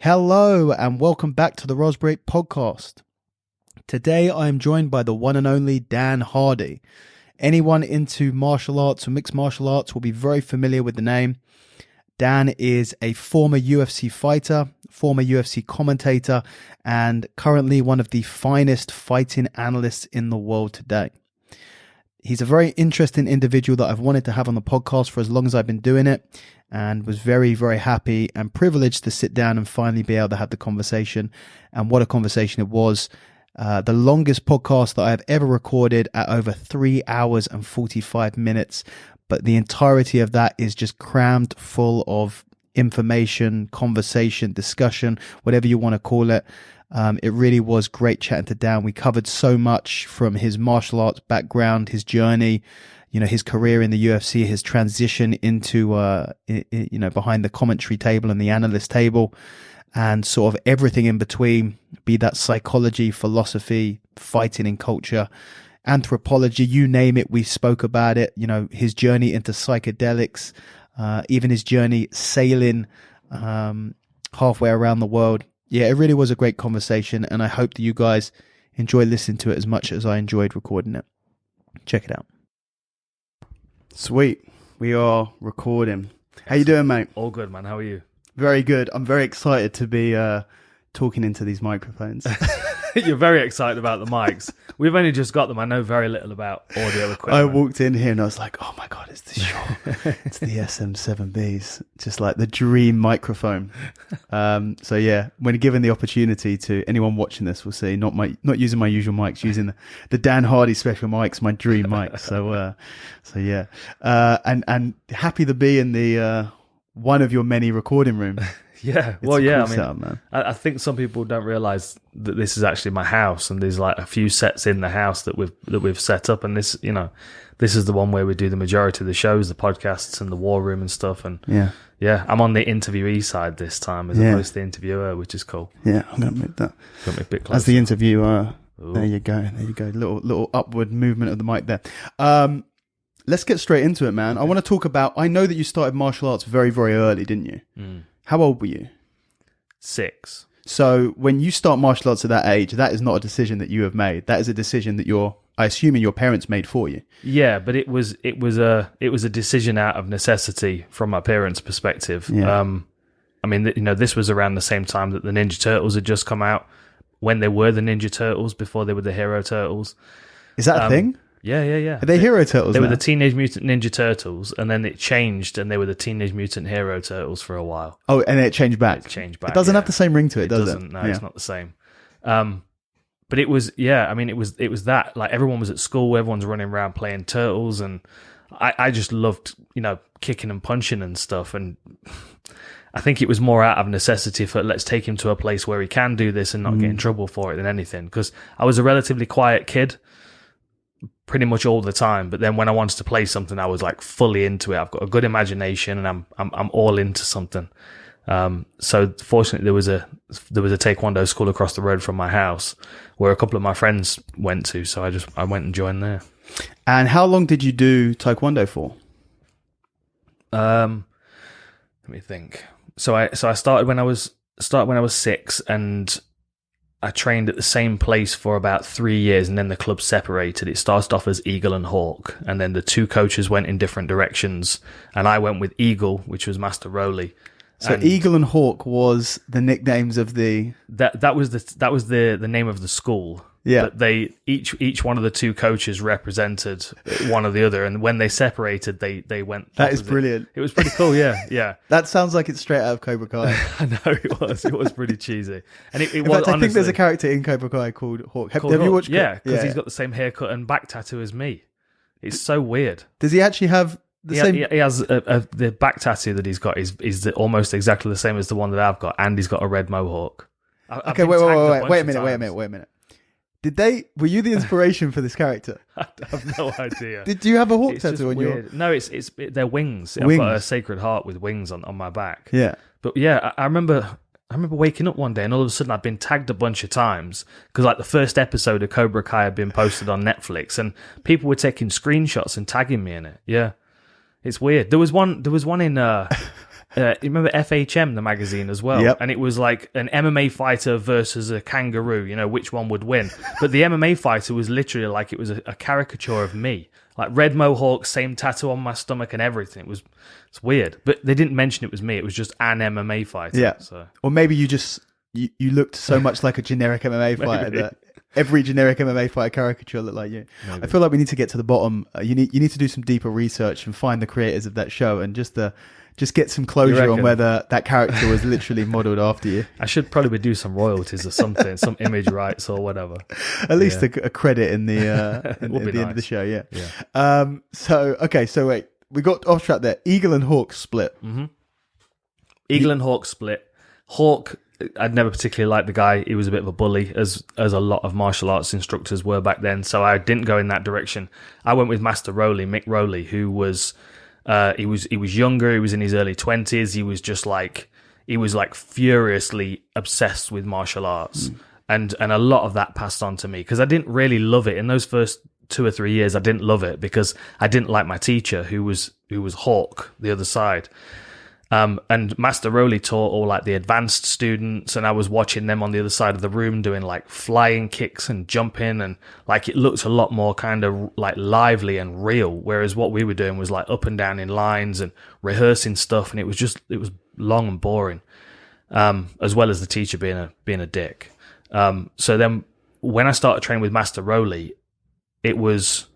Hello and welcome back to the Rosbreak podcast. Today I am joined by the one and only Dan Hardy. Anyone into martial arts or mixed martial arts will be very familiar with the name. Dan is a former UFC fighter, former UFC commentator, and currently one of the finest fighting analysts in the world today. He's a very interesting individual that I've wanted to have on the podcast for as long as I've been doing it, and was very, very happy and privileged to sit down and finally be able to have the conversation. And what a conversation it was. The longest podcast that I've ever recorded at over 3 hours and 45 minutes. But the entirety of that is just crammed full of information, conversation, discussion, whatever you want to call it. It really was great chatting to Dan. We covered so much from his martial arts background, his journey, his career in the UFC, his transition into, behind the commentary table and the analyst table, and sort of everything in between, be that psychology, philosophy, fighting and culture, anthropology, you name it, we spoke about it. His journey into psychedelics, even his journey sailing halfway around the world. Yeah, it really was a great conversation, and I hope that you guys enjoy listening to it as much as I enjoyed recording it. Check it out. Sweet. We are recording. How you doing, mate? All good, man. How are you? Very good. I'm very excited to be talking into these microphones. You're very excited about the mics. We've only just got them. I know very little about audio equipment. I walked in here and I was like, oh my God, it's the Shure. It's the SM7Bs. Just like the dream microphone. So yeah, when given the opportunity to anyone watching this, will see not using my usual mics, using the Dan Hardy special mics, my dream mic. So yeah. And happy to be in the one of your many recording rooms. Yeah, well, yeah. Cool setup, man. I think some people don't realize that this is actually my house, and there's like a few sets in the house that we've set up, and this is the one where we do the majority of the shows, the podcasts, and the war room and stuff. And yeah, I'm on the interviewee side this time as opposed to the interviewer, which is cool. Yeah, I'm gonna move that. Got me a bit closer. As the interviewer, there you go. Little upward movement of the mic there. Let's get straight into it, man. Okay. I want to talk about. I know that you started martial arts very, very early, didn't you? Mm. How old were you? 6. So when you start martial arts at that age, that is not a decision that you have made. That is a decision that I assume your parents made for you. Yeah, but it was a decision out of necessity from my parents' perspective. Yeah. I mean, this was around the same time that the Ninja Turtles had just come out, when they were the Ninja Turtles before they were the Hero Turtles. Is that a thing? Yeah. Are they Hero Turtles? They were the Teenage Mutant Ninja Turtles, and then it changed, and they were the Teenage Mutant Hero Turtles for a while. Oh, and then it changed back. It doesn't have the same ring to it, does it? No, it's not the same. But it was, I mean, it was that, like, everyone was at school, everyone's running around playing Turtles, and I just loved, kicking and punching and stuff, and I think it was more out of necessity for, let's take him to a place where he can do this and not get in trouble for it than anything, because I was a relatively quiet kid pretty much all the time, but then when I wanted to play something, I was like fully into it. I've got a good imagination, and I'm all into something. So fortunately, there was a taekwondo school across the road from my house where a couple of my friends went to, so I went and joined there. And how long did you do taekwondo for? Let me think. So I started when I was 6, and I trained at the same place for about 3 years, and then the club separated. It started off as Eagle and Hawk, and then the two coaches went in different directions, and I went with Eagle, which was Master Rowley. So Eagle and Hawk was the nicknames of the... That was the name of the school. Yeah. But they each one of the two coaches represented one or the other, and when they separated, they went. That is brilliant. It was pretty cool. Yeah. That sounds like it's straight out of Cobra Kai. I know it was. It was pretty cheesy, and it in was. Fact, I think there's a character in Cobra Kai called Hawk. Have you watched? Yeah, because he's got the same haircut and back tattoo as me. It's so weird. Does he actually have the same? He has the back tattoo that he's got is almost exactly the same as the one that I've got, and he's got a red mohawk. Okay, wait a minute. Were you the inspiration for this character? I have no idea. Did you have a hawk tattoo on your... No, they're wings. I've got a Sacred Heart with wings on my back. Yeah. But yeah, I remember waking up one day and all of a sudden I'd been tagged a bunch of times because like the first episode of Cobra Kai had been posted on Netflix and people were taking screenshots and tagging me in it. Yeah. It's weird. There was one in You remember FHM, the magazine, as well? Yep. And it was like an MMA fighter versus a kangaroo, which one would win. But the MMA fighter was literally like, it was a caricature of me. Like red mohawk, same tattoo on my stomach and everything. It's weird. But they didn't mention it was me. It was just an MMA fighter. Yeah. So. Or maybe you looked so much like a generic MMA fighter that every generic MMA fighter caricature looked like you. Maybe. I feel like we need to get to the bottom. You need to do some deeper research and find the creators of that show and just get some closure on whether that character was literally modeled after you. I should probably do some royalties or something, some image rights or whatever. At least a credit in the at the end of the show. Yeah. So wait, we got off track there. Eagle and Hawk split. Mm-hmm. Eagle and Hawk split. Hawk, I'd never particularly liked the guy. He was a bit of a bully, as a lot of martial arts instructors were back then. So I didn't go in that direction. I went with Master Rowley, Mick Rowley, who was he was younger. He was in his early 20s. He was like furiously obsessed with martial arts, and a lot of that passed on to me because I didn't really love it in those first 2 or 3 years. I didn't love it because I didn't like my teacher, who was Hawk, the other side. And Master Rowley taught all like the advanced students, and I was watching them on the other side of the room doing like flying kicks and jumping, and like it looked a lot more kind of like lively and real. Whereas what we were doing was like up and down in lines and rehearsing stuff, and it was long and boring. As well as the teacher being a dick. So then when I started training with Master Rowley, I was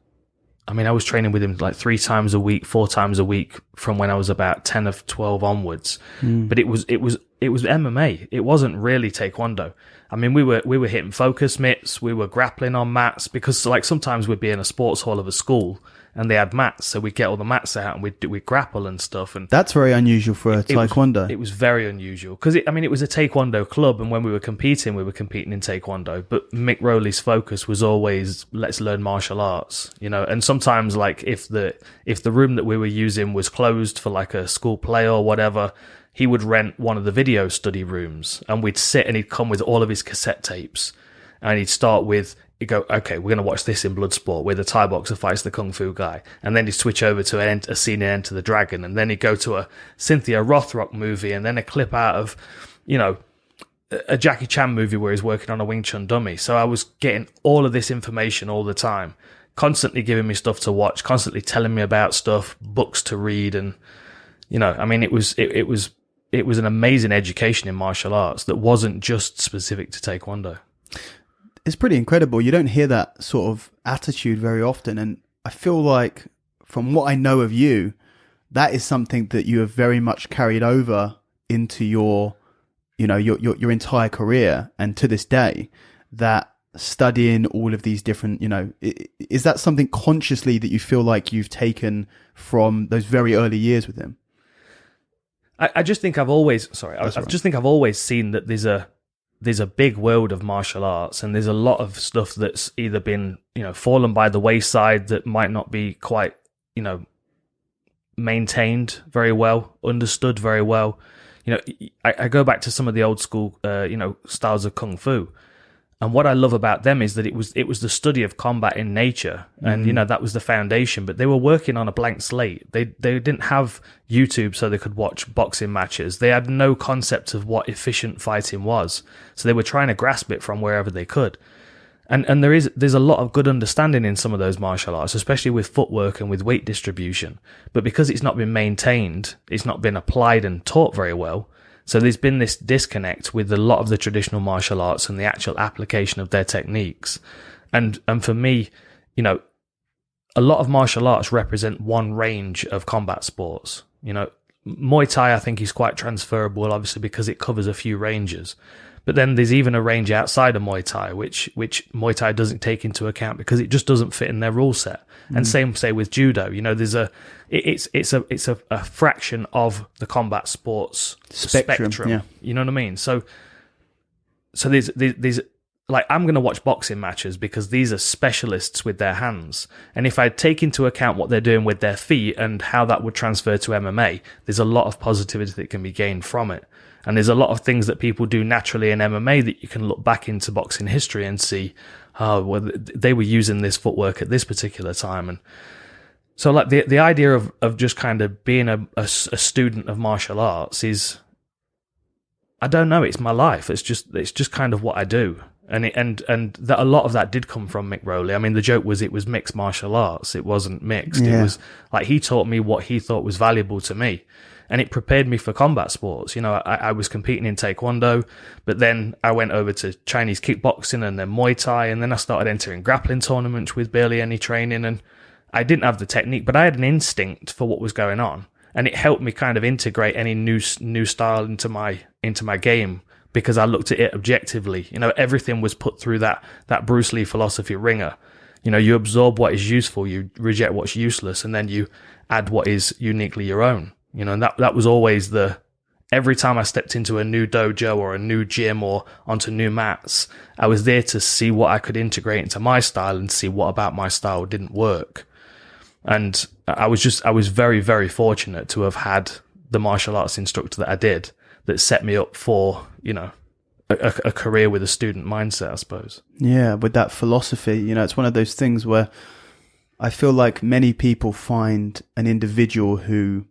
training with him like 3 times a week, 4 times a week from when I was about 10 or 12 onwards. But it was MMA. It wasn't really Taekwondo. I mean, we were hitting focus mitts, we were grappling on mats, because like sometimes we'd be in a sports hall of a school and they had mats, so we'd get all the mats out and we'd grapple and stuff. And that's very unusual for a Taekwondo. It was very unusual because it was a Taekwondo club, and when we were competing in Taekwondo. But Mick Rowley's focus was always let's learn martial arts, And sometimes, like if the room that we were using was closed for like a school play or whatever, he would rent one of the video study rooms, and we'd sit, and he'd come with all of his cassette tapes, and he'd start with. You go, okay, we're going to watch this in Bloodsport where the Thai boxer fights the Kung Fu guy. And then he'd switch over to a scene in Enter the Dragon. And then he'd go to a Cynthia Rothrock movie, and then a clip out of, a Jackie Chan movie where he's working on a Wing Chun dummy. So I was getting all of this information all the time, constantly giving me stuff to watch, constantly telling me about stuff, books to read. And, it was an amazing education in martial arts that wasn't just specific to Taekwondo. It's pretty incredible. You don't hear that sort of attitude very often. And I feel like from what I know of you, that is something that you have very much carried over into your entire career. And to this day, that studying all of these different, is that something consciously that you feel like you've taken from those very early years with him? I just think I've always seen that there's a big world of martial arts, and there's a lot of stuff that's either been, fallen by the wayside, that might not be quite, maintained very well, understood very well. I go back to some of the old school, styles of Kung Fu. And what I love about them is that it was the study of combat in nature, and that was the foundation. But they were working on a blank slate. They didn't have YouTube so they could watch boxing matches. They had no concept of what efficient fighting was, so they were trying to grasp it from wherever they could. And there's a lot of good understanding in some of those martial arts, especially with footwork and with weight distribution. But because it's not been maintained, it's not been applied and taught very well. So there's been this disconnect with a lot of the traditional martial arts and the actual application of their techniques. And for me, a lot of martial arts represent one range of combat sports. Muay Thai, I think, is quite transferable, obviously, because it covers a few ranges. But then there's even a range outside of Muay Thai, which Muay Thai doesn't take into account because it just doesn't fit in their rule set. And same, say, with Judo. There's it's a fraction of the combat sports spectrum. Yeah. You know what I mean? So there's like, I'm going to watch boxing matches because these are specialists with their hands. And if I take into account what they're doing with their feet and how that would transfer to MMA, there's a lot of positivity that can be gained from it. And there's a lot of things that people do naturally in MMA that you can look back into boxing history and see, they were using this footwork at this particular time. So like the idea of just kind of being a student of martial arts is, I don't know, it's my life. It's just kind of what I do. And that a lot of that did come from Mick Rowley. I mean, the joke was it was mixed martial arts. It wasn't mixed. Yeah. It was like he taught me what he thought was valuable to me. And it prepared me for combat sports. You know, I was competing in Taekwondo, but then I went over to Chinese kickboxing and then Muay Thai. And then I started entering grappling tournaments with barely any training. And I didn't have the technique, but I had an instinct for what was going on. And it helped me kind of integrate any new style into my game, because I looked at it objectively. You know, everything was put through that Bruce Lee philosophy ringer. You know, you absorb what is useful, you reject what's useless, and then you add what is uniquely your own. You know, and that was always every time I stepped into a new dojo or a new gym or onto new mats, I was there to see what I could integrate into my style and see what about my style didn't work. And I was very, very fortunate to have had the martial arts instructor that I did, that set me up for, you know, a career with a student mindset, I suppose. Yeah, with that philosophy, you know, it's one of those things where I feel like many people find an individual who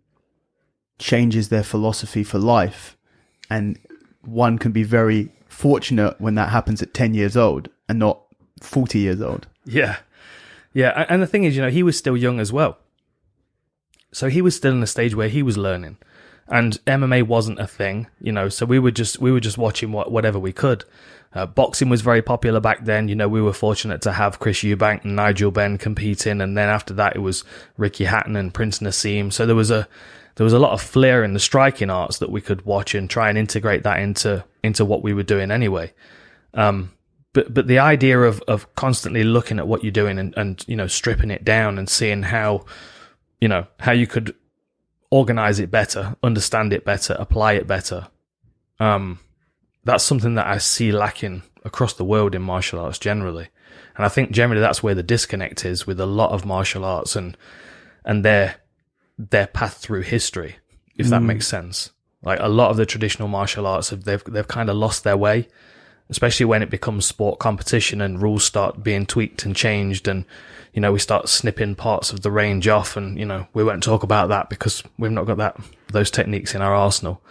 changes their philosophy for life, and one can be very fortunate when that happens at 10 years old and not 40 years old. Yeah. Yeah. And the thing is, you know, he was still young as well. So he was still in a stage where he was learning, and MMA wasn't a thing, you know, so we were just watching whatever we could. Boxing was very popular back then. You know, we were fortunate to have Chris Eubank and Nigel Benn competing. And then after that, it was Ricky Hatton and Prince Nassim. So there was a lot of flair in the striking arts that we could watch and try and integrate that into what we were doing anyway. But the idea of constantly looking at what you're doing and, you know, stripping it down and seeing how you could organize it better, understand it better, apply it better. That's something that I see lacking across the world in martial arts generally. And I think generally that's where the disconnect is with a lot of martial arts and their path through history, if that makes sense. Like a lot of the traditional martial arts, they've kind of lost their way, especially when it becomes sport competition and rules start being tweaked and changed, and, you know, we start snipping parts of the range off, and, you know, we won't talk about that because we've not got those techniques in our arsenal.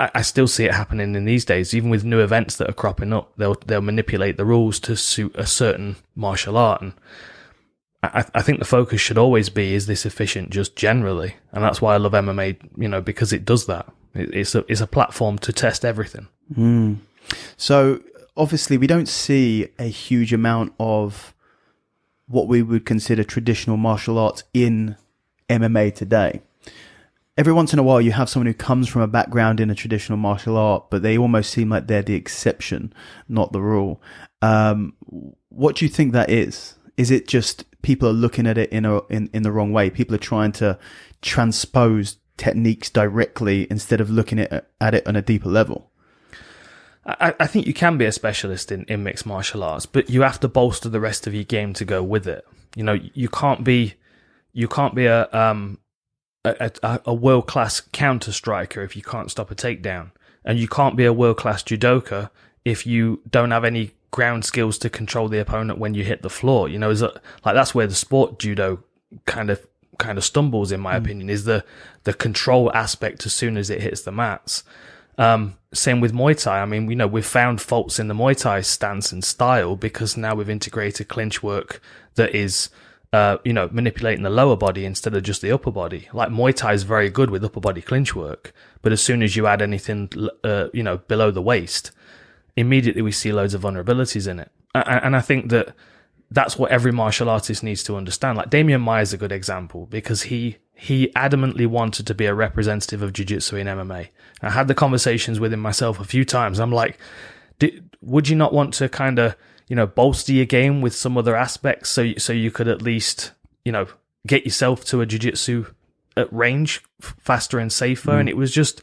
I still see it happening in these days, even with new events that are cropping up. They'll manipulate the rules to suit a certain martial art, and I think the focus should always be, is this efficient just generally? And that's why I love MMA, you know, because it does that. It's a platform to test everything. So obviously we don't see a huge amount of what we would consider traditional martial arts in MMA today. Every once in a while you have someone who comes from a background in a traditional martial art, but they almost seem like they're the exception, not the rule. What do you think that is? Is it just people are looking at it in the wrong way? People are trying to transpose techniques directly instead of looking at it on a deeper level? I think you can be a specialist in mixed martial arts, but you have to bolster the rest of your game to go with it. You know, you can't be a world-class counter striker if you can't stop a takedown, and you can't be a world-class judoka if you don't have any ground skills to control the opponent when you hit the floor. You know, that's where the sport judo kind of stumbles, in my opinion, is the control aspect as soon as it hits the mats. Same with Muay Thai. I mean, you know, we've found faults in the Muay Thai stance and style because now we've integrated clinch work that is, you know, manipulating the lower body instead of just the upper body. Like Muay Thai is very good with upper body clinch work, but as soon as you add anything, you know, below the waist, immediately we see loads of vulnerabilities in it. And I think that's what every martial artist needs to understand. Like Damian Maia is a good example because he adamantly wanted to be a representative of jiu-jitsu in MMA. I had the conversations with him myself a few times. I'm like, would you not want to kind of, you know, bolster your game with some other aspects so you could at least, you know, get yourself to a jiu-jitsu at range faster and safer? And it was just,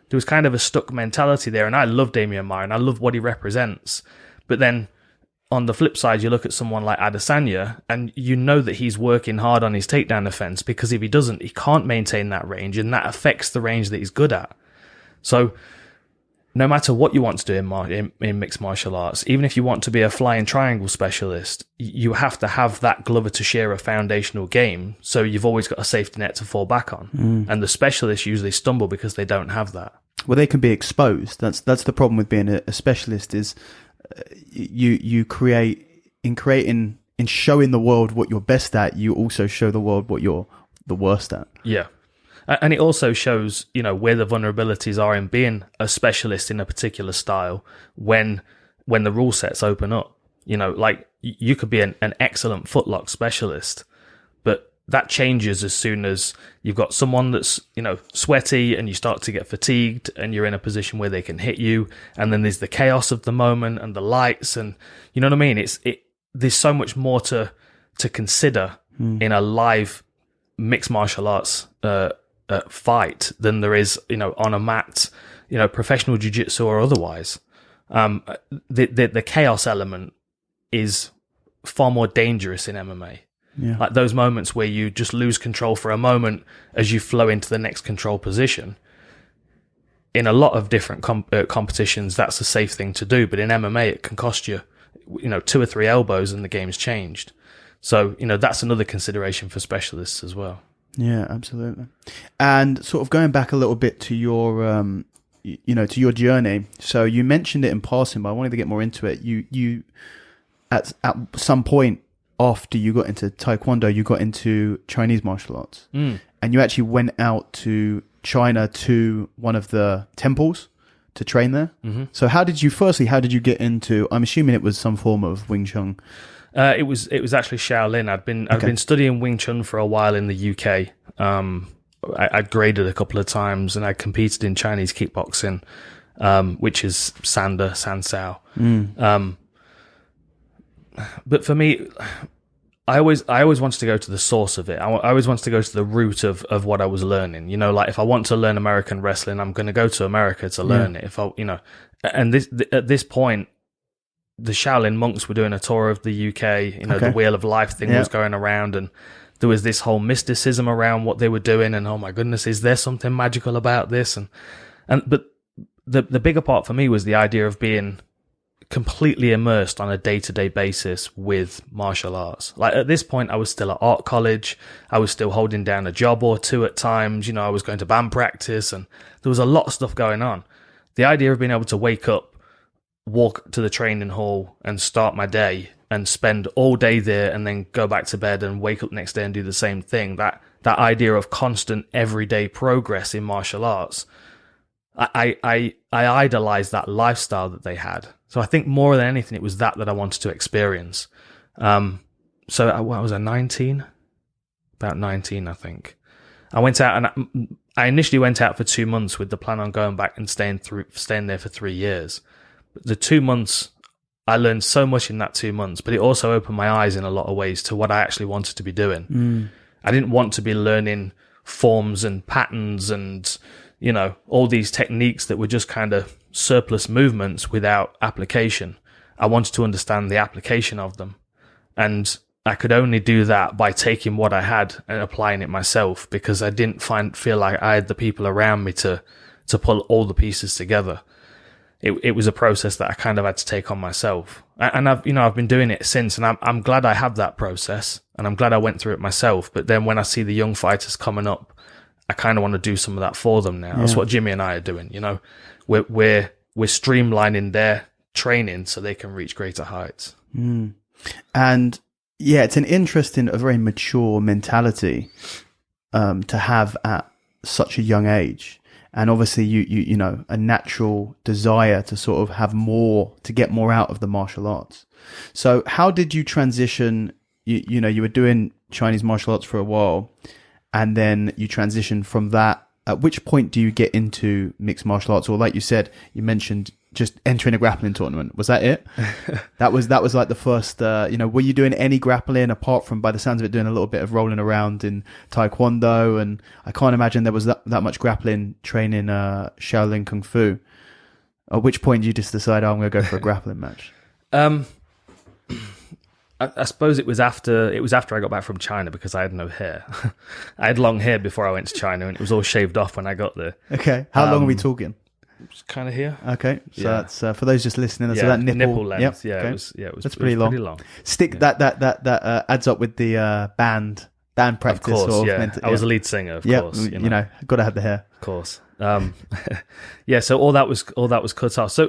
there was kind of a stuck mentality there. And I love Damian Maia and I love what he represents. But then on the flip side, you look at someone like Adesanya and you know that he's working hard on his takedown defense, because if he doesn't, he can't maintain that range, and that affects the range that he's good at. So no matter what you want to do in mixed martial arts, even if you want to be a flying triangle specialist, you have to have that Glover Teixeira foundational game. So you've always got a safety net to fall back on. And the specialists usually stumble because they don't have that. Well, they can be exposed. That's the problem with being a specialist is you create in showing the world what you're best at. You also show the world what you're the worst at. Yeah. And it also shows, where the vulnerabilities are in being a specialist in a particular style when the rule sets open up. Like you could be an excellent footlock specialist, but that changes as soon as you've got someone that's, sweaty and you start to get fatigued and you're in a position where they can hit you. And then there's the chaos of the moment and the lights and you know what I mean? There's so much more to consider in a live mixed martial arts, fight than there is, on a mat, professional jiu-jitsu or otherwise. The chaos element is far more dangerous in MMA. Yeah. Like those moments where you just lose control for a moment as you flow into the next control position. In a lot of different competitions, that's a safe thing to do, but in MMA, it can cost you, 2 or 3 elbows and the game's changed. So, that's another consideration for specialists as well. Yeah, absolutely. And sort of going back a little bit to your, to your journey. So you mentioned it in passing, but I wanted to get more into it. You at some point after you got into Taekwondo, you got into Chinese martial arts, and you actually went out to China to one of the temples to train there. Mm-hmm. So how did you get into? I'm assuming it was some form of Wing Chun. It was actually Shaolin. I'd been studying Wing Chun for a while in the UK. I'd graded a couple of times and I competed in Chinese kickboxing, which is Sanda, Sansao. But for me, I always wanted to go to the source of it. I always wanted to go to the root of what I was learning. Like if I want to learn American wrestling, I'm going to go to America to learn it. If and at this point, the Shaolin monks were doing a tour of the UK, the Wheel of Life thing was going around and there was this whole mysticism around what they were doing and oh my goodness, is there something magical about this? But the bigger part for me was the idea of being completely immersed on a day-to-day basis with martial arts. Like at this point, I was still at art college. I was still holding down a job or two at times. I was going to band practice and there was a lot of stuff going on. The idea of being able to wake up, walk to the training hall and start my day and spend all day there and then go back to bed and wake up next day and do the same thing. That idea of constant everyday progress in martial arts, I idolized that lifestyle that they had. So I think more than anything, it was that I wanted to experience. So what was I, 19? About 19, I think. I went out and I initially went out for 2 months with the plan on going back and staying there for 3 years. The 2 months, I learned so much in that 2 months, but it also opened my eyes in a lot of ways to what I actually wanted to be doing. I didn't want to be learning forms and patterns and, all these techniques that were just kind of surplus movements without application. I wanted to understand the application of them. And I could only do that by taking what I had and applying it myself because I didn't feel like I had the people around me to pull all the pieces together. It was a process that I kind of had to take on myself. And I've been doing it since, and I'm glad I have that process, and I'm glad I went through it myself. But then when I see the young fighters coming up, I kind of want to do some of that for them now. Yeah. That's what Jimmy and I are doing. We're streamlining their training so they can reach greater heights. And yeah, it's a very mature mentality to have at such a young age. And obviously, you know, a natural desire to sort of have more, to get more out of the martial arts. So how did you transition? You know, you were doing Chinese martial arts for a while, and then you transitioned from that. At which point do you get into mixed martial arts? Or like you said, you mentioned just entering a grappling tournament. Was that it? that was like the first, you know, were you doing any grappling apart from, by the sounds of it, doing a little bit of rolling around in Taekwondo? And I can't imagine there was that much grappling training, Shaolin Kung Fu. At which point did you just decide, I'm going to go for a grappling match? I suppose it was after I got back from China, because I had no hair. I had long hair before I went to China, and it was all shaved off when I got there. Okay. How long are we talking? kind of here. Okay, so that's for those just listening. That's about nipple length. Yep. Yeah, okay. it was. That's pretty long. Stick that adds up with the band practice. Of course, sort of yeah. I was a lead singer, of course. You know, got to have the hair. Of course. Yeah. So all that was cut off.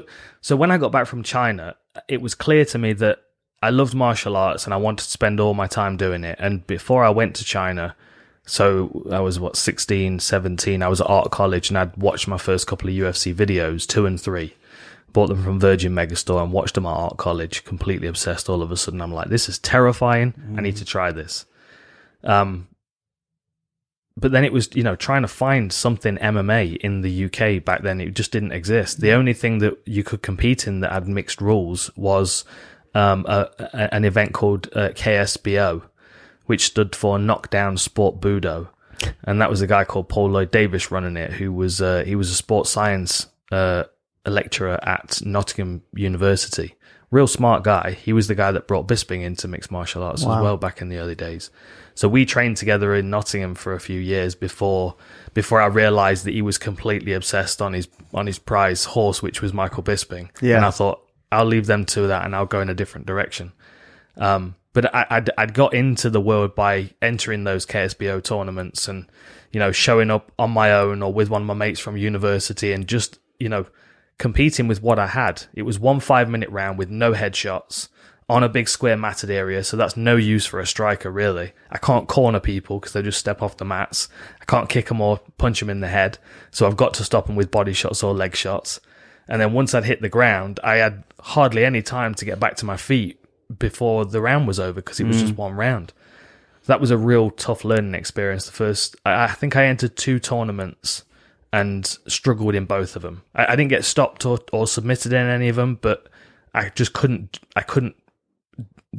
So when I got back from China, it was clear to me that I loved martial arts and I wanted to spend all my time doing it. And before I went to China, so I was 16, 17, I was at art college and I'd watched my first couple of UFC videos, 2 and 3. Bought them from Virgin Megastore and watched them at art college, completely obsessed. All of a sudden I'm like, this is terrifying. I need to try this. But then it was, trying to find something MMA in the UK back then. It just didn't exist. The only thing that you could compete in that had mixed rules was an event called KSBO, which stood for Knockdown Sport Budo. And that was a guy called Paul Lloyd Davis running it, who was he was a sports science lecturer at Nottingham University. Real smart guy. He was the guy that brought Bisping into mixed martial arts as well back in the early days. So we trained together in Nottingham for a few years before I realised that he was completely obsessed on his prize horse, which was Michael Bisping. Yeah. And I thought, I'll leave them to that and I'll go in a different direction. But I'd got into the world by entering those KSBO tournaments and, showing up on my own or with one of my mates from university and just, competing with what I had. It was 1 5-minute round with no headshots on a big square matted area. So that's no use for a striker, really. I can't corner people because they just step off the mats. I can't kick them or punch them in the head. So I've got to stop them with body shots or leg shots. And then once I'd hit the ground, I had hardly any time to get back to my feet before the round was over because it was just one round. So that was a real tough learning experience. I think I entered 2 tournaments and struggled in both of them. I didn't get stopped or submitted in any of them, but I just couldn't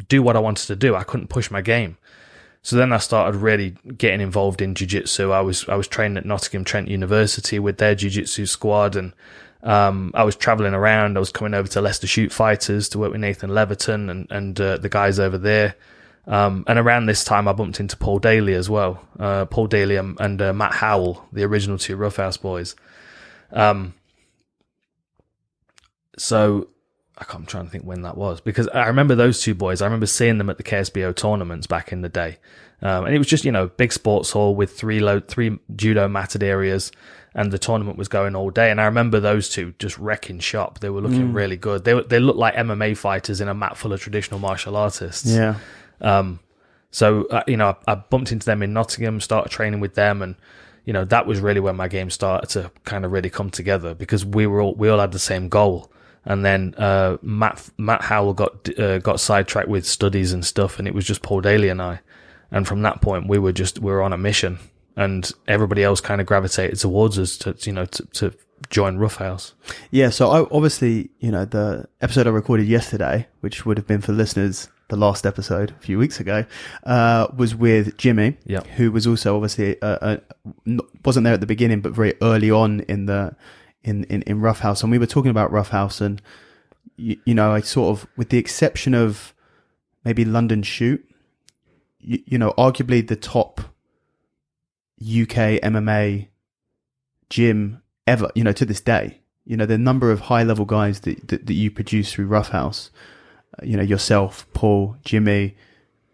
do what I wanted to do. I couldn't push my game. So then I started really getting involved in jiu-jitsu. I was training at Nottingham Trent University with their jiu-jitsu squad, and I was traveling around. I was coming over to Leicester Shoot Fighters to work with Nathan Leverton and the guys over there. And around this time, I bumped into Paul Daly as well. Paul Daly and Matt Howell, the original 2 Roughhouse boys. So I'm trying to think when that was, because I remember those 2 boys. I remember seeing them at the KSBO tournaments back in the day. And it was just, big sports hall with 3 judo matted areas, and the tournament was going all day. And I remember those 2 just wrecking shop. They were looking really good. They looked like MMA fighters in a mat full of traditional martial artists. Yeah. So, I bumped into them in Nottingham, started training with them, and, that was really when my game started to kind of really come together, because we all had the same goal. And then Matt Howell got sidetracked with studies and stuff, and it was just Paul Daly and I. And from that point, we were on a mission, and everybody else kind of gravitated towards us to join Roughhouse. Yeah. So obviously, the episode I recorded yesterday, which would have been for listeners, the last episode a few weeks ago, was with Jimmy, who was also obviously wasn't there at the beginning, but very early on in Roughhouse. And we were talking about Roughhouse, and I sort of, with the exception of maybe London Shoot, arguably the top UK MMA gym ever, to this day. The number of high level guys that you produce through Roughhouse, yourself, Paul, Jimmy,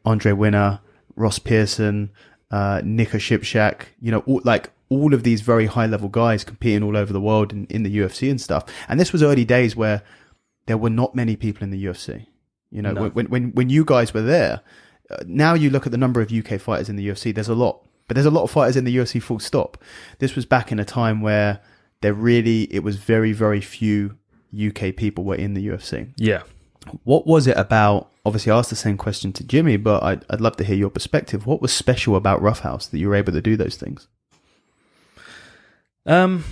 Andre Winner, Ross Pearson, Nico Shipshak, all of these very high level guys competing all over the world in the UFC and stuff. And this was early days where there were not many people in the UFC. No. When you guys were there, now you look at the number of UK fighters in the UFC, there's a lot, but there's a lot of fighters in the UFC full stop. This was back in a time where it was very, very few UK people were in the UFC. Yeah. What was it about? Obviously, I asked the same question to Jimmy, but I'd love to hear your perspective. What was special about Roughhouse that you were able to do those things? I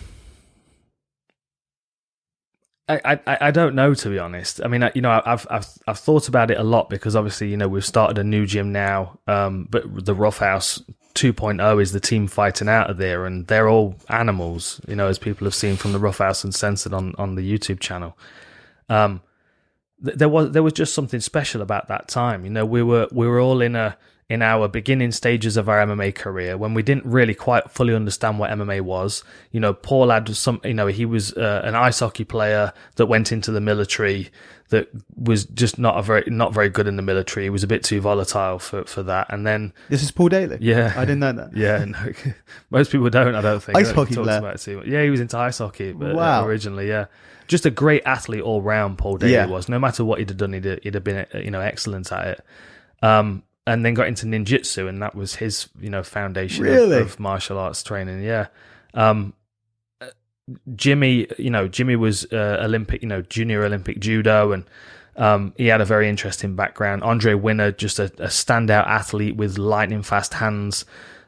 don't know, to be honest. I mean, I've thought about it a lot, because obviously, we've started a new gym now, but the Roughhouse 2.0 is the team fighting out of there, and they're all animals, as people have seen from the Roughhouse Uncensored on the YouTube channel. There was just something special about that time. We were all in a in our beginning stages of our MMA career, when we didn't really quite fully understand what MMA was. You know, Paul had he was an ice hockey player that went into the military that was just not very good in the military. He was a bit too volatile for that. And then this is Paul Daly. Yeah, I didn't know that. Yeah, no, most people don't. I don't think ice hockey player. Yeah, he was into ice hockey. Originally, yeah, just a great athlete all round. Paul Daly was. No matter what he'd have done, he'd have been excellent at it. And then got into ninjutsu, and that was his foundation of martial arts training. Yeah. Jimmy was Olympic, junior Olympic judo, and he had a very interesting background. Andre Winner, just a standout athlete with lightning fast hands.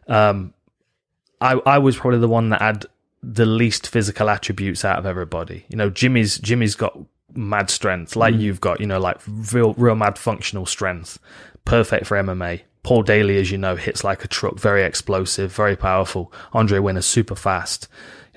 I was probably the one that had the least physical attributes out of everybody. Jimmy's got mad strength, like you've got, like real mad functional strength, perfect for MMA. Paul Daly, as you know, hits like a truck, very explosive, very powerful. Andre Winner, super fast.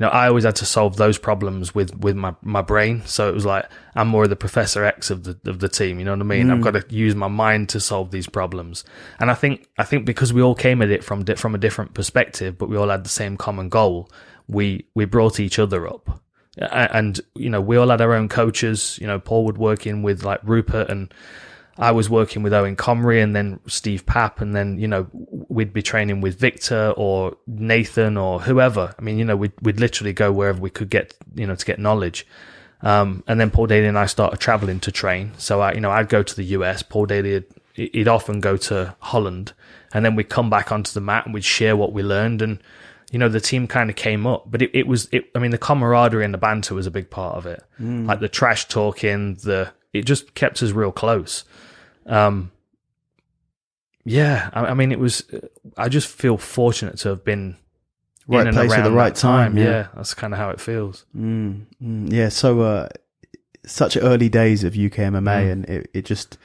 I always had to solve those problems with my brain. So it was like, I'm more of the Professor X of the team. You know what I mean? I've got to use my mind to solve these problems. And I think because we all came at it from a different perspective, but we all had the same common goal, we brought each other up. And, we all had our own coaches. Paul would work in with like Rupert, and I was working with Owen Comrie, and then Steve Papp, and then, we'd be training with Victor or Nathan or whoever. I mean, we'd literally go wherever we could get, to get knowledge. And then Paul Daly and I started traveling to train. So I'd go to the US. Paul Daly, he'd often go to Holland, and then we'd come back onto the mat and we'd share what we learned. And, the team kind of came up, but the camaraderie and the banter was a big part of it. Like the trash talking, it just kept us real close. It was, I just feel fortunate to have been right in and place around at the right time. Yeah, that's kind of how it feels. Yeah. So, such early days of UK MMA, and it just,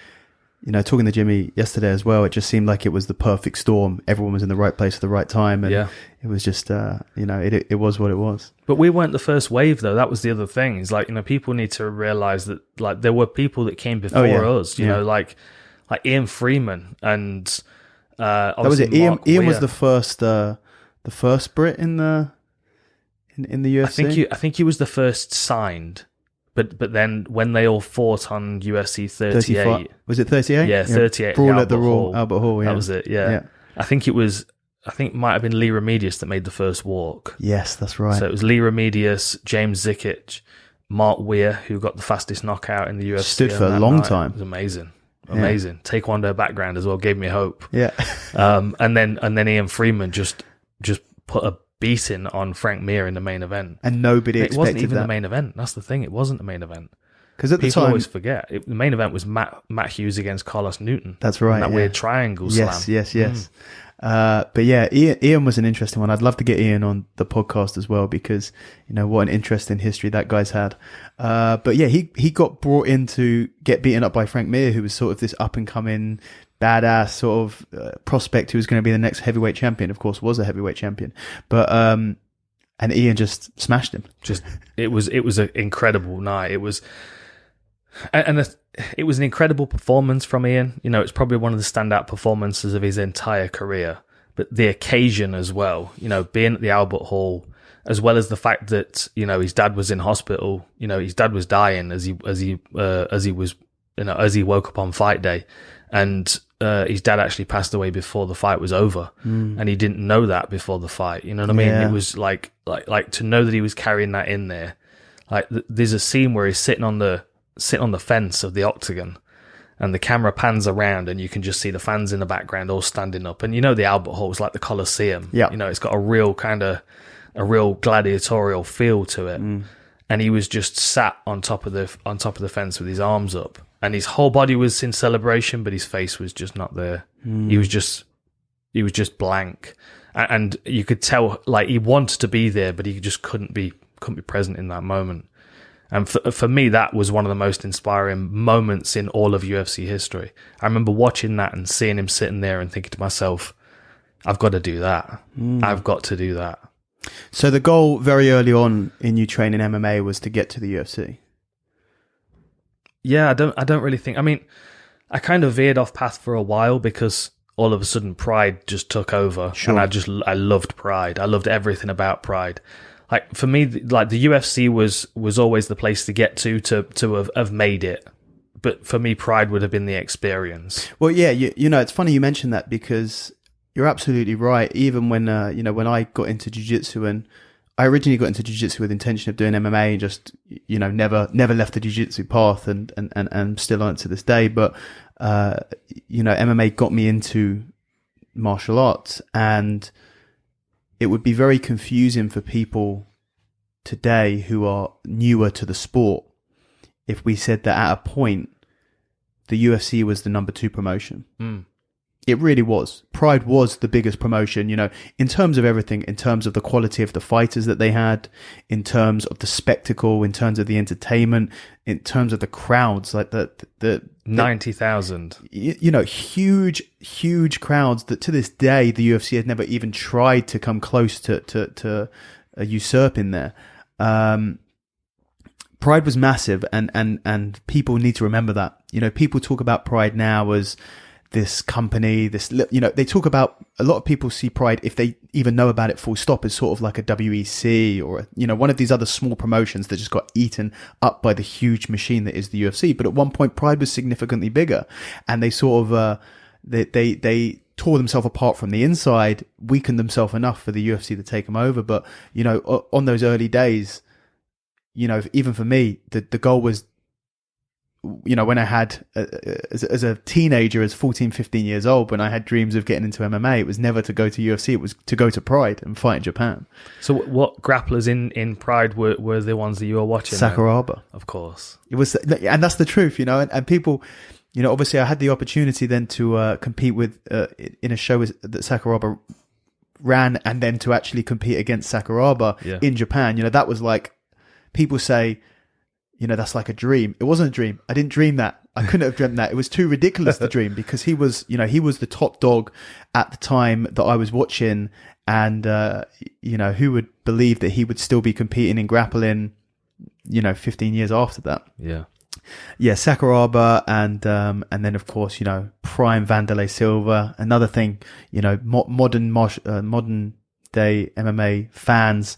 talking to Jimmy yesterday as well, it just seemed like it was the perfect storm. Everyone was in the right place at the right time. And it was just, it was what it was. But we weren't the first wave, though. That was the other thing. It's like, people need to realize that, like, there were people that came before us, you know, like Ian Freeman and, that was it. Ian was the first Brit in the UFC. I think he was the first signed. But then when they all fought on UFC 38, was it 38? Yeah, 38. Brawl at the Albert Hall. Yeah, that was it. Yeah. I think it might have been Lee Remedios that made the first walk. Yes, that's right. So it was Lee Remedios, James Zikic, Mark Weir, who got the fastest knockout in the UFC. Stood for a long time. It was amazing. Taekwondo background as well gave me hope. Yeah. And then Ian Freeman just put a beating on Frank Mir in the main event, and nobody expected that. It wasn't even the main event. That's the thing. It wasn't the main event, because at the people time, always forget the main event was Matt Hughes against Carlos Newton. That's right. That weird triangle slam. Yes. But yeah, Ian was an interesting one. I'd love to get Ian on the podcast as well, because what an interesting history that guy's had. But yeah, he got brought in to get beaten up by Frank Mir, who was sort of this up and coming badass sort of prospect who was going to be the next heavyweight champion. Of course, was a heavyweight champion, but and Ian just smashed him. It was an incredible night. It was an incredible performance from Ian. It's probably one of the standout performances of his entire career. But the occasion as well, being at the Albert Hall, as well as the fact that his dad was in hospital. His dad was dying as he woke up on fight day. And his dad actually passed away before the fight was over, and he didn't know that before the fight. You know what I mean? Yeah. It was like to know that he was carrying that in there. Like there's a scene where he's sitting on the fence of the octagon, and the camera pans around, and you can just see the fans in the background all standing up. And the Albert Hall is like the Coliseum. Yeah, it's got a real gladiatorial feel to it. And he was just sat on top of the fence with his arms up. And his whole body was in celebration, but his face was just not there. He was just blank, and you could tell like he wanted to be there, but he just couldn't be present in that moment. And for me, that was one of the most inspiring moments in all of UFC history. I remember watching that and seeing him sitting there and thinking to myself, "I've got to do that. I've got to do that." So the goal very early on in you training MMA was to get to the UFC. Yeah, I don't really think. I mean, I kind of veered off path for a while because all of a sudden Pride just took over. Sure. And I loved Pride. I loved everything about Pride. Like for me, like the UFC was always the place to get to have made it. But for me, Pride would have been the experience. Well, yeah, you know, it's funny you mentioned that, because you're absolutely right. Even when when I got into jiu-jitsu, and I originally got into jiu-jitsu with the intention of doing MMA, and just never left the jiu-jitsu path, and still on it to this day. But MMA got me into martial arts, and it would be very confusing for people today who are newer to the sport if we said that at a point the UFC was the number 2 promotion. It really was. Pride was the biggest promotion, in terms of everything, in terms of the quality of the fighters that they had, in terms of the spectacle, in terms of the entertainment, in terms of the crowds, like the 90,000. Huge crowds that to this day the UFC had never even tried to come close to usurping there. Pride was massive, and people need to remember that. People talk about Pride now as this company, they talk about, a lot of people see Pride, if they even know about it full stop, as sort of like a WEC or one of these other small promotions that just got eaten up by the huge machine that is the UFC. But at one point, Pride was significantly bigger, and they sort of they tore themselves apart from the inside, weakened themselves enough for the UFC to take them over. But on those early days, even for me, the goal was, when I had, as a teenager, as 14, 15 years old, when I had dreams of getting into MMA, it was never to go to UFC, it was to go to Pride and fight in Japan. So what grapplers in Pride were the ones that you were watching? Sakuraba. Of course. It was, and that's the truth, and people, obviously I had the opportunity then to compete with, in a show that Sakuraba ran, and then to actually compete against Sakuraba in Japan. That was like, people say, that's like a dream. It wasn't a dream. I didn't dream that. I couldn't have dreamt that. It was too ridiculous to dream, because he was the top dog at the time that I was watching. And, who would believe that he would still be competing in grappling, 15 years after that. Yeah. Yeah. Sakuraba. And then of course, prime Vanderlei Silva, another thing, modern day MMA fans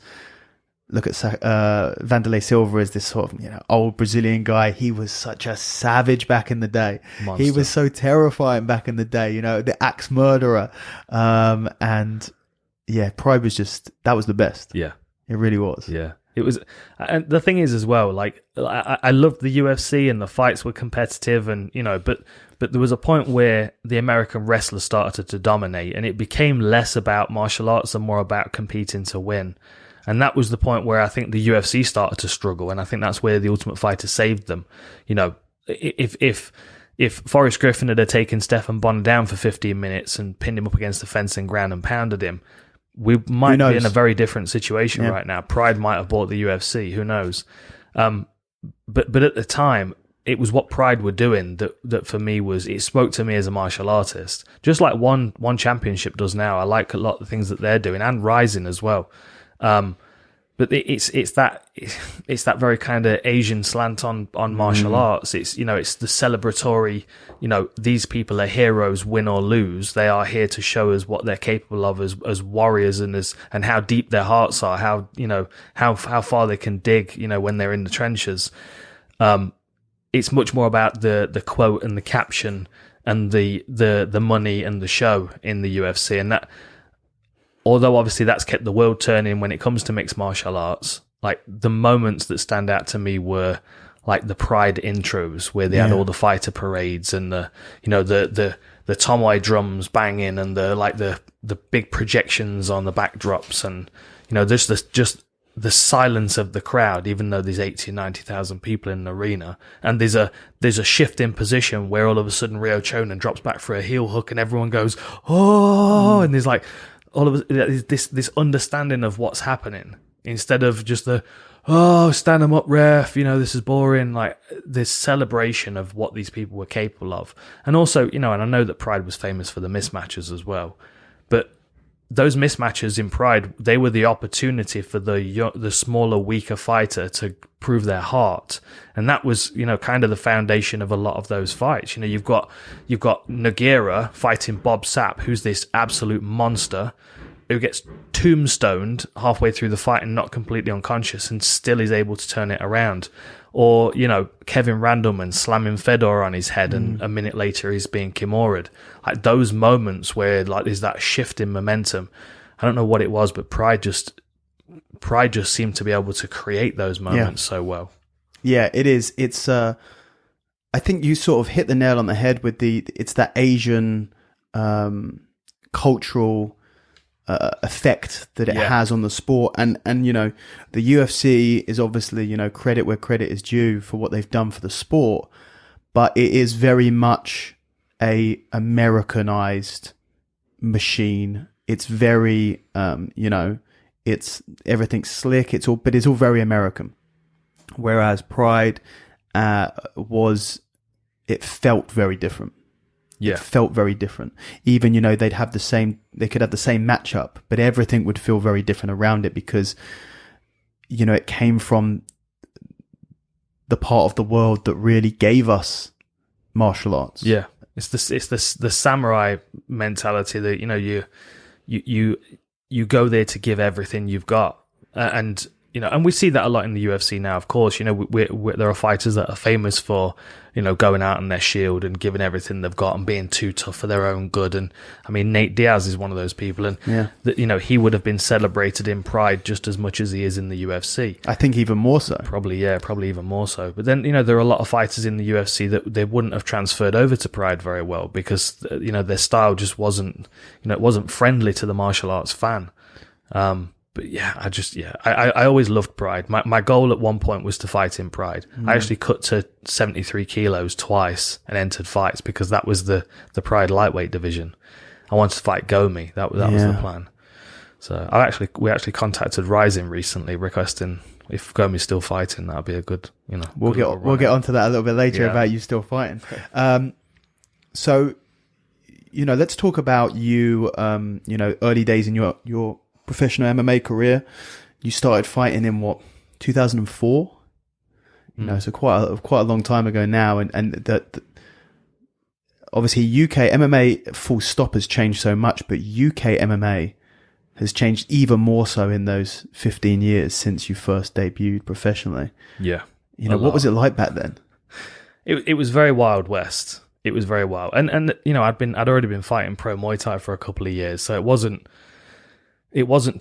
look at Vanderlei Silva as this sort of old Brazilian guy. He was such a savage back in the day. Monster. He was so terrifying back in the day. The axe murderer. And yeah, Pride was that was the best. Yeah, it really was. Yeah, it was. And the thing is, as well, like I loved the UFC, and the fights were competitive, and but there was a point where the American wrestlers started to dominate, and it became less about martial arts and more about competing to win. And that was the point where I think the UFC started to struggle, and I think that's where the Ultimate Fighter saved them. If Forrest Griffin had taken Stephan Bonner down for 15 minutes and pinned him up against the fence and ground and pounded him, we might be in a very different situation right now. Pride might have bought the UFC, who knows? But at the time, it was what Pride were doing that for me it spoke to me as a martial artist. Just like one championship does now. I like a lot of the things that they're doing, and Rising as well. But it's that very kind of Asian slant on martial arts. It's it's the celebratory. These people are heroes, win or lose. They are here to show us what they're capable of as warriors, and how deep their hearts are. How far they can dig. When they're in the trenches. It's much more about the quote and the caption and the money and the show in the UFC, and that. Although obviously that's kept the world turning when it comes to mixed martial arts, like the moments that stand out to me were like the Pride intros where they had all the fighter parades and the Tomoe drums banging and the big projections on the backdrops, and just the silence of the crowd, even though there's 80 or 90,000 people in an arena, and there's a shift in position where all of a sudden Ryo Chonan drops back for a heel hook and everyone goes, oh, and there's like all of this understanding of what's happening, instead of just stand them up, ref, this is boring. Like this celebration of what these people were capable of. And also, and I know that Pride was famous for the mismatches as well, but those mismatches in Pride, they were the opportunity for the smaller, weaker fighter to prove their heart, and that was, you know, kind of the foundation of a lot of those fights. You know, you've got Nogueira fighting Bob Sapp, who's this absolute monster who gets tombstoned halfway through the fight and not completely unconscious, and still is able to turn it around. Or, you know, Kevin Randleman slamming Fedor on his head, and a minute later he's being Kimura'd. Like those moments where like there's that shift in momentum. I don't know what it was, but Pride just seemed to be able to create those moments so well. Yeah, it is. It's I think you sort of hit the nail on the head with it's that Asian cultural effect that it has on the sport, and you know, the UFC is obviously, you know, credit where credit is due for what they've done for the sport, but it is very much a Americanized machine. It's very you know, it's everything's slick, but it's all very American, whereas Pride it felt very different. It felt very different. Even, you know, they could have the same matchup, but everything would feel very different around it because, you know, it came from the part of the world that really gave us martial arts. Yeah. It's the samurai mentality that, you know, you go there to give everything you've got. And, you know, and we see that a lot in the UFC now, of course. You know, there are fighters that are famous for, you know, going out on their shield and giving everything they've got and being too tough for their own good. And I mean, Nate Diaz is one of those people, and you know, he would have been celebrated in Pride just as much as he is in the UFC. I think even more so. Probably even more so. But then, you know, there are a lot of fighters in the UFC that they wouldn't have transferred over to Pride very well because, you know, their style just wasn't, you know, it wasn't friendly to the martial arts fan. But yeah, I always loved Pride. My goal at one point was to fight in Pride. I actually cut to 73 kilos twice and entered fights because that was the Pride lightweight division. I wanted to fight Gomi. That was the plan. So we actually contacted Rising recently requesting if Gomi's still fighting, that'd be a good, you know. We'll get onto that a little bit later about you still fighting. So, you know, let's talk about you. You know, early days in your professional MMA career. You started fighting in 2004? You know, so quite a long time ago now, and that obviously UK MMA full stop has changed so much, but UK MMA has changed even more so in those 15 years since you first debuted professionally. Yeah. You know, what was it like back then? It was very Wild West. It was very wild. And you know, I'd already been fighting pro Muay Thai for a couple of years, so it wasn't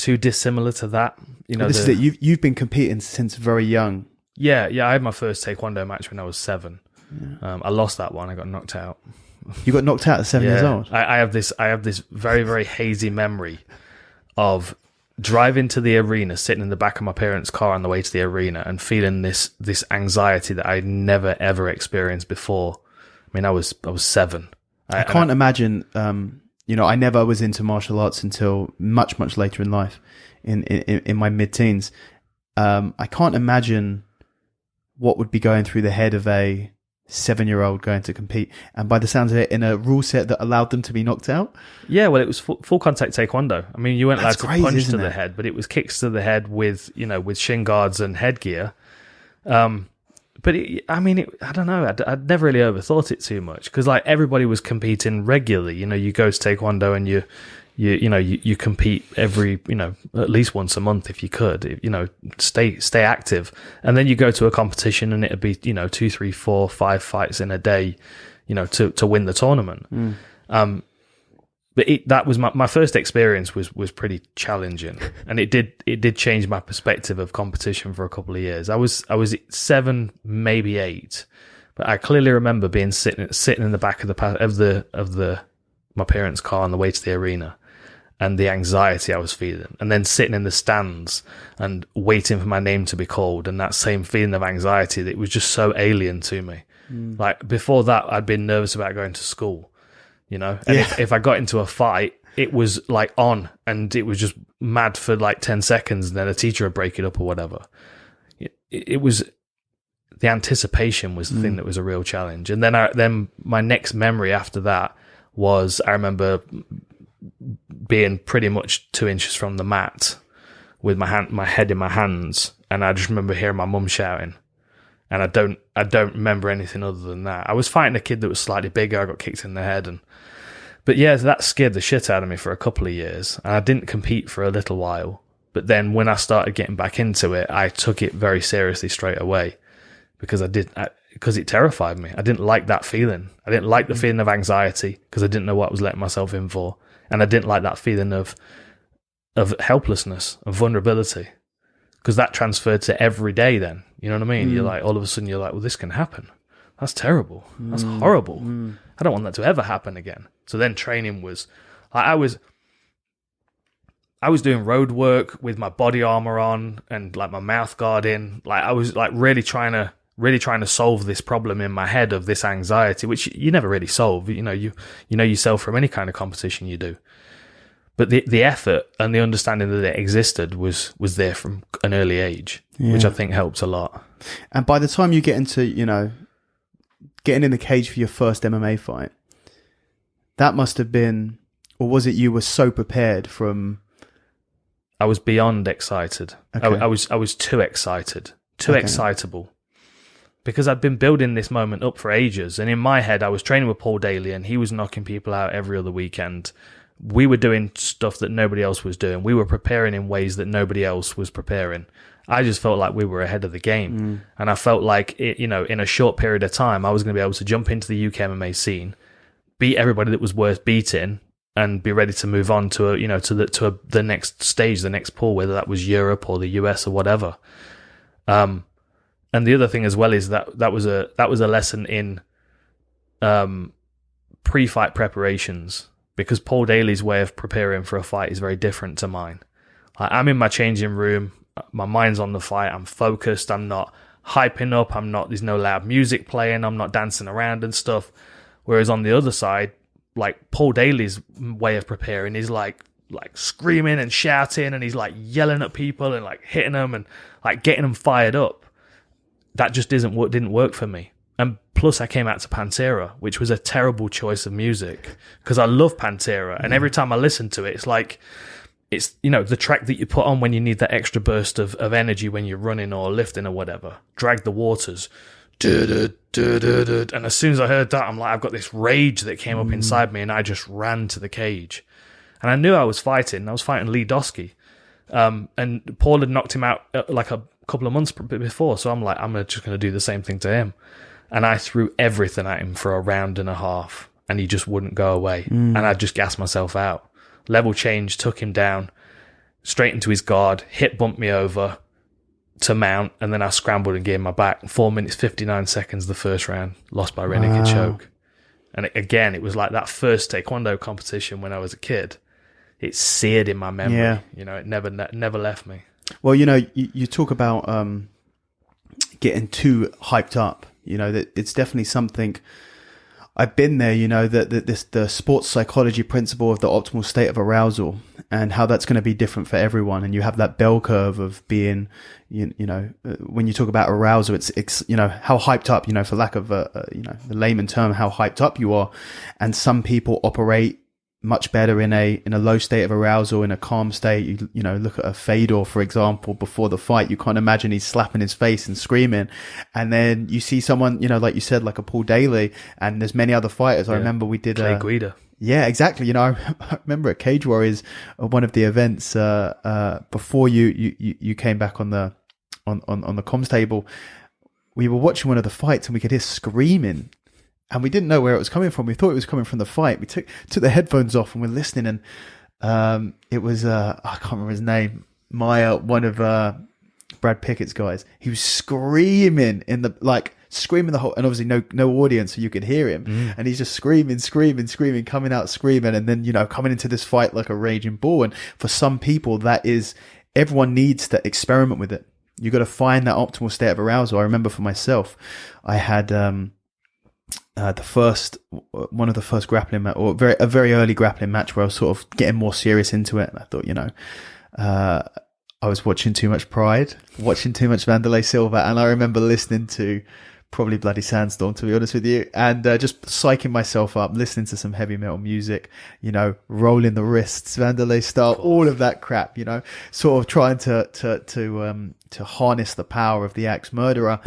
too dissimilar to that. You know, this is it. You've been competing since very young. Yeah. I had my first Taekwondo match when I was 7. Yeah. I lost that one. I got knocked out. You got knocked out at 7 years old? I have this very, very hazy memory of driving to the arena, sitting in the back of my parents' car on the way to the arena, and feeling this anxiety that I'd never ever experienced before. I mean, I was 7. I can't imagine. You know, I never was into martial arts until much, much later in life, in my mid-teens. I can't imagine what would be going through the head of a 7-year-old going to compete, and by the sounds of it, in a rule set that allowed them to be knocked out. Yeah, well, it was full contact Taekwondo. I mean, you weren't allowed to punch to the head, but it was kicks to the head with shin guards and headgear. But I don't know. I'd never really overthought it too much because like everybody was competing regularly. You know, you go to Taekwondo and you compete every, you know, at least once a month if you could, you know, stay active. And then you go to a competition and it'd be, you know, 2, 3, 4, 5 fights in a day, you know, to win the tournament. But that was my first experience was pretty challenging, and it did change my perspective of competition for a couple of years. I was 7, maybe 8, but I clearly remember being sitting in the back of my parents' car on the way to the arena, and the anxiety I was feeling, and then sitting in the stands and waiting for my name to be called, and that same feeling of anxiety that was just so alien to me. Like before that, I'd been nervous about going to school. You know, and if I got into a fight, it was like on, and it was just mad for like 10 seconds, and then a teacher would break it up or whatever. It was the anticipation was the thing that was a real challenge. And then my next memory after that was I remember being pretty much 2 inches from the mat with my head in my hands, and I just remember hearing my mum shouting, and I don't remember anything other than that. I was fighting a kid that was slightly bigger. I got kicked in the head, but yeah, that scared the shit out of me for a couple of years, and I didn't compete for a little while. But then when I started getting back into it, I took it very seriously straight away, because because it terrified me. I didn't like that feeling. I didn't like the feeling of anxiety, because I didn't know what I was letting myself in for, and I didn't like that feeling of helplessness, of vulnerability, because that transferred to every day then. You know what I mean? You're like, all of a sudden you're like, well, this can happen. That's terrible. That's horrible. I don't want that to ever happen again. So then training was, I was doing road work with my body armor on and like my mouth guard in. Like I was like really trying to solve this problem in my head of this anxiety, which you never really solve. You know yourself from any kind of competition you do. But the effort and the understanding that it existed was there from an early age, which I think helps a lot. And by the time you get into, getting in the cage for your first MMA fight, that must have been, or was it you were so prepared from? I was beyond excited. Okay. I was too excited, excitable, because I'd been building this moment up for ages. And in my head, I was training with Paul Daly, and he was knocking people out every other weekend. We were doing stuff that nobody else was doing. We were preparing in ways that nobody else was preparing. I just felt like we were ahead of the game. And I felt like, in a short period of time, I was going to be able to jump into the UK MMA scene, beat everybody that was worth beating, and be ready to move on to the next stage, the next pool, whether that was Europe or the US or whatever. And the other thing as well is that was a lesson in pre-fight preparations, because Paul Daly's way of preparing for a fight is very different to mine. I'm in my changing room, my mind's on the fight, I'm focused, I'm not hyping up, there's no loud music playing, I'm not dancing around and stuff. Whereas on the other side, like Paul Daly's way of preparing is like screaming and shouting, and he's like yelling at people and like hitting them and like getting them fired up. That just didn't work for me. And plus I came out to Pantera, which was a terrible choice of music, because I love Pantera. And every time I listen to it, it's like, it's, the track that you put on when you need that extra burst of energy when you're running or lifting or whatever. Drag the Waters. And as soon as I heard that, I'm like, I've got this rage that came up inside me, and I just ran to the cage. And I knew I was fighting Lee Dosky. And Paul had knocked him out like a couple of months before. So I'm like, I'm just going to do the same thing to him. And I threw everything at him for a round and a half, and he just wouldn't go away. And I just gassed myself out. Level change, took him down, straight into his guard, hip bumped me over to mount, and then I scrambled and gave my back. 4 minutes, 59 seconds the first round, lost by rear naked choke. And it was like that first taekwondo competition when I was a kid. It seared in my memory. Yeah. It never left me. Well, you talk about getting too hyped up. That it's definitely something. I've been there, that the sports psychology principle of the optimal state of arousal, and how that's going to be different for everyone. And you have that bell curve of being, when you talk about arousal, it's how hyped up, for lack of the layman term, how hyped up you are. And some people operate much better in a low state of arousal, in a calm state. You look at a Fedor, for example, before the fight, you can't imagine he's slapping his face and screaming. And then you see someone, like you said, like a Paul Daly, and there's many other fighters. Yeah. I remember we did Clay Guida. Yeah, exactly. I remember at Cage Warriors, one of the events before you came back on the comms table, we were watching one of the fights, and we could hear screaming. And we didn't know where it was coming from. We thought it was coming from the fight. We took the headphones off and we're listening. And it was, I can't remember his name, Maya, one of Brad Pickett's guys. He was screaming screaming the whole, and obviously no audience, so you could hear him. And he's just screaming, coming out screaming. And then, coming into this fight like a raging bull. And for some people, everyone needs to experiment with it. You got to find that optimal state of arousal. I remember for myself, I had, one of the first grappling match, or a very early grappling match, where I was sort of getting more serious into it. And I thought, I was watching too much Pride, watching too much Vanderlei Silva, and I remember listening to probably bloody Sandstorm, to be honest with you, and just psyching myself up, listening to some heavy metal music, you know, rolling the wrists, Vanderlei style, all of that crap, you know, sort of trying to harness the power of the axe murderer,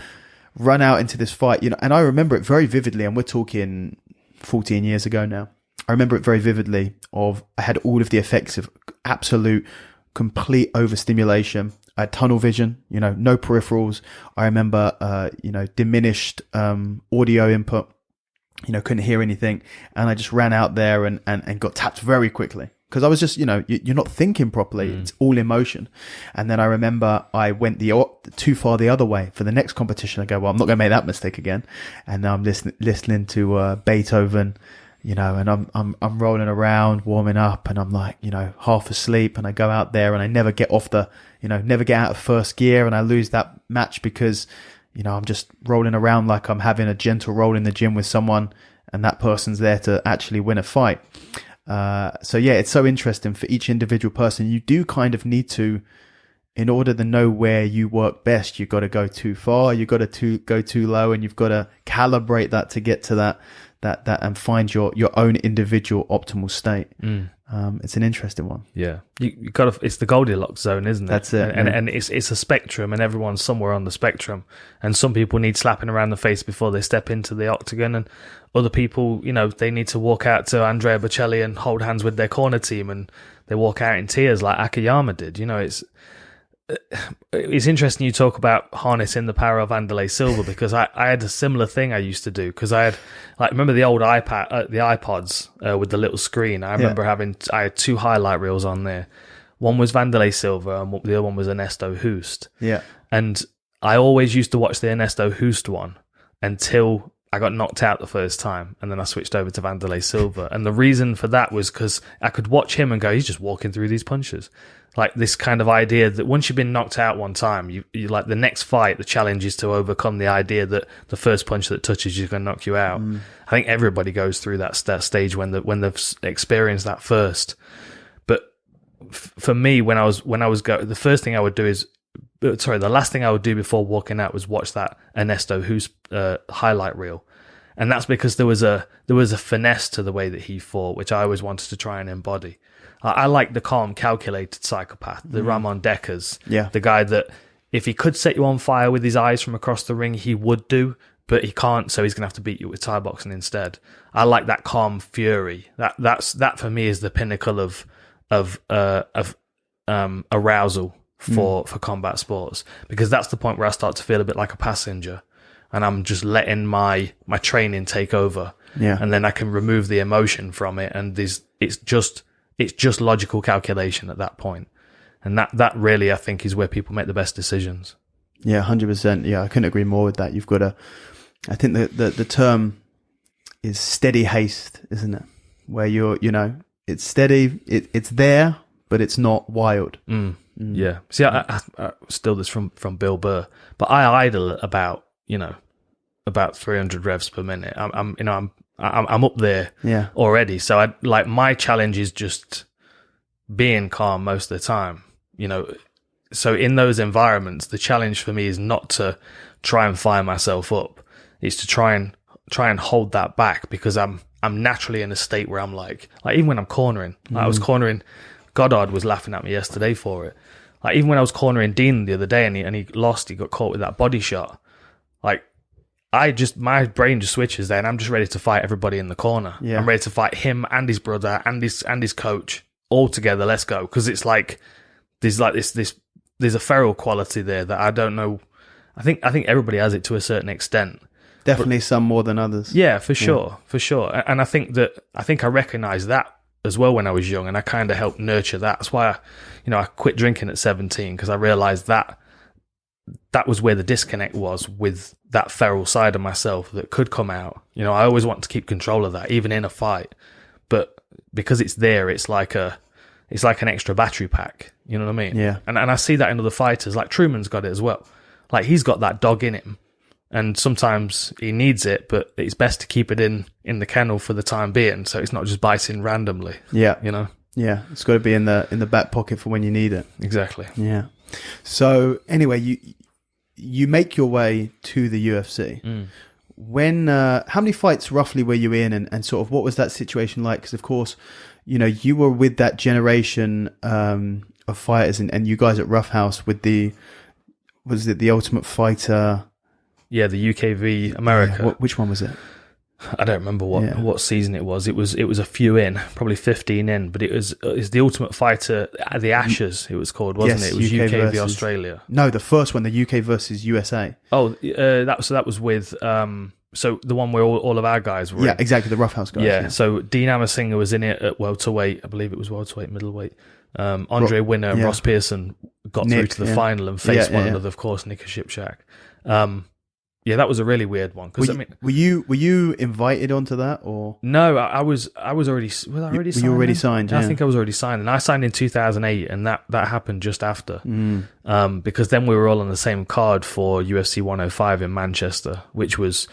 run out into this fight, you know. And I remember it very vividly, and we're talking 14 years ago now. I remember it very vividly. I had all of the effects of absolute complete overstimulation. I had tunnel vision, you know, no peripherals. I remember, you know, diminished audio input, you know, couldn't hear anything. And I just ran out there and got tapped very quickly. Because I was just, you know, you're not thinking properly. It's all emotion. And then I remember I went too far the other way for the next competition. I go, well, I'm not going to make that mistake again. And now I'm listening to Beethoven, you know, and I'm rolling around, warming up, and I'm like, you know, half asleep. And I go out there and I never get never get out of first gear, and I lose that match because, you know, I'm just rolling around like I'm having a gentle roll in the gym with someone, and that person's there to actually win a fight. So yeah, it's so interesting for each individual person. You do kind of need to, in order to know where you work best, you've got to go too far, you've got to go too low, and you've got to calibrate that to get to that and find your own individual optimal state. It's an interesting one. Yeah, you got to. It's the Goldilocks zone, isn't it? That's it. And it's a spectrum, and everyone's somewhere on the spectrum. And some people need slapping around the face before they step into the octagon, and other people, you know, they need to walk out to Andrea Bocelli and hold hands with their corner team, and they walk out in tears like Akiyama did. You know, it's interesting you talk about harnessing the power of Vanderlei Silva, because I had a similar thing I used to do, because I had, like, remember the old iPods with the little screen. I remember I had two highlight reels on there. One was Vanderlei Silva and the other one was Ernesto Hoost. Yeah. And I always used to watch the Ernesto Hoost one until I got knocked out the first time, and then I switched over to Vanderlei Silva. And the reason for that was because I could watch him and go, he's just walking through these punches. Like, this kind of idea that once you've been knocked out one time, you like, the next fight, the challenge is to overcome the idea that the first punch that touches you is going to knock you out. I think everybody goes through that stage when they've experienced that first. But for me, when I was the first thing I would do is, the last thing I would do before walking out was watch that Ernesto Hoost highlight reel. And that's because there was a finesse to the way that he fought, which I always wanted to try and embody. I like the calm, calculated psychopath, the Ramon Deckers, the guy that if he could set you on fire with his eyes from across the ring, he would do, but he can't, so he's gonna have to beat you with Thai boxing instead. I like that calm fury. That for me is the pinnacle of arousal for combat sports, because that's the point where I start to feel a bit like a passenger, and I'm just letting my training take over, and then I can remove the emotion from it, and it's just logical calculation at that point. And that really, I think, is where people make the best decisions. Yeah, 100%. Yeah, I couldn't agree more with that. You've got to, I think the term is steady haste, isn't it? Where it's steady, it's there, but it's not wild. Yeah. See, I still this from Bill Burr, but I idle about 300 revs per minute. I'm up there already. So my challenge is just being calm most of the time, you know. So in those environments, the challenge for me is not to try and fire myself up. It's to try and hold that back, because I'm naturally in a state where I'm like even when I'm cornering, I was cornering, Goddard was laughing at me yesterday for it. Like, even when I was cornering Dean the other day and he lost, he got caught with that body shot. Like, my brain just switches there, and I'm just ready to fight everybody in the corner. Yeah. I'm ready to fight him and his brother and his coach all together. Let's go. Because it's like, there's a feral quality there that I don't know. I think everybody has it to a certain extent. Definitely some more than others. Yeah, for sure. And I think I recognized that as well when I was young, and I kind of helped nurture that. That's why I quit drinking at 17, because I realized that was where the disconnect was with that feral side of myself that could come out. You know, I always want to keep control of that, even in a fight. But because it's there, it's like an extra battery pack. You know what I mean? Yeah. And I see that in other fighters. Like, Truman's got it as well. Like, he's got that dog in him, and sometimes he needs it, but it's best to keep it in the kennel for the time being, so it's not just biting randomly. Yeah. You know? Yeah. It's got to be in the back pocket for when you need it. Exactly. Yeah. So anyway, you make your way to the UFC. When how many fights roughly were you in, and sort of what was that situation like? Because of course, you know, you were with that generation of fighters, and you guys at Roughhouse with was it the Ultimate Fighter? Yeah, the UK v America. Yeah, which one was it? I don't remember what season it was. It was a few in, probably 15 in, but it's the Ultimate Fighter, the Ashes. It was called, wasn't it? It was UK v Australia. No, the first one, the UK versus USA. Oh, that was with so the one where all of our guys were. Yeah, in. Exactly, the Roughhouse guys. Yeah, so Dean Amersinger was in it at welterweight. I believe it was welterweight, middleweight. Andre Winner and Ross Pearson got through to the final and faced one another. Of course, Nick Shipchak. Yeah, that was a really weird one. Because were you invited onto that, or no? I was already. Was I already signed? You already signed? Yeah. I think I was already signed, and I signed in 2008, and that happened just after. Because then we were all on the same card for UFC 105 in Manchester, which was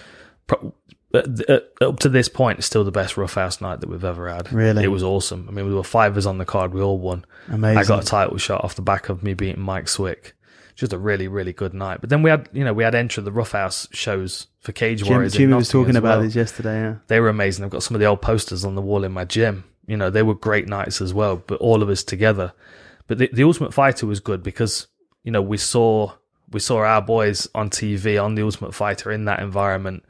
up to this point still the best Roughhouse night that we've ever had. Really, it was awesome. I mean, we were fivers on the card. We all won. Amazing. I got a title shot off the back of me beating Mike Swick. Just a really, really good night. But then we had entered the Roughhouse shows for Cage Warriors. Jimmy was talking about this yesterday. Yeah, they were amazing. I've got some of the old posters on the wall in my gym. You know, they were great nights as well. But all of us together. But the Ultimate Fighter was good because you know we saw our boys on TV on the Ultimate Fighter in that environment.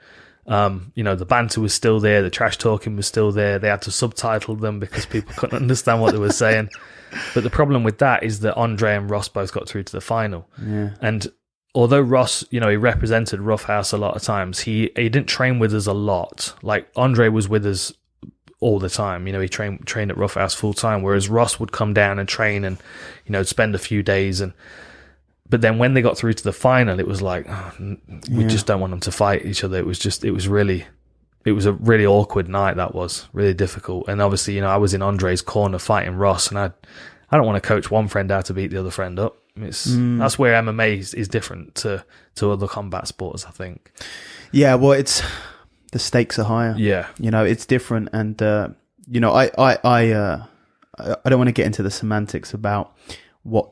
You know, the banter was still there, the trash talking was still there. They had to subtitle them because people couldn't understand what they were saying. But the problem with that is that Andre and Ross both got through to the final. Yeah. And although Ross, you know, he represented Roughhouse a lot of times, he didn't train with us a lot. Like Andre was with us all the time. You know, he trained at Roughhouse full time, whereas Ross would come down and train and, you know, spend a few days. But then when they got through to the final, it was like, we just don't want them to fight each other. It was a really awkward night. That was really difficult. And obviously, you know, I was in Andre's corner fighting Ross, and I don't want to coach one friend how to beat the other friend up. That's where MMA is different to other combat sports, I think. Yeah, well, the stakes are higher. Yeah, you know, it's different, and you know, I don't want to get into the semantics about what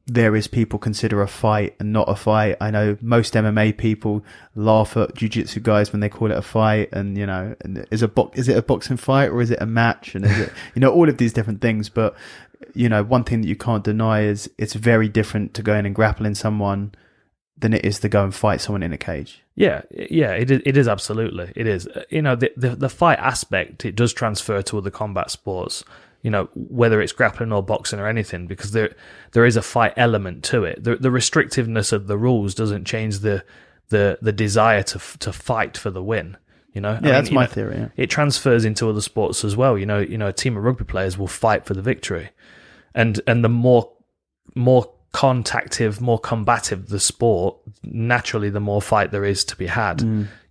various people consider a fight and not a fight. I know most MMA people laugh at jiu-jitsu guys when they call it a fight, and you know, is it a boxing fight or is it a match, and is it, you know, all of these different things. But you know, one thing that you can't deny is it's very different to going and grappling someone than it is to go and fight someone in a cage. Yeah, it is absolutely. It is. You know, the fight aspect, it does transfer to other combat sports. You know, whether it's grappling or boxing or anything, because there is a fight element to it. The restrictiveness of the rules doesn't change the desire to fight for the win. You know, that's my theory. Yeah. It transfers into other sports as well. You know, a team of rugby players will fight for the victory, and the more contactive, more combative the sport, naturally, the more fight there is to be had.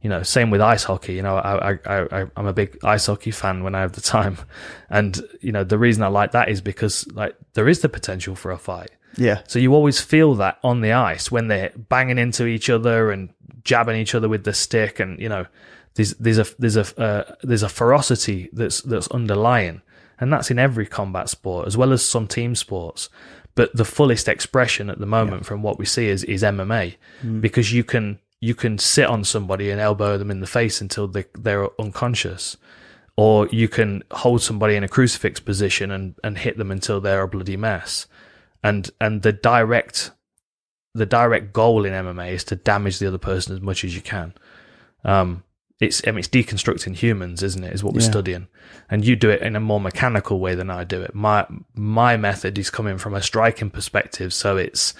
You know, same with ice hockey. You know, I'm a big ice hockey fan when I have the time, and you know, the reason I like that is because like there is the potential for a fight. Yeah. So you always feel that on the ice when they're banging into each other and jabbing each other with the stick, and you know, there's a ferocity that's underlying, and that's in every combat sport as well as some team sports. But the fullest expression at the moment from what we see is MMA, because you can sit on somebody and elbow them in the face until they're unconscious, or you can hold somebody in a crucifix position and hit them until they're a bloody mess. And the direct goal in MMA is to damage the other person as much as you can. It's deconstructing humans, isn't it? Is what we're studying, and you do it in a more mechanical way than I do it. My method is coming from a striking perspective, so it's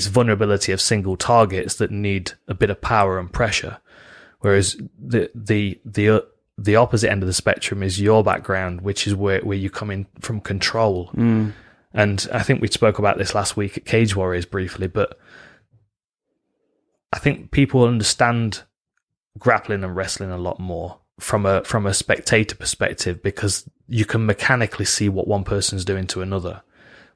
vulnerability of single targets that need a bit of power and pressure, whereas the opposite end of the spectrum is your background, which is where you come in from control. And I think we spoke about this last week at Cage Warriors briefly, but I think people understand grappling and wrestling a lot more from a spectator perspective, because you can mechanically see what one person's doing to another.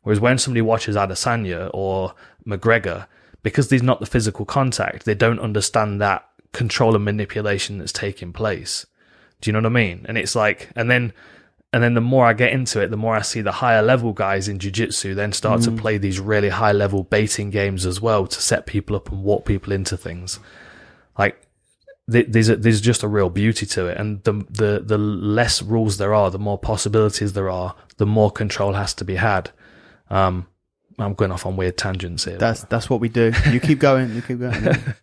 Whereas when somebody watches Adesanya or McGregor, because there's not the physical contact, they don't understand that control and manipulation that's taking place. Do you know what I mean? And it's like, and then And then the more I get into it, the more I see the higher level guys in jiu-jitsu then start to play these really high level baiting games as well to set people up and walk people into things. Like there's just a real beauty to it. And the less rules there are, the more possibilities there are, the more control has to be had. I'm going off on weird tangents here. That's what we do. You keep going. You keep going. Yeah.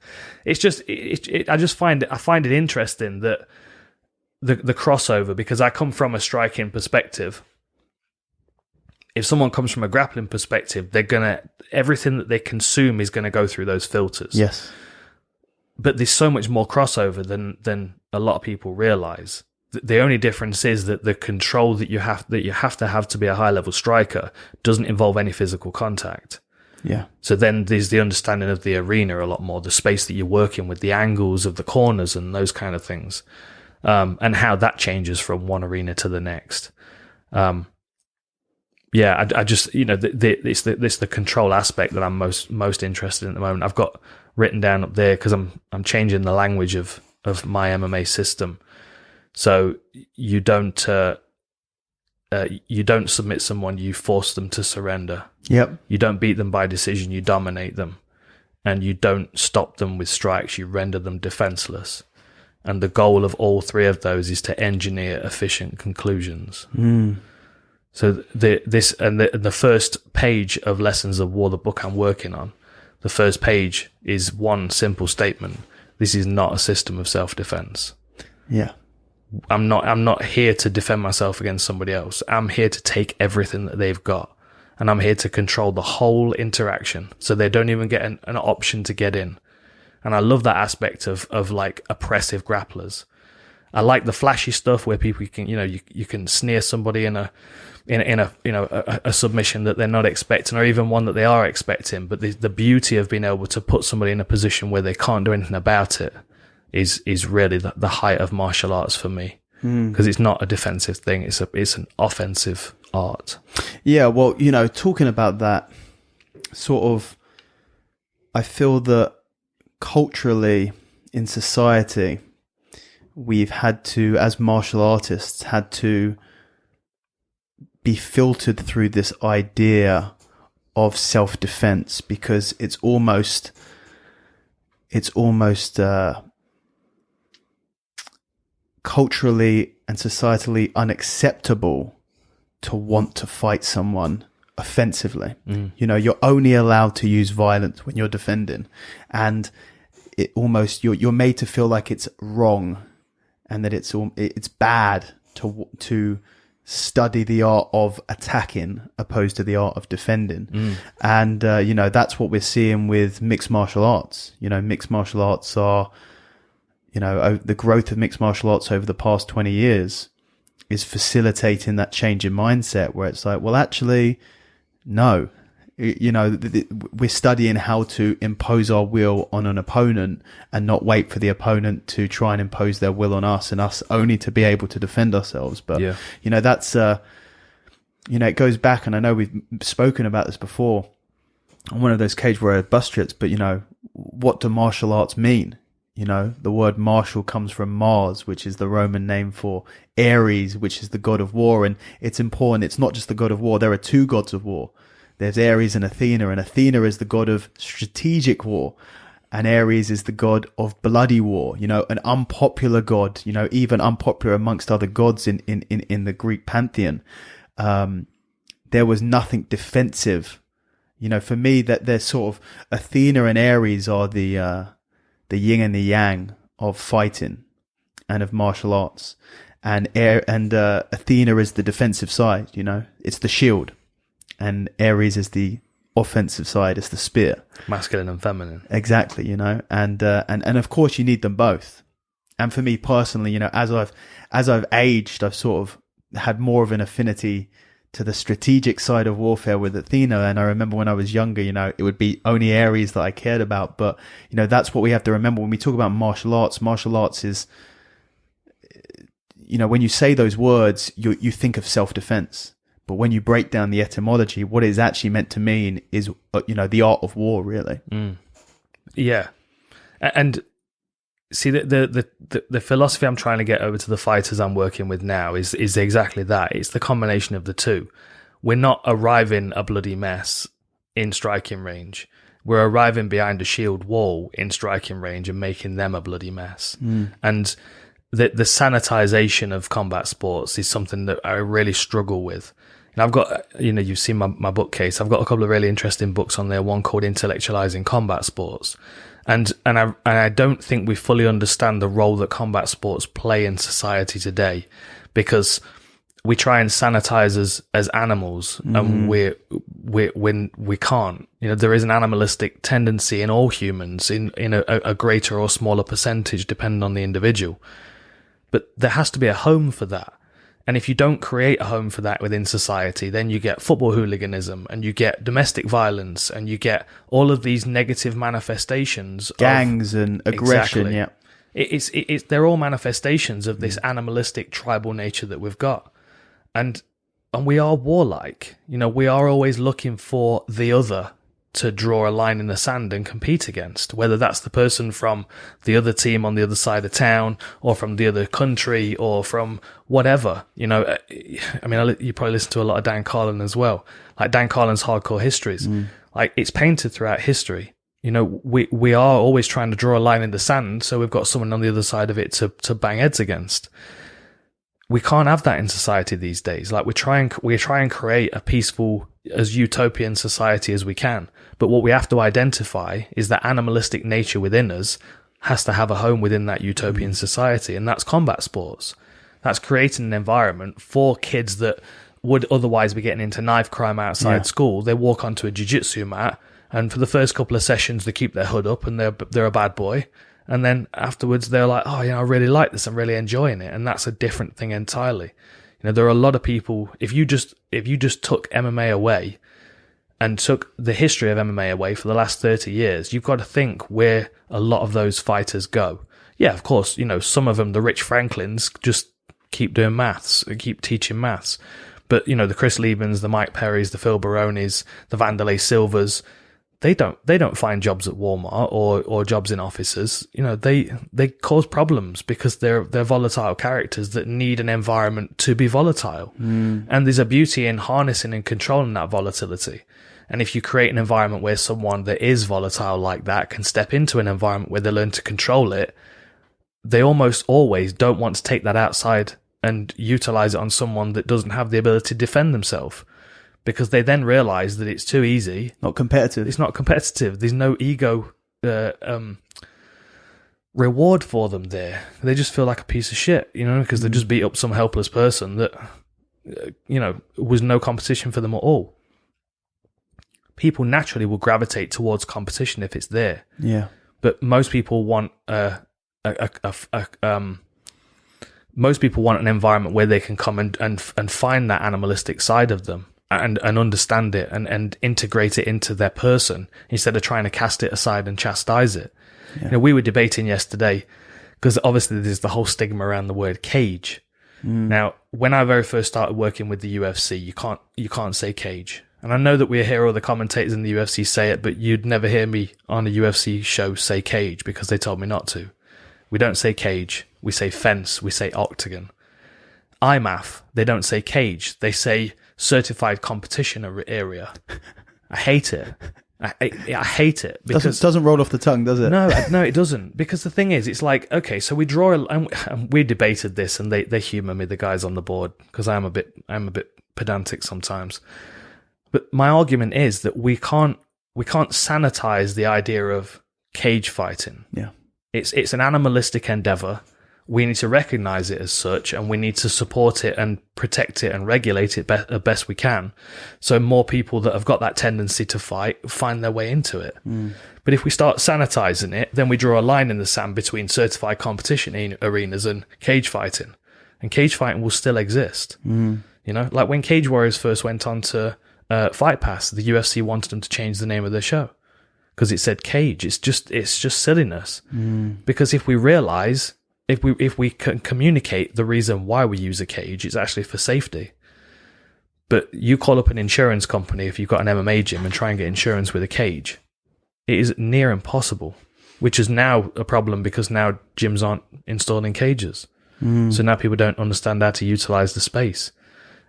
It's just, I find it interesting that the crossover, because I come from a striking perspective. If someone comes from a grappling perspective, everything that they consume is gonna go through those filters. Yes. But there's so much more crossover than a lot of people realize. The only difference is that the control that you have to have to be a high level striker doesn't involve any physical contact. Yeah. So then there's the understanding of the arena a lot more, the space that you're working with, the angles of the corners and those kind of things. And how that changes from one arena to the next. I just, it's the control aspect that I'm most interested in at the moment. I've got written down up there because I'm changing the language of my MMA system. So you don't submit someone, you force them to surrender. Yep. You don't beat them by decision, you dominate them. And you don't stop them with strikes, you render them defenseless. And the goal of all three of those is to engineer efficient conclusions. So the first page of Lessons of War, the book I'm working on, the first page is one simple statement: this is not a system of self-defense. Yeah. I'm not here to defend myself against somebody else. I'm here to take everything that they've got, and I'm here to control the whole interaction, so they don't even get an option to get in. And I love that aspect of like oppressive grapplers. I like the flashy stuff where people can, you can sneer somebody in a submission that they're not expecting, or even one that they are expecting. But the beauty of being able to put somebody in a position where they can't do anything about it is really the height of martial arts for me, because it's not a defensive thing; it's an offensive art. Yeah, well, talking about that sort of, I feel that culturally in society, we've had to, as martial artists, had to be filtered through this idea of self-defense, because it's almost culturally and societally unacceptable to want to fight someone offensively. You're only allowed to use violence when you're defending, and it almost you're made to feel like it's wrong, and that it's bad to study the art of attacking opposed to the art of defending. And that's what we're seeing with mixed martial arts. Mixed martial arts are, the growth of mixed martial arts over the past 20 years is facilitating that change in mindset, where it's like, well, actually, no, we're studying how to impose our will on an opponent and not wait for the opponent to try and impose their will on us, and us only to be able to defend ourselves. But, that's, it goes back, and I know we've spoken about this before on one of those Cage Warrior bus trips, but, what do martial arts mean? The word martial comes from Mars, which is the Roman name for Ares, which is the god of war. And it's important. It's not just the god of war. There are two gods of war. There's Ares and Athena is the god of strategic war, and Ares is the god of bloody war. An unpopular god, even unpopular amongst other gods in the Greek pantheon. There was nothing defensive. For me, that there's sort of Athena and Ares are the yin and the yang of fighting and of martial arts, and Athena is the defensive side. It's the shield, and Ares is the offensive side. It's the spear, masculine and feminine. Exactly. And of course you need them both. And for me personally, as I've aged, I've sort of had more of an affinity to the strategic side of warfare with Athena. And I remember when I was younger, it would be only Ares that I cared about. But, that's what we have to remember when we talk about martial arts. Martial arts is, when you say those words, you think of self-defense. But when you break down the etymology, what it's actually meant to mean is, the art of war, really. Yeah. And see, the philosophy I'm trying to get over to the fighters I'm working with now is exactly that. It's the combination of the two. We're not arriving a bloody mess in striking range. We're arriving behind a shield wall in striking range and making them a bloody mess. And the sanitization of combat sports is something that I really struggle with. And I've got, you've seen my bookcase. I've got a couple of really interesting books on there. One called Intellectualizing Combat Sports. And I don't think we fully understand the role that combat sports play in society today, because we try and sanitize as animals, and we can't. There is an animalistic tendency in all humans, in a greater or smaller percentage, depending on the individual. But there has to be a home for that. And if you don't create a home for that within society, then you get football hooliganism, and you get domestic violence, and you get all of these negative manifestations, gangs and aggression. Exactly. Yeah, they're all manifestations of this animalistic tribal nature that we've got. And we are warlike. We are always looking for the other to draw a line in the sand and compete against, whether that's the person from the other team on the other side of town, or from the other country, or from whatever. You probably listen to a lot of Dan Carlin as well, like Dan Carlin's Hardcore Histories. Like, it's painted throughout history. We are always trying to draw a line in the sand, so we've got someone on the other side of it to bang heads against. We can't have that in society these days. Like, we try and create a peaceful, as utopian society as we can. But what we have to identify is that animalistic nature within us has to have a home within that utopian society. And that's combat sports. That's creating an environment for kids that would otherwise be getting into knife crime outside school. They walk onto a jiu-jitsu mat, and for the first couple of sessions, they keep their hood up and they're a bad boy. And then afterwards, they're like, oh, I really like this. I'm really enjoying it. And that's a different thing entirely. There are a lot of people, if you just took MMA away and took the history of MMA away for the last 30 years, you've got to think where a lot of those fighters go. Yeah, of course, some of them, the Rich Franklins, just keep doing maths, keep teaching maths. But, the Chris Liebens, the Mike Perrys, the Phil Baronis, the Vanderlei Silvas, they don't find jobs at Walmart or jobs in offices. They cause problems because they're volatile characters that need an environment to be volatile. And there's a beauty in harnessing and controlling that volatility. And if you create an environment where someone that is volatile like that can step into an environment where they learn to control it, they almost always don't want to take that outside and utilize it on someone that doesn't have the ability to defend themselves. Because they then realize that it's too easy. Not competitive. It's not competitive. There's no ego reward for them there. They just feel like a piece of shit, because they just beat up some helpless person that, was no competition for them at all. People naturally will gravitate towards competition if it's there. Yeah. But most people want most people want an environment where they can come and find that animalistic side of them. And understand it and integrate it into their person instead of trying to cast it aside and chastise it. Yeah. We were debating yesterday because obviously there's the whole stigma around the word cage. Now, when I very first started working with the UFC, you can't say cage. And I know that we hear all the commentators in the UFC say it, but you'd never hear me on a UFC show say cage because they told me not to. We don't say cage. We say fence. We say octagon. IMAF, they don't say cage. They say certified competition area. I hate it. I hate it because doesn't roll off the tongue, does it? No, it doesn't. Because the thing is, it's like, okay, so we draw and we debated this, and they humour me, the guys on the board, because I'm a bit pedantic sometimes. But my argument is that we can't sanitize the idea of cage fighting. Yeah, it's an animalistic endeavor. We need to recognize it as such, and we need to support it and protect it and regulate it as best we can. So more people that have got that tendency to fight find their way into it. But if we start sanitizing it, then we draw a line in the sand between certified competition arenas and cage fighting. And cage fighting will still exist. Like when Cage Warriors first went on to Fight Pass, the UFC wanted them to change the name of their show because it said cage. It's just silliness. Because if we realize, if we can communicate the reason why we use a cage, it's actually for safety. But you call up an insurance company if you've got an MMA gym and try and get insurance with a cage. It is near impossible. which is now a problem because now gyms aren't installed in cages. So now people don't understand how to utilize the space.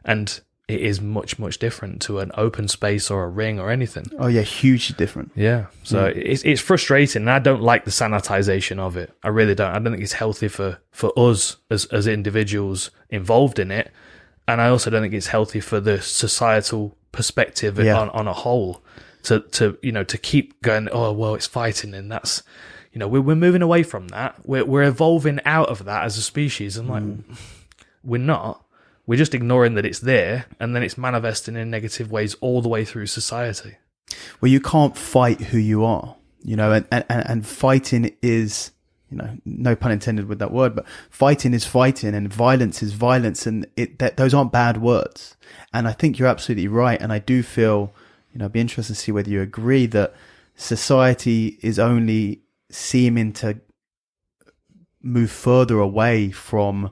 And it is much, much different to an open space or a ring or anything. Oh yeah, hugely different. Yeah. So it's frustrating. And I don't like the sanitization of it. I really don't. I don't think it's healthy for us as individuals involved in it. And I also don't think it's healthy for the societal perspective on a whole to keep going, oh, well, it's fighting. And that's, we're moving away from that. We're evolving out of that as a species. And like, we're not. We're just ignoring that it's there, and then it's manifesting in negative ways all the way through society. Well, you can't fight who you are, and fighting is, no pun intended with that word, but fighting is fighting, and violence is violence, and those aren't bad words. And I think you're absolutely right, and I do feel, I'd be interested to see whether you agree that society is only seeming to move further away from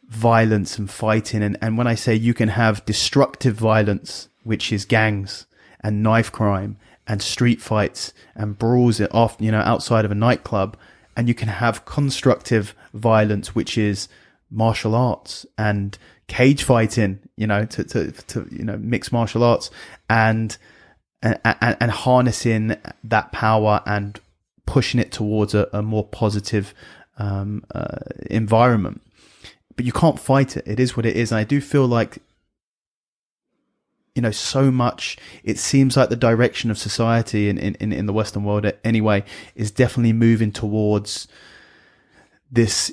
violence and fighting. And when I say you can have destructive violence, which is gangs and knife crime and street fights and brawls outside of a nightclub, and you can have constructive violence, which is martial arts and cage fighting, to mixed martial arts and harnessing that power and pushing it towards a more positive environment. But you can't fight it. It is what it is. And I do feel like, so much, it seems like the direction of society in the Western world anyway, is definitely moving towards this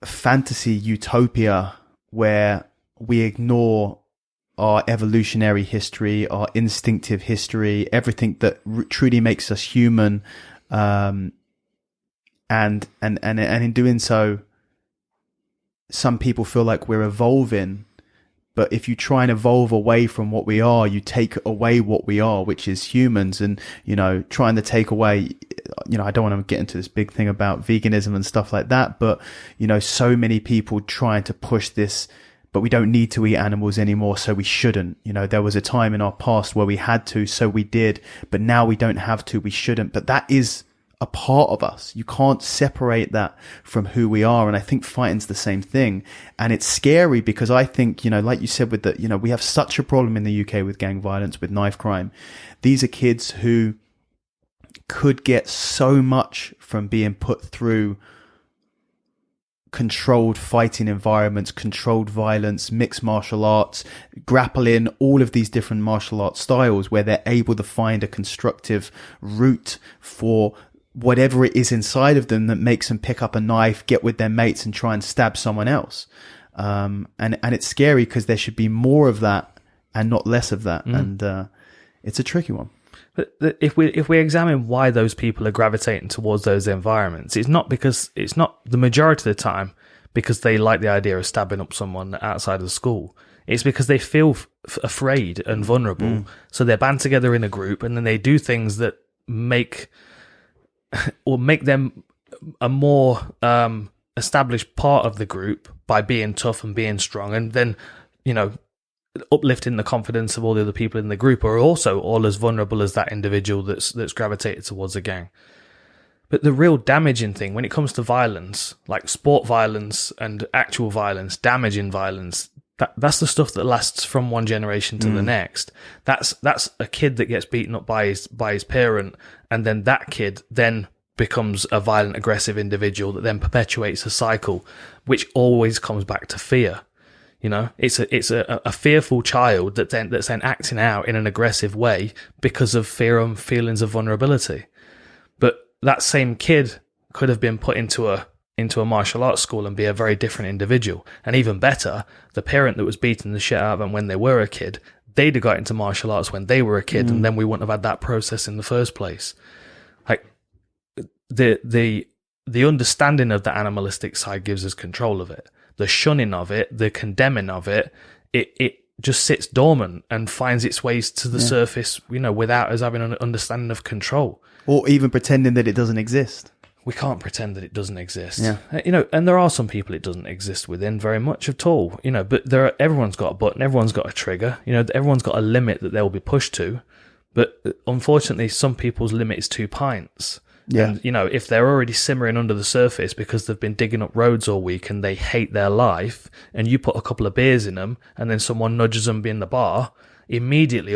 fantasy utopia where we ignore our evolutionary history, our instinctive history, everything that truly makes us human. And in doing so, some people feel like we're evolving, but if you try and evolve away from what we are, you take away what we are, which is humans. And, trying to take away, I don't want to get into this big thing about veganism and stuff like that, but, so many people trying to push this, but we don't need to eat animals anymore, so we shouldn't. There was a time in our past where we had to, so we did, but now we don't have to, we shouldn't. But that is a part of us. You can't separate that from who we are. And I think fighting's the same thing. And it's scary because I think, like you said with the, we have such a problem in the UK with gang violence, with knife crime. These are kids who could get so much from being put through controlled fighting environments, controlled violence, mixed martial arts, grappling, all of these different martial arts styles where they're able to find a constructive route for whatever it is inside of them that makes them pick up a knife, get with their mates and try and stab someone else. And it's scary because there should be more of that and not less of that. And it's a tricky one. But if we examine why those people are gravitating towards those environments, it's not the majority of the time because they like the idea of stabbing up someone outside of school. It's because they feel afraid and vulnerable. So they're band together in a group and then they do things that make them a more established part of the group by being tough and being strong, and then uplifting the confidence of all the other people in the group are also all as vulnerable as that individual that's gravitated towards a gang. But the real damaging thing when it comes to violence, like sport violence and actual violence, damaging violence, that's the stuff that lasts from one generation to the next. That's a kid that gets beaten up by his parent, and then that kid then becomes a violent, aggressive individual that then perpetuates a cycle, which always comes back to fear. It's a fearful child that's then acting out in an aggressive way because of fear and feelings of vulnerability. But that same kid could have been put into a martial arts school and be a very different individual. And even better, the parent that was beating the shit out of them when they were a kid, they'd have got into martial arts when they were a kid, and then we wouldn't have had that process in the first place. Like the understanding of the animalistic side gives us control of it. The shunning of it, the condemning of it, it just sits dormant and finds its ways to the surface, without us having an understanding of control. Or even pretending that it doesn't exist. We can't pretend that it doesn't exist. Yeah. And there are some people it doesn't exist within very much at all. But everyone's got a button, everyone's got a trigger, everyone's got a limit that they'll be pushed to. But unfortunately, some people's limit is 2 pints. Yeah. And, if they're already simmering under the surface because they've been digging up roads all week and they hate their life, and you put a couple of beers in them and then someone nudges them in the bar, immediately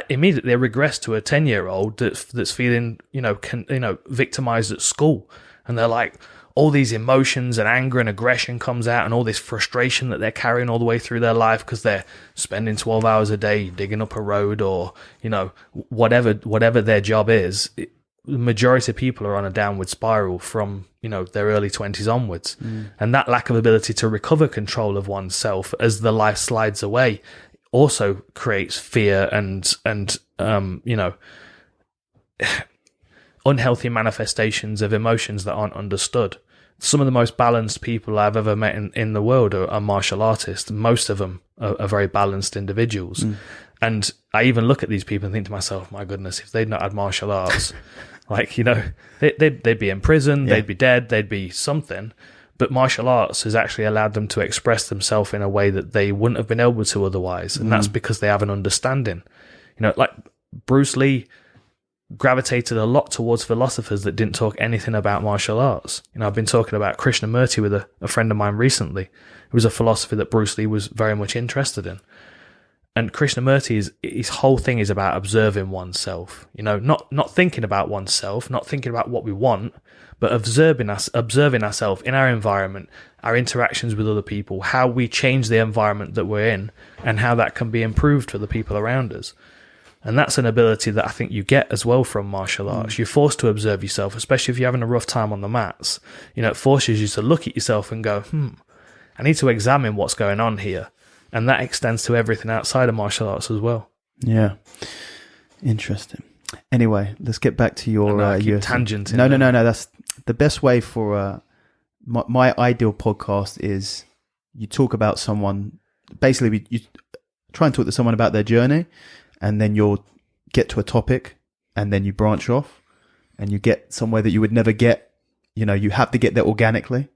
immediately they regress to a 10-year-old that's feeling, victimized at school. And they're like, all these emotions and anger and aggression comes out, and all this frustration that they're carrying all the way through their life because they're spending 12 hours a day digging up a road or, whatever their job is. The majority of people are on a downward spiral from, their early 20s onwards. And that lack of ability to recover control of oneself as the life slides away also creates fear and unhealthy manifestations of emotions that aren't understood. Some of the most balanced people I've ever met in the world are martial artists. Most of them are very balanced individuals. And I even look at these people and think to myself, my goodness, if they'd not had martial arts, they'd be in prison, they'd be dead, they'd be something. But martial arts has actually allowed them to express themselves in a way that they wouldn't have been able to otherwise. And that's because they have an understanding. Like Bruce Lee gravitated a lot towards philosophers that didn't talk anything about martial arts. I've been talking about Krishnamurti with a friend of mine recently, who was a philosophy that Bruce Lee was very much interested in. And Krishnamurti, his whole thing is about observing oneself, not thinking about oneself, not thinking about what we want, but observing ourselves in our environment, our interactions with other people, how we change the environment that we're in, and how that can be improved for the people around us. And that's an ability that I think you get as well from martial arts. You're forced to observe yourself, especially if you're having a rough time on the mats. It forces you to look at yourself and go, I need to examine what's going on here. And that extends to everything outside of martial arts as well. Yeah. Interesting. Anyway, let's get back to your tangent. No. That's the best way for my ideal podcast is you talk about someone. Basically, you try and talk to someone about their journey, and then you'll get to a topic, and then you branch off, and you get somewhere that you would never get. You have to get there organically,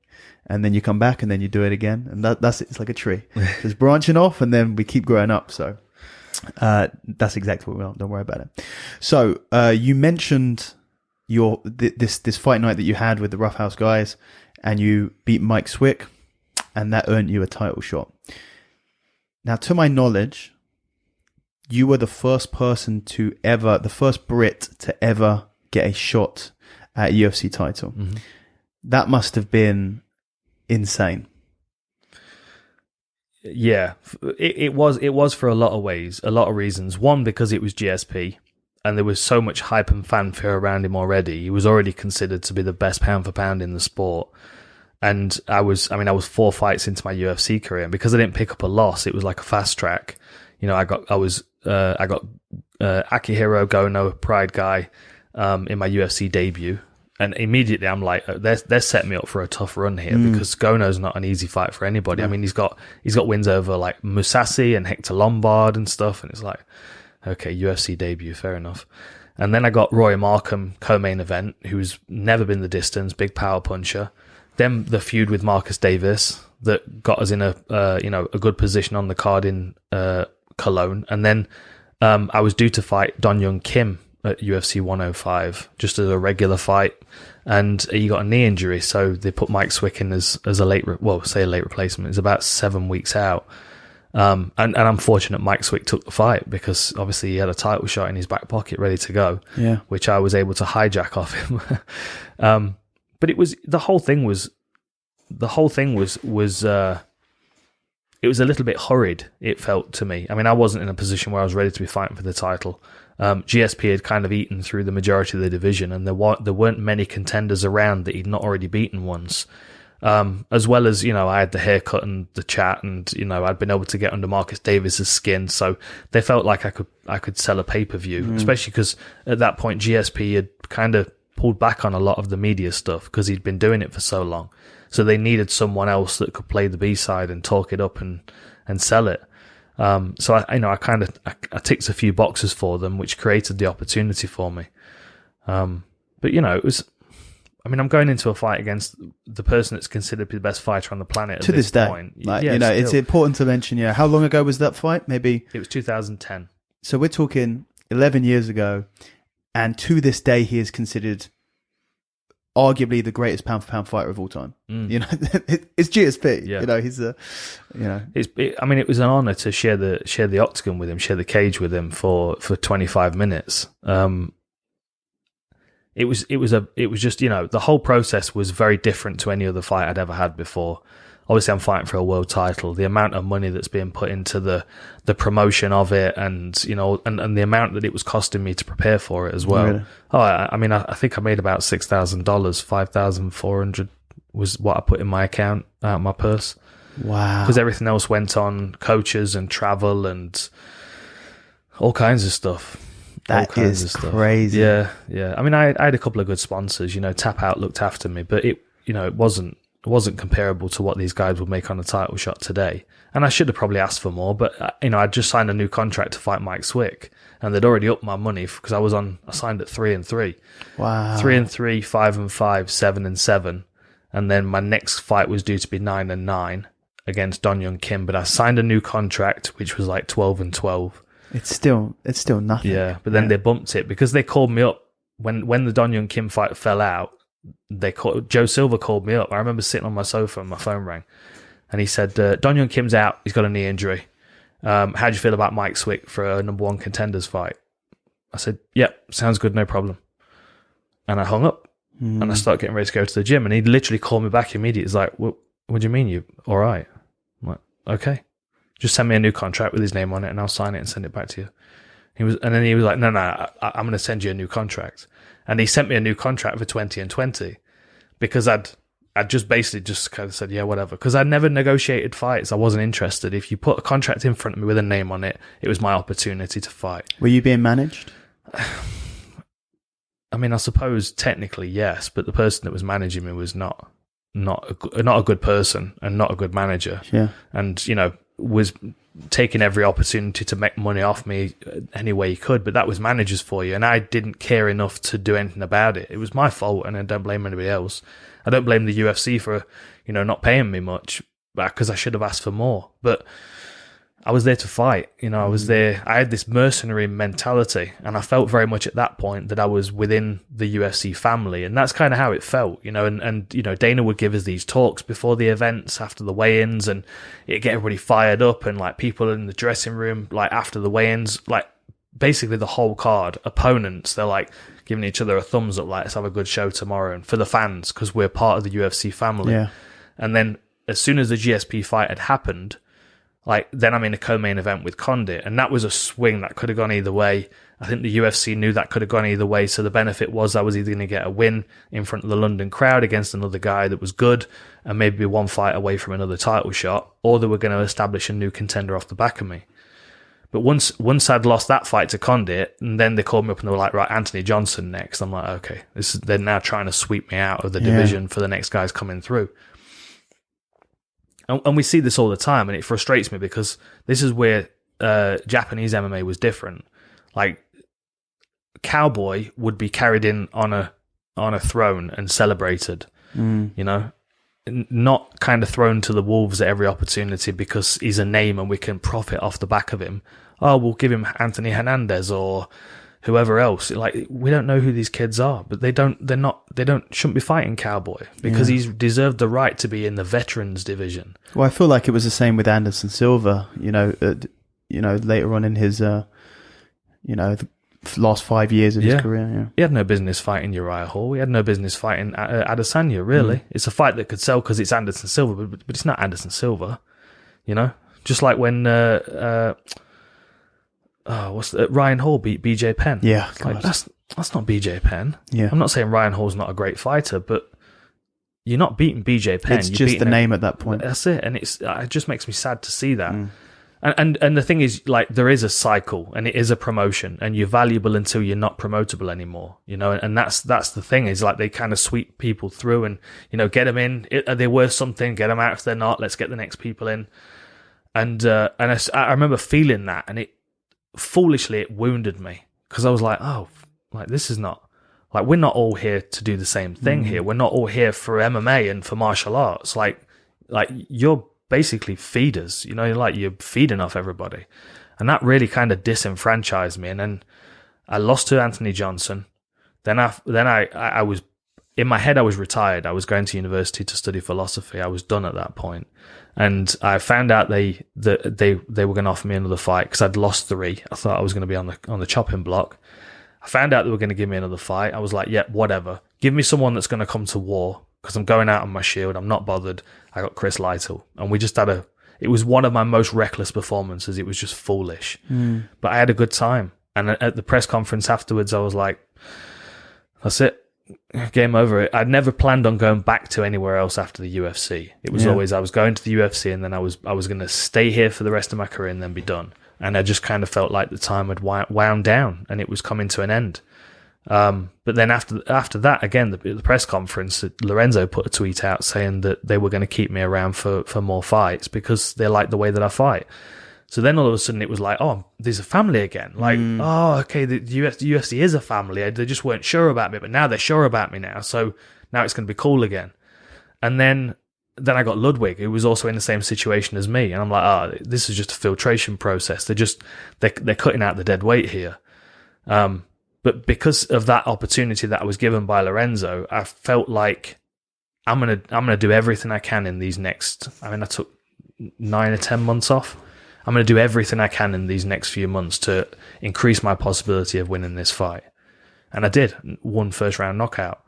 and then you come back, and then you do it again, and that's it's like a tree. It's branching off, and then we keep growing up. So that's exactly what we want. Don't worry about it. So you mentioned this fight night that you had with the Roughhouse guys, and you beat Mike Swick, and that earned you a title shot. Now, to my knowledge, you were the first the first Brit to ever get a shot at a UFC title. Mm-hmm. That must have been insane. Yeah, it was for a lot of reasons. One, because it was GSP, and there was so much hype and fanfare around him already. He was already considered to be the best pound for pound in the sport. And I was 4 fights into my UFC career, and because I didn't pick up a loss, it was like a fast track. I got Akihiro Gono, Pride guy, in my UFC debut, and immediately I'm like, they're setting me up for a tough run here because Gono's not an easy fight for anybody. I mean, he's got wins over like Musasi and Hector Lombard and stuff, and it's like, okay, UFC debut, fair enough. And then I got Roy Markham co-main event, who's never been the distance, big power puncher. Then the feud with Marcus Davis that got us in a good position on the card in Cologne, and then I was due to fight Don Young Kim at UFC 105 just as a regular fight, and he got a knee injury, so they put Mike Swick in as a late replacement. It's about 7 weeks out, and I'm fortunate Mike Swick took the fight because obviously he had a title shot in his back pocket ready to go, which I was able to hijack off him. But it was the whole thing was it was a little bit hurried, it felt to me. I mean, I wasn't in a position where I was ready to be fighting for the title. GSP had kind of eaten through the majority of the division, and there weren't many contenders around that he'd not already beaten once. As well as, I had the haircut and the chat, and, I'd been able to get under Marcus Davis's skin, so they felt like I could sell a pay-per-view, especially because at that point GSP had kind of pulled back on a lot of the media stuff because he'd been doing it for so long. So they needed someone else that could play the B-side and talk it up and sell it. So I ticked a few boxes for them, which created the opportunity for me. But it was, I'm going into a fight against the person that's considered to be the best fighter on the planet to this day. Point. It's important to mention, how long ago was that fight? Maybe it was 2010. So we're talking 11 years ago, and to this day he is considered arguably the greatest pound for pound fighter of all time. You know, it's GSP. Yeah. You know, he's I mean, it was an honor to share the octagon with him, share the cage with him for 25 minutes. It was just, you know, the whole process was very different to any other fight I'd ever had before. Obviously, I'm fighting for a world title. The amount of money that's being put into the promotion of it, and you know, and the amount that it was costing me to prepare for it as well. Really? Oh, I mean, I think I made about $6,000. $5,400 was what I put in my account out of my purse. Wow. Because everything else went on coaches and travel and all kinds of stuff. That is crazy. Yeah. I mean, I had a couple of good sponsors. You know, Tap Out looked after me, but it wasn't comparable to what these guys would make on a title shot today. And I should have probably asked for more, but you know, I'd just signed a new contract to fight Mike Swick, and they'd already upped my money because I signed at 3-3. Wow. 3-3, 5-5, 7-7, and then my next fight was due to be 9-9 against Don Young Kim, but I signed a new contract which was like 12-12. It's still nothing. Yeah, but then they bumped it because they called me up when the Don Young Kim fight fell out. Joe Silva called me up. I remember sitting on my sofa and my phone rang, and he said, Don Young Kim's out. He's got a knee injury. How do you feel about Mike Swick for a number one contenders fight? I said, yep, sounds good, no problem. And I hung up, and I started getting ready to go to the gym, and he literally called me back immediately. He's like, what do you mean, you all right? I'm like, okay. Just send me a new contract with his name on it, and I'll sign it and send it back to you. And then he was like, no, I'm going to send you a new contract. And he sent me a new contract for 20 and 20 because I'd just basically just kind of said, yeah, whatever. Because I'd never negotiated fights. I wasn't interested. If you put a contract in front of me with a name on it, it was my opportunity to fight. Were you being managed? I mean, I suppose technically yes, but the person that was managing me was not a good person and not a good manager. Yeah. And, you know, was taking every opportunity to make money off me any way he could, but that was managers for you, and I didn't care enough to do anything about it. It was my fault, and I don't blame anybody else. I don't blame the UFC for, you know, not paying me much, because I should have asked for more. But I was there to fight. You know, I was there. I had this mercenary mentality, and I felt very much at that point that I was within the UFC family, and that's kind of how it felt, you know. And you know, Dana would give us these talks before the events, after the weigh-ins, and it'd get everybody fired up, and like people in the dressing room, like after the weigh-ins, like basically the whole card, opponents, they're like giving each other a thumbs up, like, let's have a good show tomorrow, and for the fans, because we're part of the UFC family. Yeah. And then as soon as the GSP fight had happened, like, then I'm in a co-main event with Condit, and that was a swing that could have gone either way. I think the UFC knew that could have gone either way, so the benefit was I was either going to get a win in front of the London crowd against another guy that was good, and maybe one fight away from another title shot, or they were going to establish a new contender off the back of me. But once I'd lost that fight to Condit, and then they called me up and they were like, right, Anthony Johnson next. I'm like, okay, they're now trying to sweep me out of the division for the next guys coming through. And we see this all the time, and it frustrates me because this is where Japanese MMA was different. Like, Cowboy would be carried in on a throne and celebrated, you know, not kind of thrown to the wolves at every opportunity because he's a name and we can profit off the back of him. Oh, we'll give him Anthony Hernandez or whoever else. Like, we don't know who these kids are, but shouldn't be fighting Cowboy because he's deserved the right to be in the veterans division. Well, I feel like it was the same with Anderson Silva, you know, later on in his, the last 5 years of his career. Yeah. He had no business fighting Uriah Hall. He had no business fighting Adesanya, really. It's a fight that could sell because it's Anderson Silva, but it's not Anderson Silva, you know? Just like when, Ryan Hall beat BJ Penn. Yeah. Like, that's not BJ Penn. Yeah. I'm not saying Ryan Hall's not a great fighter, but you're not beating BJ Penn. It's just the name at that point. That's it. And it just makes me sad to see that. And the thing is, like, there is a cycle and it is a promotion and you're valuable until you're not promotable anymore, you know, and that's the thing is, like, they kind of sweep people through and, you know, get them in. Are they worth something? Get them out. If they're not, let's get the next people in. And I remember feeling that, and it foolishly, it wounded me because I was like, oh, like, this is not, like, we're not all here to do the same thing here. We're not all here for MMA and for martial arts. Like you're basically feeders, you know, like, you're feeding off everybody. And that really kind of disenfranchised me. And then I lost to Anthony Johnson. Then I was in my head, I was retired. I was going to university to study philosophy. I was done at that point. And I found out they were going to offer me another fight because I'd lost 3. I thought I was going to be on the chopping block. I found out they were going to give me another fight. I was like, yeah, whatever. Give me someone that's going to come to war because I'm going out on my shield. I'm not bothered. I got Chris Lytle. And we just had it was one of my most reckless performances. It was just foolish. But I had a good time. And at the press conference afterwards, I was like, that's it. Game over. I'd never planned on going back to anywhere else after the UFC. It was always I was going to the UFC and then I was going to stay here for the rest of my career and then be done. And I just kind of felt like the time had wound down and it was coming to an end. But then after that, again, the press conference, Lorenzo put a tweet out saying that they were going to keep me around for more fights because they like the way that I fight. So then all of a sudden it was like, oh, there's a family again. Like, oh, okay, the UFC is a family. They just weren't sure about me, but now they're sure about me now. So now it's going to be cool again. And then I got Ludwig, who was also in the same situation as me. And I'm like, oh, this is just a filtration process. They're cutting out the dead weight here. But because of that opportunity that I was given by Lorenzo, I felt like I'm gonna do everything I can in these next. I mean, I took 9 or 10 months off. I'm going to do everything I can in these next few months to increase my possibility of winning this fight. And I did. Won first round knockout.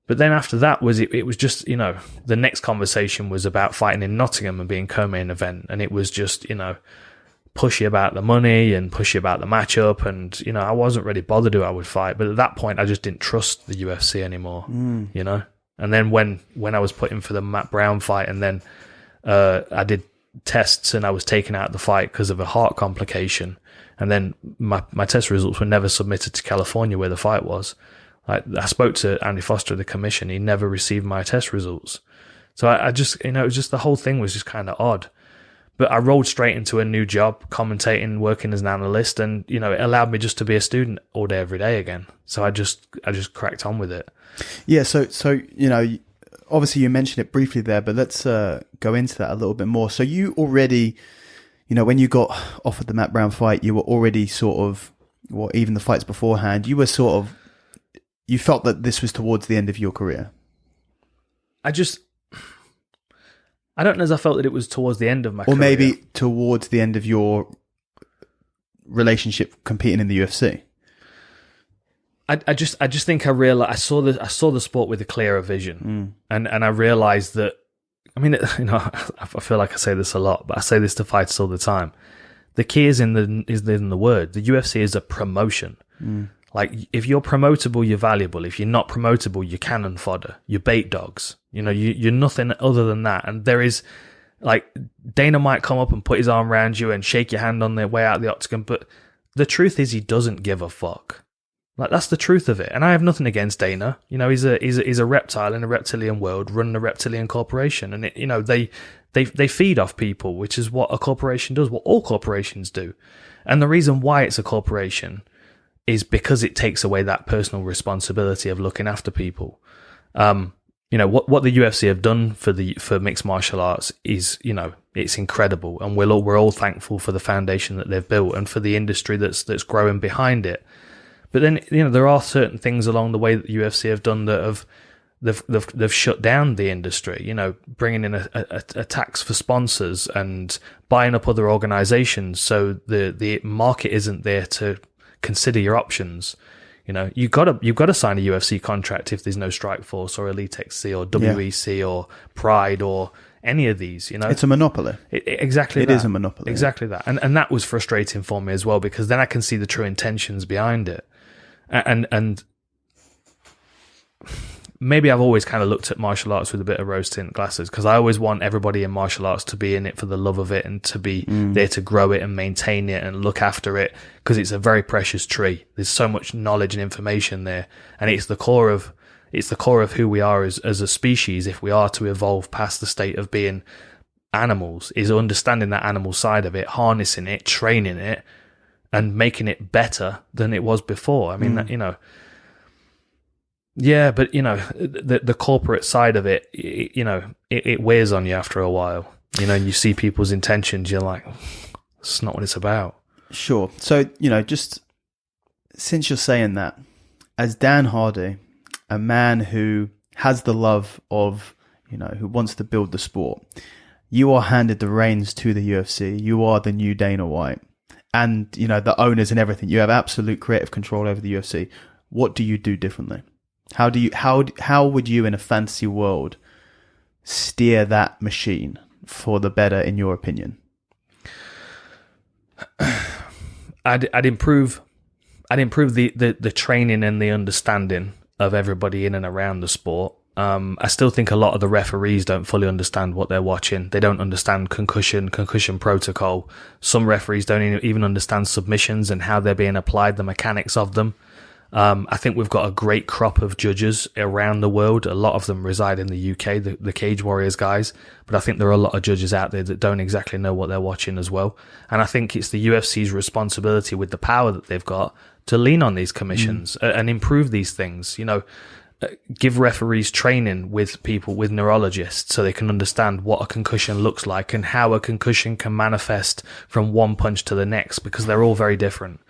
But then after that it was just, the next conversation was about fighting in Nottingham and being co-main event. And it was just, pushy about the money and pushy about the matchup. And, I wasn't really bothered who I would fight. But at that point, I just didn't trust the UFC anymore, And then when I was put in for the Matt Brown fight and then I did tests and I was taken out of the fight because of a heart complication, and then my test results were never submitted to California where the fight was. I spoke to Andy Foster of the commission. He never received my test results. So I just, it was just the whole thing was just kind of odd. But I rolled straight into a new job, commentating, working as an analyst, and it allowed me just to be a student all day, every day again. So I just cracked on with it. Yeah. So obviously you mentioned it briefly there, but let's go into that a little bit more. So you already, when you got offered the Matt Brown fight, you were already sort of, well, even the fights beforehand, you felt that this was towards the end of your career. I don't know as I felt that it was towards the end of my career. Or maybe towards the end of your relationship competing in the UFC. I just think I realized I saw the sport with a clearer vision, and I realized that. I mean, I feel like I say this a lot, but I say this to fighters all the time. The key is in the word. The UFC is a promotion. Like, if you're promotable, you're valuable. If you're not promotable, you're cannon fodder. You're bait dogs. You're nothing other than that. And there is, like, Dana might come up and put his arm around you and shake your hand on their way out of the octagon, but the truth is he doesn't give a fuck. Like, that's the truth of it. And I have nothing against Dana. He's a reptile in a reptilian world, running a reptilian corporation. And they feed off people, which is what a corporation does, what all corporations do. And the reason why it's a corporation is because it takes away that personal responsibility of looking after people. What the UFC have done for mixed martial arts is, it's incredible. And we're all thankful for the foundation that they've built and for the industry that's growing behind it. But then, there are certain things along the way that the UFC have done that they've shut down the industry, bringing in a tax for sponsors and buying up other organizations. So the market isn't there to consider your options. You've got to sign a UFC contract if there's no Strikeforce or Elite XC or WEC or Pride or any of these. It's a monopoly. Exactly. It is a monopoly. Exactly that. And that was frustrating for me as well, because then I can see the true intentions behind it. And maybe I've always kind of looked at martial arts with a bit of rose tint glasses, because I always want everybody in martial arts to be in it for the love of it and to be there to grow it and maintain it and look after it, because it's a very precious tree. There's so much knowledge and information there, and it's the core of who we are as a species. If we are to evolve past the state of being animals, is understanding that animal side of it, harnessing it, training it, and making it better than it was before. I mean, yeah, but the corporate side of it, it wears on you after a while. And you see people's intentions, you're like, it's not what it's about. Sure. So, just since you're saying that, as Dan Hardy, a man who has the love of, who wants to build the sport. You are handed the reins to the UFC. You are the new Dana White, and the owners and everything. You have absolute creative control over the UFC. What do you do differently? How would you, in a fantasy world, steer that machine for the better, in your opinion? I'd improve the training and the understanding of everybody in and around the sport. I still think a lot of the referees don't fully understand what they're watching. They don't understand concussion protocol. Some referees don't even understand submissions and how they're being applied, the mechanics of them. I think we've got a great crop of judges around the world. A lot of them reside in the UK, the Cage Warriors guys. But I think there are a lot of judges out there that don't exactly know what they're watching as well. And I think it's the UFC's responsibility, with the power that they've got, to lean on these commissions and improve these things. Give referees training with people, with neurologists, so they can understand what a concussion looks like and how a concussion can manifest from one punch to the next, because they're all very different.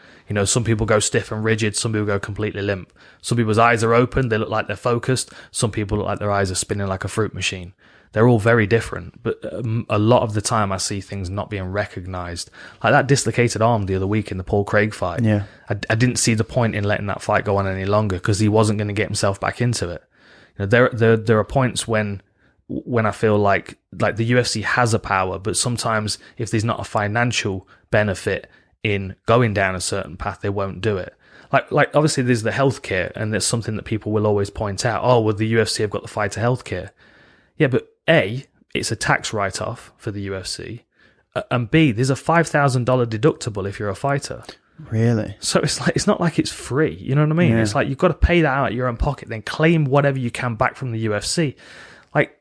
Some people go stiff and rigid. Some people go completely limp. Some people's eyes are open. They look like they're focused. Some people look like their eyes are spinning like a fruit machine. They're all very different. But a lot of the time I see things not being recognized. Like that dislocated arm the other week in the Paul Craig fight. Yeah. I didn't see the point in letting that fight go on any longer, because he wasn't going to get himself back into it. There are points when I feel like the UFC has a power, but sometimes if there's not a financial benefit in going down a certain path, they won't do it. Like obviously there's the healthcare, and there's something that people will always point out. Oh, well, the UFC have got the fight to healthcare. Yeah, but A, it's a tax write-off for the UFC, and B, there's a $5,000 deductible if you're a fighter. Really? So it's not like it's free. You know what I mean? Yeah. It's like you've got to pay that out of your own pocket, then claim whatever you can back from the UFC. Like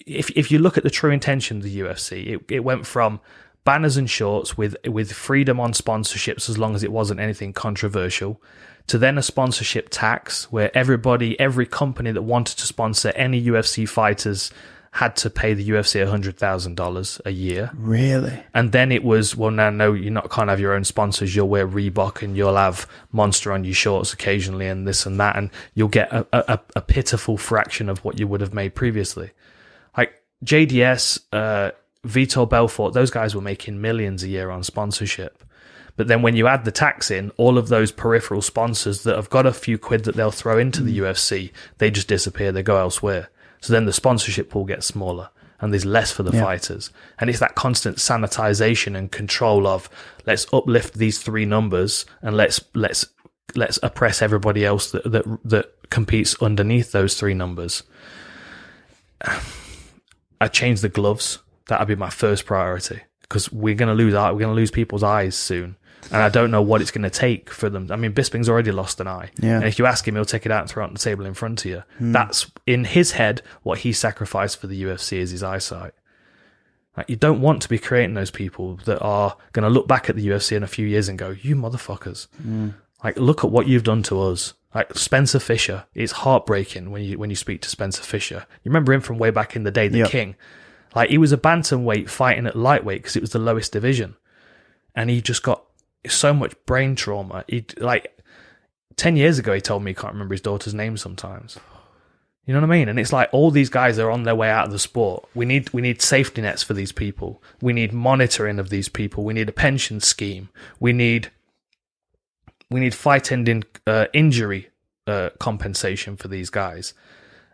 if you look at the true intention of the UFC, it went from banners and shorts with freedom on sponsorships, as long as it wasn't anything controversial, to then a sponsorship tax where every company that wanted to sponsor any UFC fighters had to pay the UFC $100,000 a year. Really? And then it was, well, no, can't have your own sponsors. You'll wear Reebok and you'll have Monster on your shorts occasionally and this and that, and you'll get a pitiful fraction of what you would have made previously. Like JDS, Vitor Belfort, those guys were making millions a year on sponsorship. But then when you add the tax in, all of those peripheral sponsors that have got a few quid that they'll throw into the UFC, they just disappear, they go elsewhere. So then the sponsorship pool gets smaller and there's less for the fighters. And it's that constant sanitization and control of, let's uplift these three numbers and let's oppress everybody else that competes underneath those three numbers. I changed the gloves. That'd be my first priority, because we're going to lose people's eyes soon. And I don't know what it's going to take for them. I mean, Bisping's already lost an eye. Yeah. And if you ask him, he'll take it out and throw it on the table in front of you. That's, in his head, what he sacrificed for the UFC is his eyesight. Like, you don't want to be creating those people that are going to look back at the UFC in a few years and go, you motherfuckers. Like, look at what you've done to us. Like Spencer Fisher, it's heartbreaking when you speak to Spencer Fisher. You remember him from way back in the day, the King. Like, he was a bantamweight fighting at lightweight because it was the lowest division. And he just got so much brain trauma. 10 years ago, he told me he can't remember his daughter's name sometimes. You know what I mean? And it's like all these guys are on their way out of the sport. We need safety nets for these people. We need monitoring of these people. We need a pension scheme. We need fight-ending injury compensation for these guys.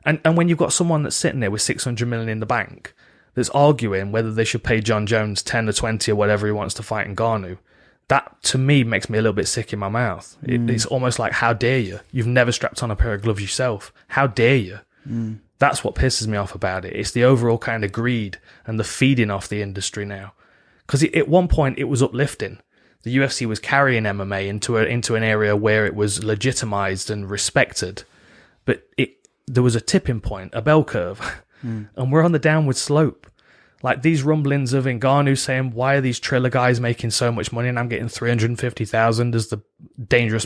And when you've got someone that's sitting there with 600 million in the bank, that's arguing whether they should pay John Jones 10 or 20 or whatever he wants to fight in Ngannou, that to me makes me a little bit sick in my mouth. It's almost like, how dare you? You've never strapped on a pair of gloves yourself. How dare you? That's what pisses me off about it. It's the overall kind of greed and the feeding off the industry now. Because at one point it was uplifting. The UFC was carrying MMA into an area where it was legitimized and respected. But there was a tipping point, a bell curve, and we're on the downward slope. Like these rumblings of Ngannou saying, why are these Triller guys making so much money and I'm getting 350,000 as the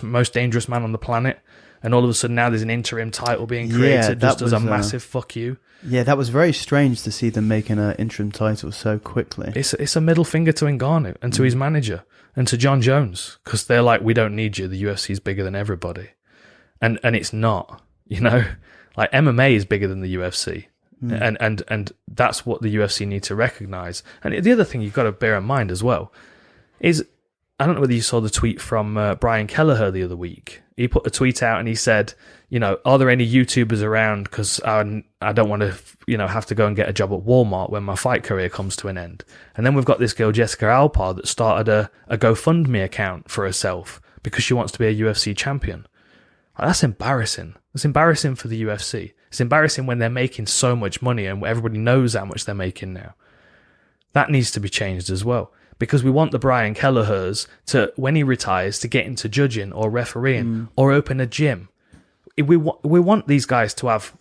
most dangerous man on the planet? And all of a sudden now there's an interim title being created just as a massive fuck you. Yeah, that was very strange to see them making an interim title so quickly. It's a middle finger to Ngannou and to his manager and to John Jones, because they're like, we don't need you. The UFC is bigger than everybody. And it's not. You know, like MMA is bigger than the UFC. And that's what the UFC need to recognize. And the other thing you've got to bear in mind as well is, I don't know whether you saw the tweet from Brian Kelleher the other week. He put a tweet out and he said, you know, are there any YouTubers around? Because I don't want to, you know, have to go and get a job at Walmart when my fight career comes to an end. And then we've got this girl, Jessica Alpar, that started a GoFundMe account for herself because she wants to be a UFC champion. Like, that's embarrassing. It's embarrassing for the UFC. It's embarrassing when they're making so much money and everybody knows how much they're making now. That needs to be changed as well. Because we want the Brian Kellehers to, when he retires, to get into judging or refereeing or open a gym. We want these guys to have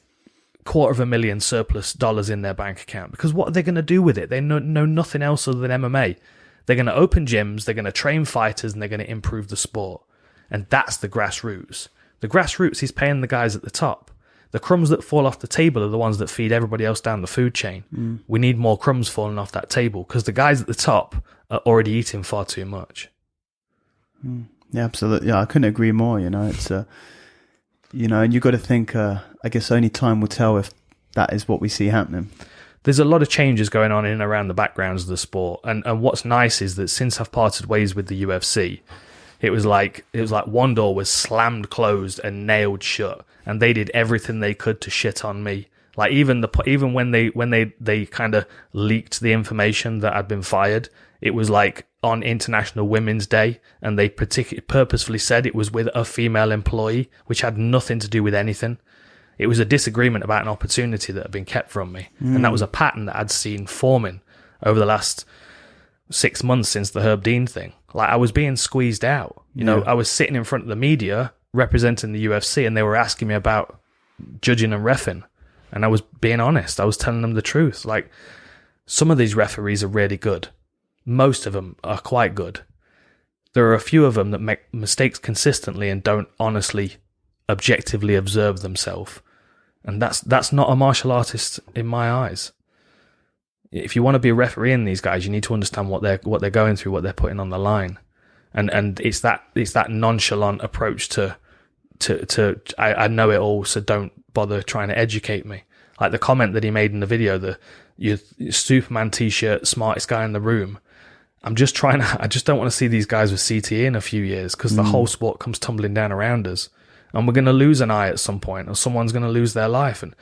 $250,000 surplus dollars in their bank account, because what are they going to do with it? They know nothing else other than MMA. They're going to open gyms, they're going to train fighters, and they're going to improve the sport. And that's the grassroots. The grassroots is paying the guys at the top. The crumbs that fall off the table are the ones that feed everybody else down the food chain. We need more crumbs falling off that table because the guys at the top are already eating far too much. Yeah, absolutely. Yeah, I couldn't agree more. You know, it's you know, and you got to think. I guess only time will tell if that is what we see happening. There's a lot of changes going on in and around the backgrounds of the sport, and what's nice is that since I've parted ways with the UFC, it was like one door was slammed closed and nailed shut, and they did everything they could to shit on me. Like even when they kind of leaked the information that I'd been fired, it was like on International Women's Day, and they purposefully said it was with a female employee, which had nothing to do with anything. It was a disagreement about an opportunity that had been kept from me, and that was a pattern that I'd seen forming over the last 6 months since the Herb Dean thing. Like, I was being squeezed out. You know, I was sitting in front of the media representing the UFC, and they were asking me about judging and reffing, and I was being honest. I was telling them the truth. Like, some of these referees are really good. Most of them are quite good. There are a few of them that make mistakes consistently and don't honestly, objectively observe themselves. And that's not a martial artist in my eyes. If you want to be a referee in these guys, you need to understand what they're going through, what they're putting on the line. And it's that nonchalant approach to I know it all, so don't bother trying to educate me. Like the comment that he made in the video, your Superman t-shirt, smartest guy in the room. I just don't want to see these guys with CTE in a few years, because the whole sport comes tumbling down around us, and we're going to lose an eye at some point, or someone's going to lose their life, and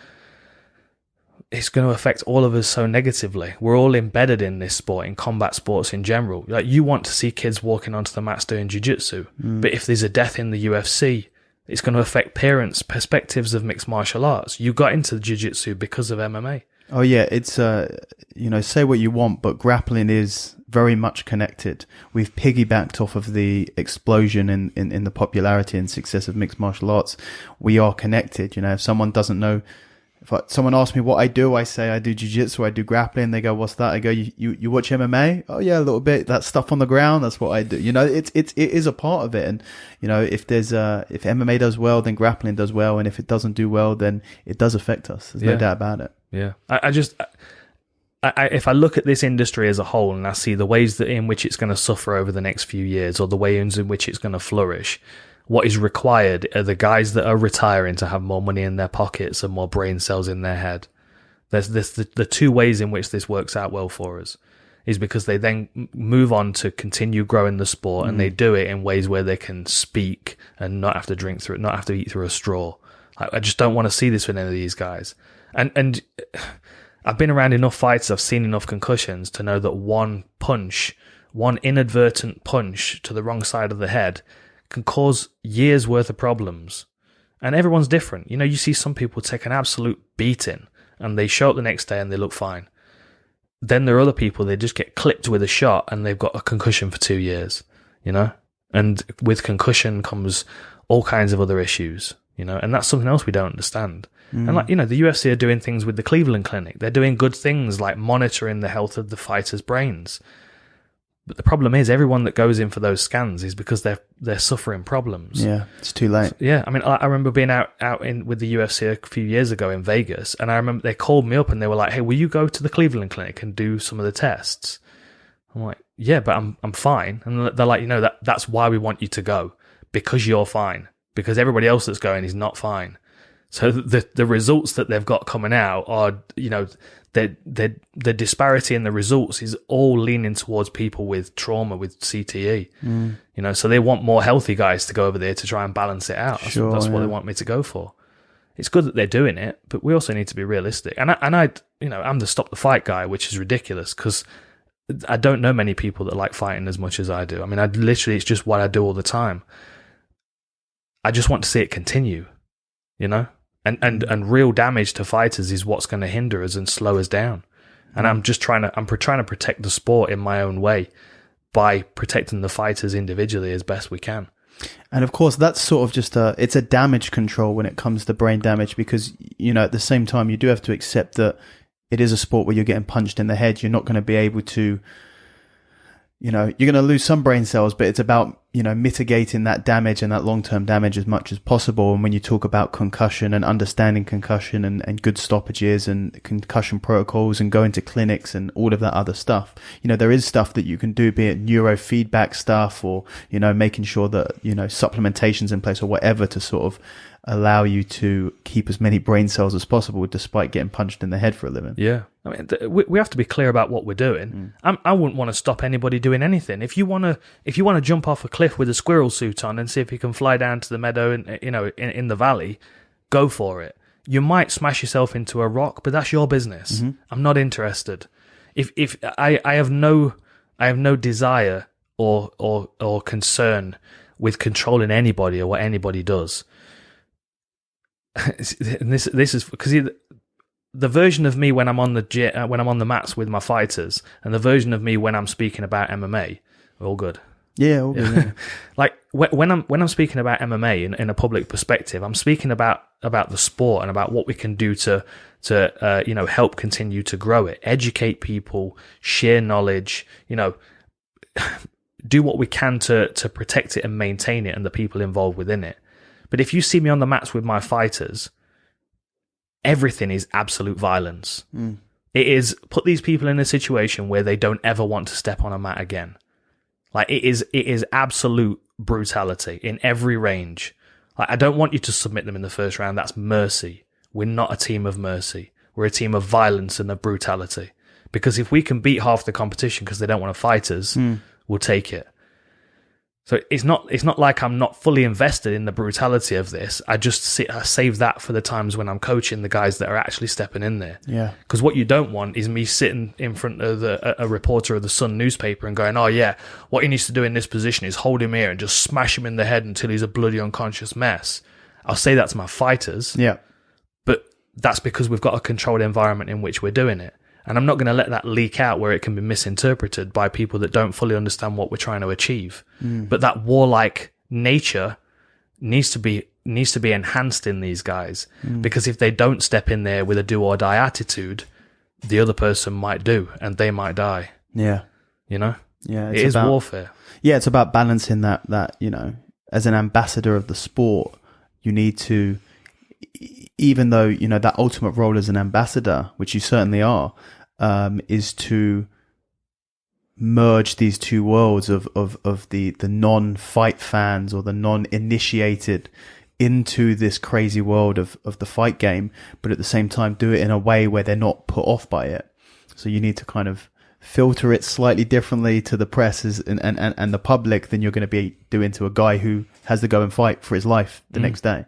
it's going to affect all of us so negatively. We're all embedded in this sport, in combat sports in general. Like, you want to see kids walking onto the mats doing jiu-jitsu, but if there's a death in the UFC, it's going to affect parents' perspectives of mixed martial arts. You got into jiu-jitsu because of MMA. Oh yeah, it's you know, say what you want, but grappling is very much connected. We've piggybacked off of the explosion in the popularity and success of mixed martial arts. We are connected. You know, if someone doesn't know, someone asks me what I do, I say I do jiu-jitsu, I do grappling. They go, what's that? I go, you watch MMA? Oh yeah, a little bit. That stuff on the ground, that's what I do. You know, it is a part of it. And you know, if MMA does well, then grappling does well, and if it doesn't do well, then it does affect us. There's no doubt about it. Yeah, if I look at this industry as a whole and I see the ways in which it's going to suffer over the next few years, or the ways in which it's going to flourish, what is required are the guys that are retiring to have more money in their pockets and more brain cells in their head. There's the two ways in which this works out well for us is because they then move on to continue growing the sport, and they do it in ways where they can speak and not have to drink through it, not have to eat through a straw. I just don't want to see this with any of these guys. And I've been around enough fights, I've seen enough concussions to know that one inadvertent punch to the wrong side of the head can cause years worth of problems. And everyone's different. You know, you see some people take an absolute beating and they show up the next day and they look fine. Then there are other people, they just get clipped with a shot and they've got a concussion for 2 years, you know? And with concussion comes all kinds of other issues, you know? And that's something else we don't understand. And like, you know, the UFC are doing things with the Cleveland Clinic. They're doing good things like monitoring the health of the fighters' brains. But the problem is, everyone that goes in for those scans is because they're suffering problems. Yeah, it's too late. So, yeah, I mean, I remember being out with the UFC a few years ago in Vegas, and I remember they called me up and they were like, "Hey, will you go to the Cleveland Clinic and do some of the tests?" I'm like, "Yeah, but I'm fine." And they're like, "You know, that's why we want you to go, because you're fine. Because everybody else that's going is not fine." So the results that they've got coming out are, the disparity in the results is all leaning towards people with trauma, with CTE. So they want more healthy guys to go over there to try and balance it out. That's what they want me to go for. It's good that they're doing it, but we also need to be realistic. And I'm the stop the fight guy, which is ridiculous because I don't know many people that like fighting as much as I do. I mean, it's just what I do all the time. I just want to see it continue, and real damage to fighters is what's going to hinder us and slow us down. And I'm trying to protect the sport in my own way by protecting the fighters individually as best we can. And of course, that's sort of just it's a damage control when it comes to brain damage, because, at the same time, you do have to accept that it is a sport where you're getting punched in the head. You're not going to be able to, you're going to lose some brain cells, but it's about, mitigating that damage and that long-term damage as much as possible. And when you talk about concussion and understanding concussion and good stoppages and concussion protocols and going to clinics and all of that other stuff, there is stuff that you can do, be it neurofeedback stuff or, making sure that, supplementation's in place or whatever to sort of allow you to keep as many brain cells as possible despite getting punched in the head for a living. Yeah. I mean, we have to be clear about what we're doing. I wouldn't want to stop anybody doing anything. If you want to jump off a cliff with a squirrel suit on and see if you can fly down to the meadow in the valley, go for it. You might smash yourself into a rock, but that's your business. I'm not interested. If I have no desire or concern with controlling anybody or what anybody does. And this is because the version of me when I'm on the mats with my fighters and the version of me when I'm speaking about MMA are all good. Yeah, all good. Yeah. Like when I'm speaking about MMA in a public perspective, I'm speaking about the sport and about what we can do to help continue to grow it, educate people, share knowledge, do what we can to protect it and maintain it and the people involved within it. But if you see me on the mats with my fighters, everything is absolute violence. It is put these people in a situation where they don't ever want to step on a mat again. Like it is absolute brutality in every range. Like I don't want you to submit them in the first round. That's mercy. We're not a team of mercy. We're a team of violence and of brutality. Because if we can beat half the competition because they don't want to fight us, we'll take it. So it's not like I'm not fully invested in the brutality of this. I save that for the times when I'm coaching the guys that are actually stepping in there. Yeah. Because what you don't want is me sitting in front of a reporter of the Sun newspaper and going, oh yeah, what he needs to do in this position is hold him here and just smash him in the head until he's a bloody unconscious mess. I'll say that to my fighters. Yeah. But that's because we've got a controlled environment in which we're doing it. And I'm not going to let that leak out where it can be misinterpreted by people that don't fully understand what we're trying to achieve. But that warlike nature needs to be enhanced in these guys, because if they don't step in there with a do or die attitude, the other person might do, and they might die. Yeah. Yeah, it is warfare. Yeah, it's about balancing that as an ambassador of the sport, you need to, even though that ultimate role as an ambassador, which you certainly are, is to merge these two worlds of the non-fight fans or the non-initiated into this crazy world of the fight game, but at the same time do it in a way where they're not put off by it. So you need to kind of filter it slightly differently to the press and the public than you're going to be doing to a guy who has to go and fight for his life the next day.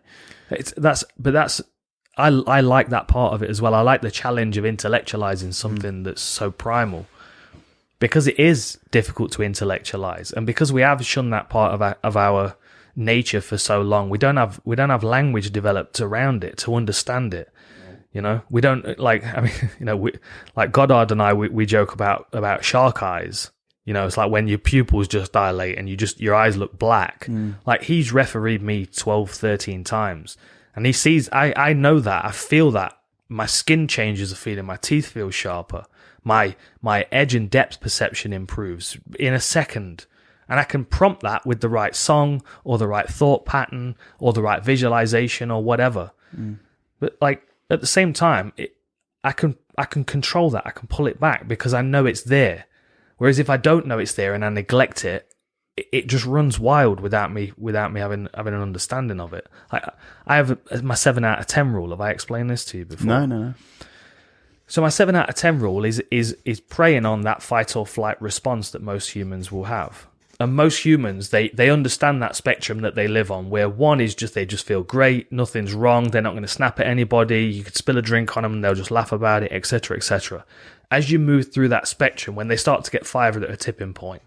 I like that part of it as well. I like the challenge of intellectualizing something that's so primal, because it is difficult to intellectualize, and because we have shunned that part of our nature for so long, we don't have language developed around it to understand it. We don't like Goddard and I we joke about shark eyes. It's like when your pupils just dilate and your eyes look black. Like he's refereed me 12, 13 times. And he sees, I know that, I feel that. My skin changes a feeling, my teeth feel sharper, my edge and depth perception improves in a second. And I can prompt that with the right song or the right thought pattern or the right visualization or whatever. But like at the same time, I can control that, I can pull it back because I know it's there. Whereas if I don't know it's there and I neglect it, it just runs wild without me having an understanding of it. I have my 7 out of 10 rule. Have I explained this to you before? No. So my 7 out of 10 rule is preying on that fight or flight response that most humans will have. And most humans, they understand that spectrum that they live on, where one is just they just feel great, nothing's wrong, they're not going to snap at anybody, you could spill a drink on them and they'll just laugh about it, etc., etc. As you move through that spectrum, when they start to get 5 at a tipping point,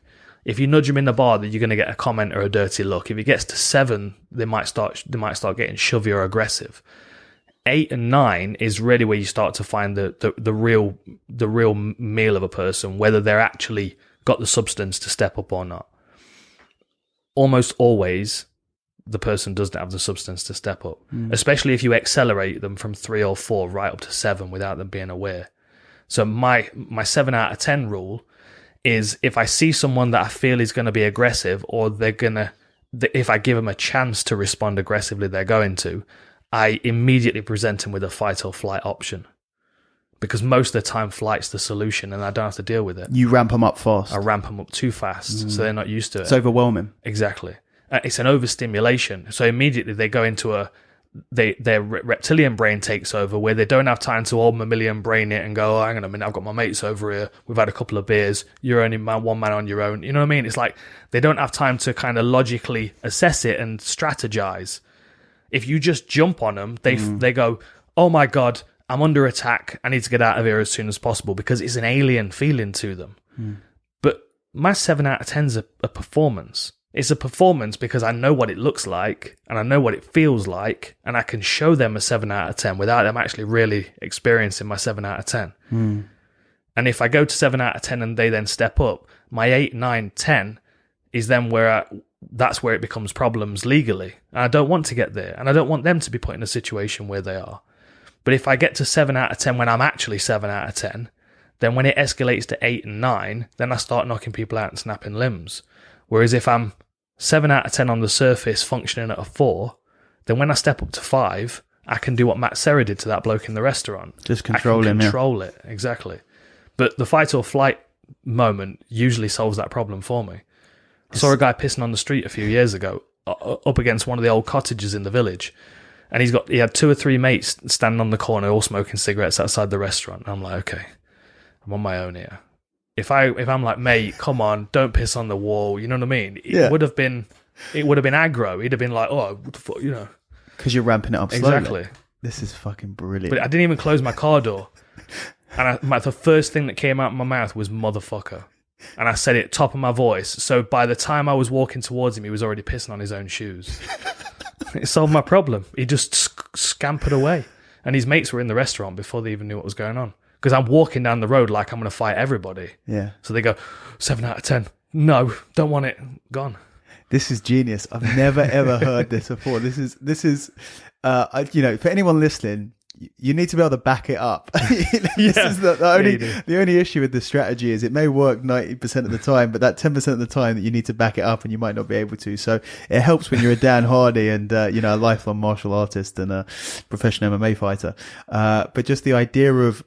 if you nudge them in the bar, then you're going to get a comment or a dirty look. If it gets to 7, they might start getting shovey or aggressive. 8 and 9 is really where you start to find the real meal of a person, whether they're actually got the substance to step up or not. Almost always, the person doesn't have the substance to step up, especially if you accelerate them from 3 or 4 right up to 7 without them being aware. So my 7 out of 10 rule is if I see someone that I feel is going to be aggressive, or if I give them a chance to respond aggressively, they're going to, I immediately present them with a fight or flight option. Because most of the time, flight's the solution, and I don't have to deal with it. You ramp them up fast. I ramp them up too fast, so they're not used to it. It's overwhelming. Exactly. It's an overstimulation. So immediately they go into their reptilian brain takes over, where they don't have time to old mammalian brain it and go, oh, hang on a minute, I've got my mates over here, we've had a couple of beers, you're only one man on your own. You know what I mean? It's like they don't have time to kind of logically assess it and strategize. If you just jump on them, they go, oh my God, I'm under attack, I need to get out of here as soon as possible, because it's an alien feeling to them. But my 7 out of 10 is a performance. It's a performance because I know what it looks like, and I know what it feels like, and I can show them a 7 out of 10 without them actually really experiencing my 7 out of 10. And if I go to 7 out of 10 and they then step up, my 8, 9, 10 is then that's where it becomes problems legally. And I don't want to get there, and I don't want them to be put in a situation where they are. But if I get to 7 out of 10 when I'm actually 7 out of 10, then when it escalates to 8 and 9, then I start knocking people out and snapping limbs. Whereas if I'm 7 out of 10 on the surface functioning at a 4, then when I step up to 5, I can do what Matt Serra did to that bloke in the restaurant. Just control him. Control it, exactly. But the fight or flight moment usually solves that problem for me. I saw a guy pissing on the street a few years ago up against one of the old cottages in the village. And he had 2 or 3 mates standing on the corner, all smoking cigarettes outside the restaurant. And I'm like, okay, I'm on my own here. If I'm like, mate, come on, don't piss on the wall, you know what I mean? It would have been aggro. He'd have been like, oh, what the fuck, you know? Because you're ramping it up slowly. Exactly. This is fucking brilliant. But I didn't even close my car door, and the first thing that came out of my mouth was motherfucker, and I said it top of my voice. So by the time I was walking towards him, he was already pissing on his own shoes. It solved my problem. He just scampered away. And his mates were in the restaurant before they even knew what was going on. Because I'm walking down the road like I'm going to fight everybody. Yeah. So they go, 7 out of 10. No, don't want it. Gone. This is genius. I've never, ever heard this before. This is, for anyone listening, you need to be able to back it up. This is the only issue with this strategy is it may work 90% of the time, but that 10% of the time that you need to back it up and you might not be able to. So it helps when you're a Dan Hardy and, a lifelong martial artist and a professional MMA fighter. But just the idea of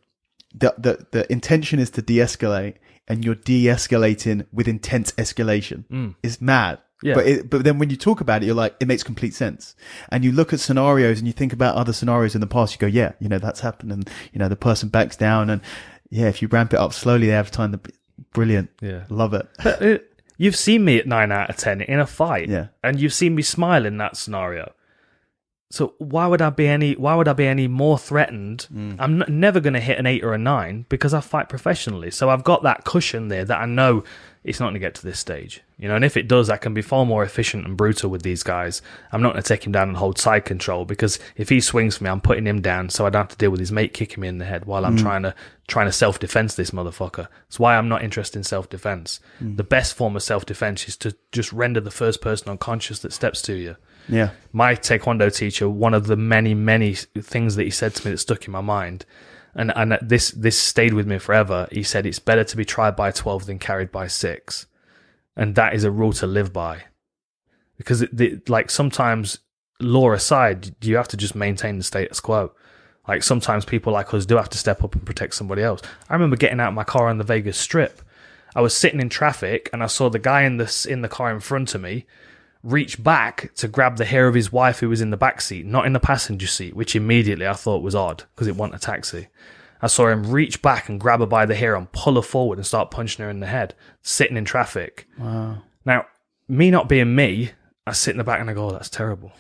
the intention is to de-escalate, and you're de-escalating with intense escalation is mad. Yeah. But then when you talk about it, you're like, it makes complete sense. And you look at scenarios and you think about other scenarios in the past, you go, yeah, that's happened. And, the person backs down. And yeah, if you ramp it up slowly, they have time to brilliant. Yeah. Love it. You've seen me at 9 out of 10 in a fight. Yeah. And you've seen me smile in that scenario. So why would I be any more threatened? I'm never going to hit an 8 or a 9 because I fight professionally. So I've got that cushion there that I know it's not going to get to this stage. And if it does, I can be far more efficient and brutal with these guys. I'm not going to take him down and hold side control, because if he swings for me, I'm putting him down so I don't have to deal with his mate kicking me in the head while I'm trying to self-defense this motherfucker. That's why I'm not interested in self-defense. The best form of self-defense is to just render the first person unconscious that steps to you. Yeah. My Taekwondo teacher, one of the many, many things that he said to me that stuck in my mind, and this stayed with me forever. He said, it's better to be tried by 12 than carried by 6. And that is a rule to live by. Because sometimes, law aside, you have to just maintain the status quo. Like sometimes people like us do have to step up and protect somebody else. I remember getting out of my car on the Vegas Strip, I was sitting in traffic and I saw the guy in the car in front of me reach back to grab the hair of his wife who was in the back seat, not in the passenger seat, which immediately I thought was odd because it wasn't a taxi. I saw him reach back and grab her by the hair and pull her forward and start punching her in the head, sitting in traffic. Wow. Now, me not being me, I sit in the back and I go, oh, that's terrible.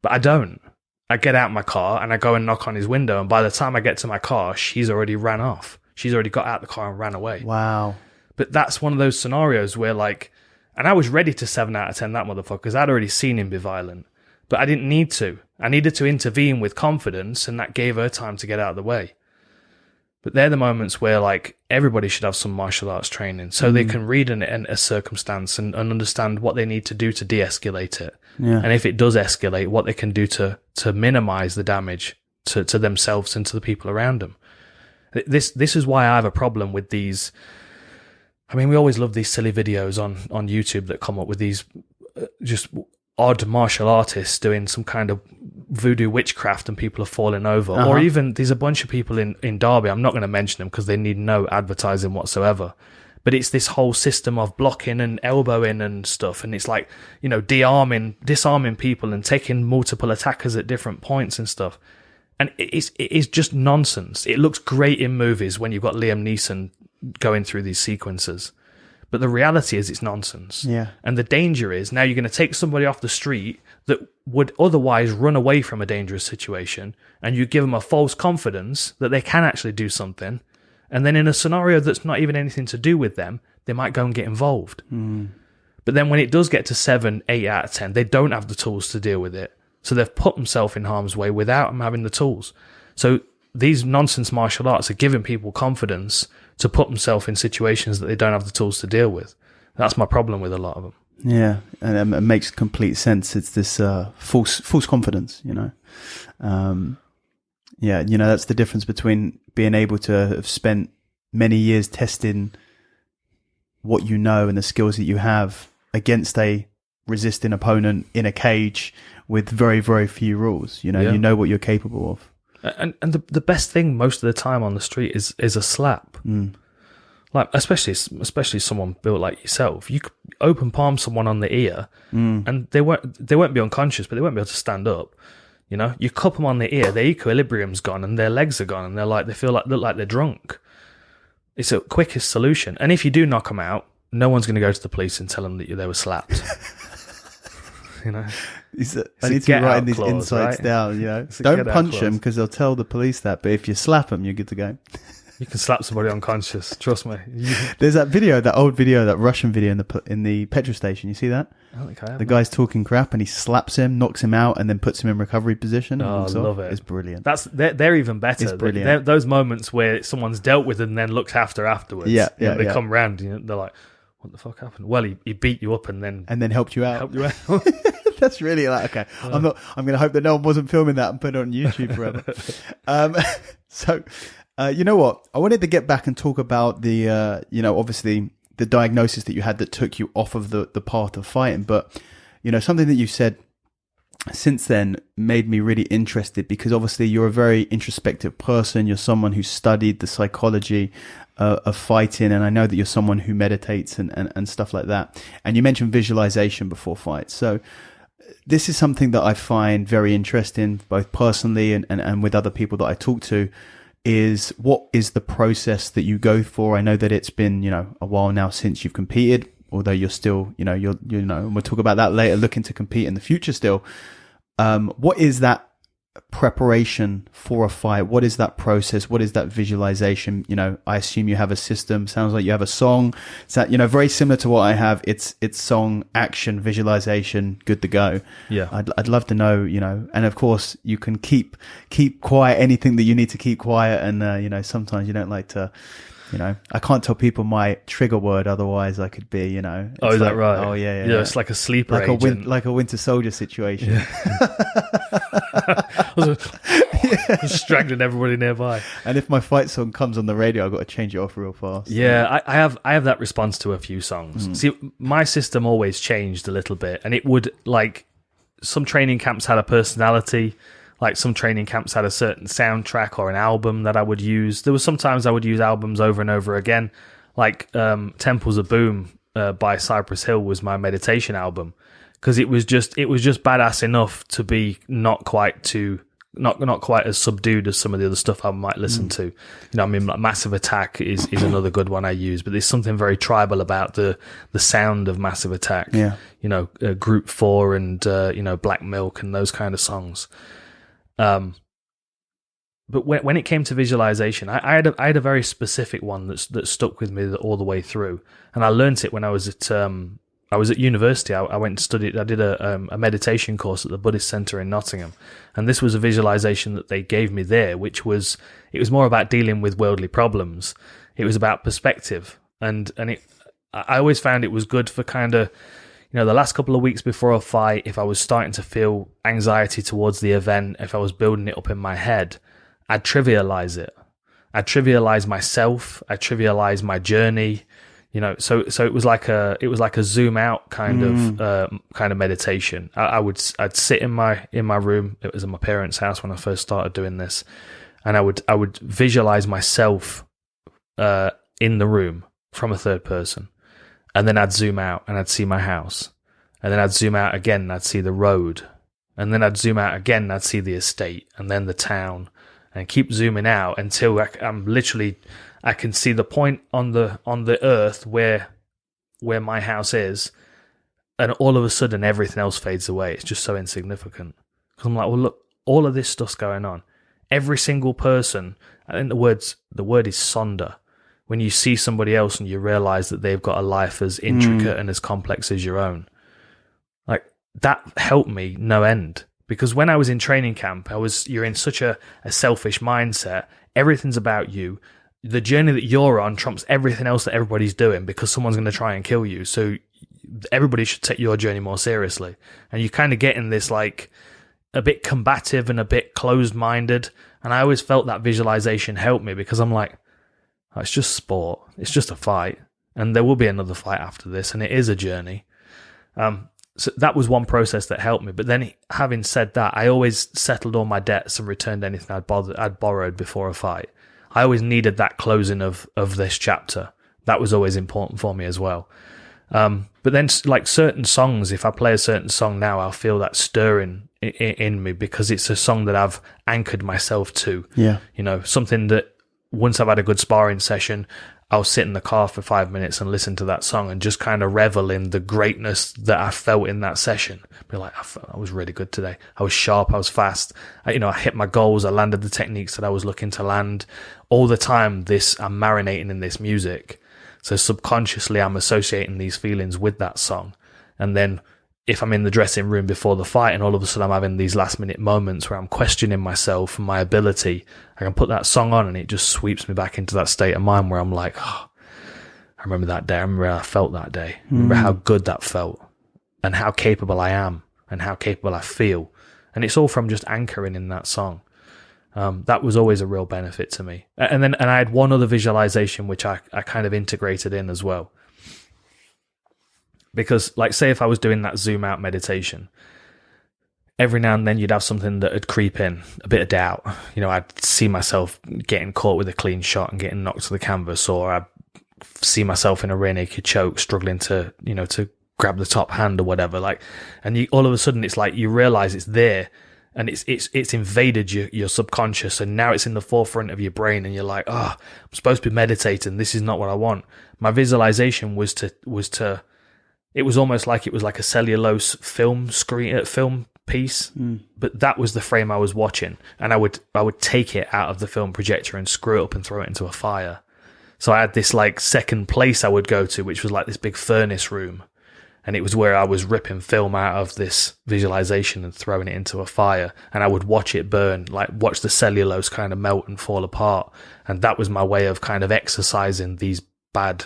But I don't. I get out my car and I go and knock on his window, and by the time I get to my car, she's already ran off. She's already got out the car and ran away. Wow. But that's one of those scenarios where, like, and I was ready to 7 out of 10 that motherfucker because I'd already seen him be violent. But I didn't need to. I needed to intervene with confidence, and that gave her time to get out of the way. But they're the moments where, like, everybody should have some martial arts training so they can read a circumstance and understand what they need to do to de-escalate it. Yeah. And if it does escalate, what they can do to minimize the damage to themselves and to the people around them. This is why I have a problem with these. I mean, we always love these silly videos on YouTube that come up with these just odd martial artists doing some kind of voodoo witchcraft and people are falling over. Or even there's a bunch of people in Derby, I'm not going to mention them because they need no advertising whatsoever. But it's this whole system of blocking and elbowing and stuff. And it's like, you know, disarming people and taking multiple attackers at different points and stuff. And it is just nonsense. It looks great in movies when you've got Liam Neeson going through these sequences. But the reality is it's nonsense. Yeah. And the danger is now you're going to take somebody off the street that would otherwise run away from a dangerous situation, and you give them a false confidence that they can actually do something. And then in a scenario that's not even anything to do with them, they might go and get involved. But then when it does get to 7, 8 out of 10, they don't have the tools to deal with it. So they've put themselves in harm's way without them having the tools. So these nonsense martial arts are giving people confidence to put themselves in situations that they don't have the tools to deal with. That's my problem with a lot of them. Yeah, and it makes complete sense. It's this false confidence, you know. Yeah, you know, that's the difference between being able to have spent many years testing what you know and the skills that you have against a resisting opponent in a cage with very, very few rules. You know, you know what you're capable of. And the best thing most of the time on the street is a slap. Like especially someone built like yourself. You could open palm someone on the ear, and they won't be unconscious, but they won't be able to stand up. You know, you cup them on the ear, their equilibrium's gone, and their legs are gone, and look like they're drunk. It's a quickest solution. And if you do knock them out, no one's going to go to the police and tell them that they were slapped. You know, I need to be writing these insights down. You know, don't punch them because they'll tell the police that. But if you slap them, you're good to go. You can slap somebody unconscious. Trust me. There's that old video, that Russian video in the petrol station. You see that? I don't think I have. The guy's talking crap and he slaps him, knocks him out, and then puts him in recovery position. Oh, I love it. It's brilliant. They're even better. It's brilliant. Those moments where someone's dealt with and then looked afterwards. Yeah, They come round. You know, they're like, "What the fuck happened?" Well, he beat you up and then helped you out. That's really like, okay. I'm going to hope that no one wasn't filming that and put it on YouTube forever. So, you know what? I wanted to get back and talk about the, you know, obviously the diagnosis that you had that took you off of the path of fighting. But, you know, something that you said since then made me really interested because obviously you're a very introspective person. You're someone who studied the psychology of fighting. And I know that you're someone who meditates and stuff like that. And you mentioned visualization before fights. So, this is something that I find very interesting, both personally and with other people that I talk to, is what is the process that you go for? I know that it's been, you know, a while now since you've competed, although you're still, you know, and we'll talk about that later, looking to compete in the future still. What is that preparation for a fight? What is that process? What is that visualization? You know, I assume you have a system. Sounds like you have a song. It's that, you know, very similar to what I have. It's song, action, visualization, good to go. Yeah. I'd love to know, you know, and of course you can keep quiet anything that you need to keep quiet. And, you know, sometimes you don't like to, you know, I can't tell people my trigger word, otherwise I could be, you know. Oh, is like, that right? Oh, yeah. Yeah, it's like a sleeper like agent. like a Winter Soldier situation. Yeah. Just strangling everybody nearby. And if my fight song comes on the radio, I've got to change it off real fast. Yeah, I have that response to a few songs. See, my system always changed a little bit, and it would, like, some training camps had a personality. Like some training camps had a certain soundtrack or an album that I would use. There was sometimes I would use albums over and over again. Like Temples of Boom by Cypress Hill was my meditation album, because it was just badass enough to be not quite as subdued as some of the other stuff I might listen to. You know, I mean, like Massive Attack is another good one I use, but there's something very tribal about the sound of Massive Attack. Yeah. You know, Group 4 and you know, Black Milk and those kind of songs. But when it came to visualization, I had a very specific one that stuck with me all the way through, and I learnt it when I was at university. I went and studied. I did a meditation course at the Buddhist Center in Nottingham, and this was a visualization that they gave me there, it was more about dealing with worldly problems. It was about perspective, and I always found it was good for kind of, you know, the last couple of weeks before a fight, if I was starting to feel anxiety towards the event, if I was building it up in my head, I'd trivialize it. I'd trivialize myself. I'd trivialize my journey. You know, so it was like a zoom out kind of meditation. I'd sit in my room. It was in my parents' house when I first started doing this, and I would visualize myself in the room from a third person, and then I'd zoom out and I'd see my house, and then I'd zoom out again and I'd see the road, and then I'd zoom out again and I'd see the estate, and then the town, and keep zooming out until I can see the point on the earth where my house is, and all of a sudden everything else fades away. It's just so insignificant. Because I'm like, well, look, all of this stuff's going on. Every single person, I think the word is sonder. When you see somebody else and you realize that they've got a life as intricate and as complex as your own, like that helped me no end. Because when I was in training camp, you're in such a selfish mindset. Everything's about you. The journey that you're on trumps everything else that everybody's doing, because someone's going to try and kill you. So everybody should take your journey more seriously. And you kind of get in this like a bit combative and a bit closed-minded. And I always felt that visualization helped me, because I'm like, oh, it's just sport. It's just a fight. And there will be another fight after this. And it is a journey. So that was one process that helped me. But then, having said that, I always settled all my debts and returned anything I'd borrowed before a fight. I always needed that closing of this chapter. That was always important for me as well. But then, like certain songs, if I play a certain song now, I'll feel that stirring in me, because it's a song that I've anchored myself to. Yeah. You know, something that once I've had a good sparring session, I'll sit in the car for 5 minutes and listen to that song and just kind of revel in the greatness that I felt in that session. Be like, I was really good today. I was sharp. I was fast. I hit my goals. I landed the techniques that I was looking to land. All the time, I'm marinating in this music. So subconsciously, I'm associating these feelings with that song. And then if I'm in the dressing room before the fight and all of a sudden I'm having these last minute moments where I'm questioning myself and my ability, I can put that song on and it just sweeps me back into that state of mind where I'm like, oh, I remember that day. I remember how I felt that day. I remember how good that felt, and how capable I am and how capable I feel. And it's all from just anchoring in that song. That was always a real benefit to me. And I had one other visualization which I kind of integrated in as well. Because, like, say if I was doing that zoom out meditation, every now and then you'd have something that would creep in, a bit of doubt. You know, I'd see myself getting caught with a clean shot and getting knocked to the canvas, or I'd see myself in a rear naked choke, struggling to grab the top hand or whatever. Like, and all of a sudden it's like you realize it's there, and it's invaded your subconscious, and now it's in the forefront of your brain, and you're like, oh, I'm supposed to be meditating. This is not what I want. My visualization was to. It was almost like it was like a cellulose film piece, but that was the frame I was watching, and I would take it out of the film projector and screw it up and throw it into a fire. So I had this like second place I would go to, which was like this big furnace room, and it was where I was ripping film out of this visualization and throwing it into a fire, and I would watch it burn, like watch the cellulose kind of melt and fall apart, and that was my way of kind of exercising these bad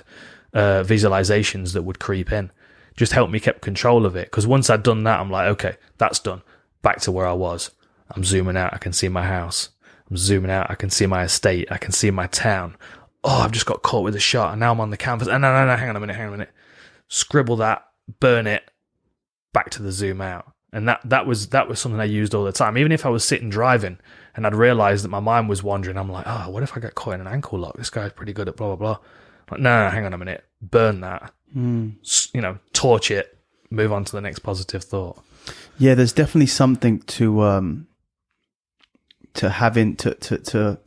visualizations that would creep in. Just helped me keep control of it, because once I'd done that, I'm like, okay, that's done. Back to where I was. I'm zooming out, I can see my house. I'm zooming out, I can see my estate. I can see my town. Oh, I've just got caught with a shot, and now I'm on the canvas. No, hang on a minute. Scribble that, burn it, back to the zoom out. And that was something I used all the time. Even if I was sitting driving and I'd realized that my mind was wandering, I'm like, oh, what if I get caught in an ankle lock? This guy's pretty good at blah, blah, blah. Like, no, hang on a minute. Burn that. Torch it. Move on to the next positive thought. Yeah, there's definitely something to having to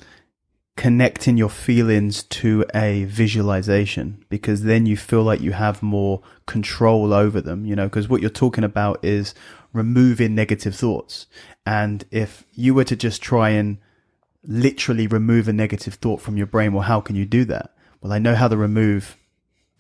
connecting your feelings to a visualization, because then you feel like you have more control over them, because what you're talking about is removing negative thoughts. And if you were to just try and literally remove a negative thought from your brain, well, how can you do that? Well, I know how to remove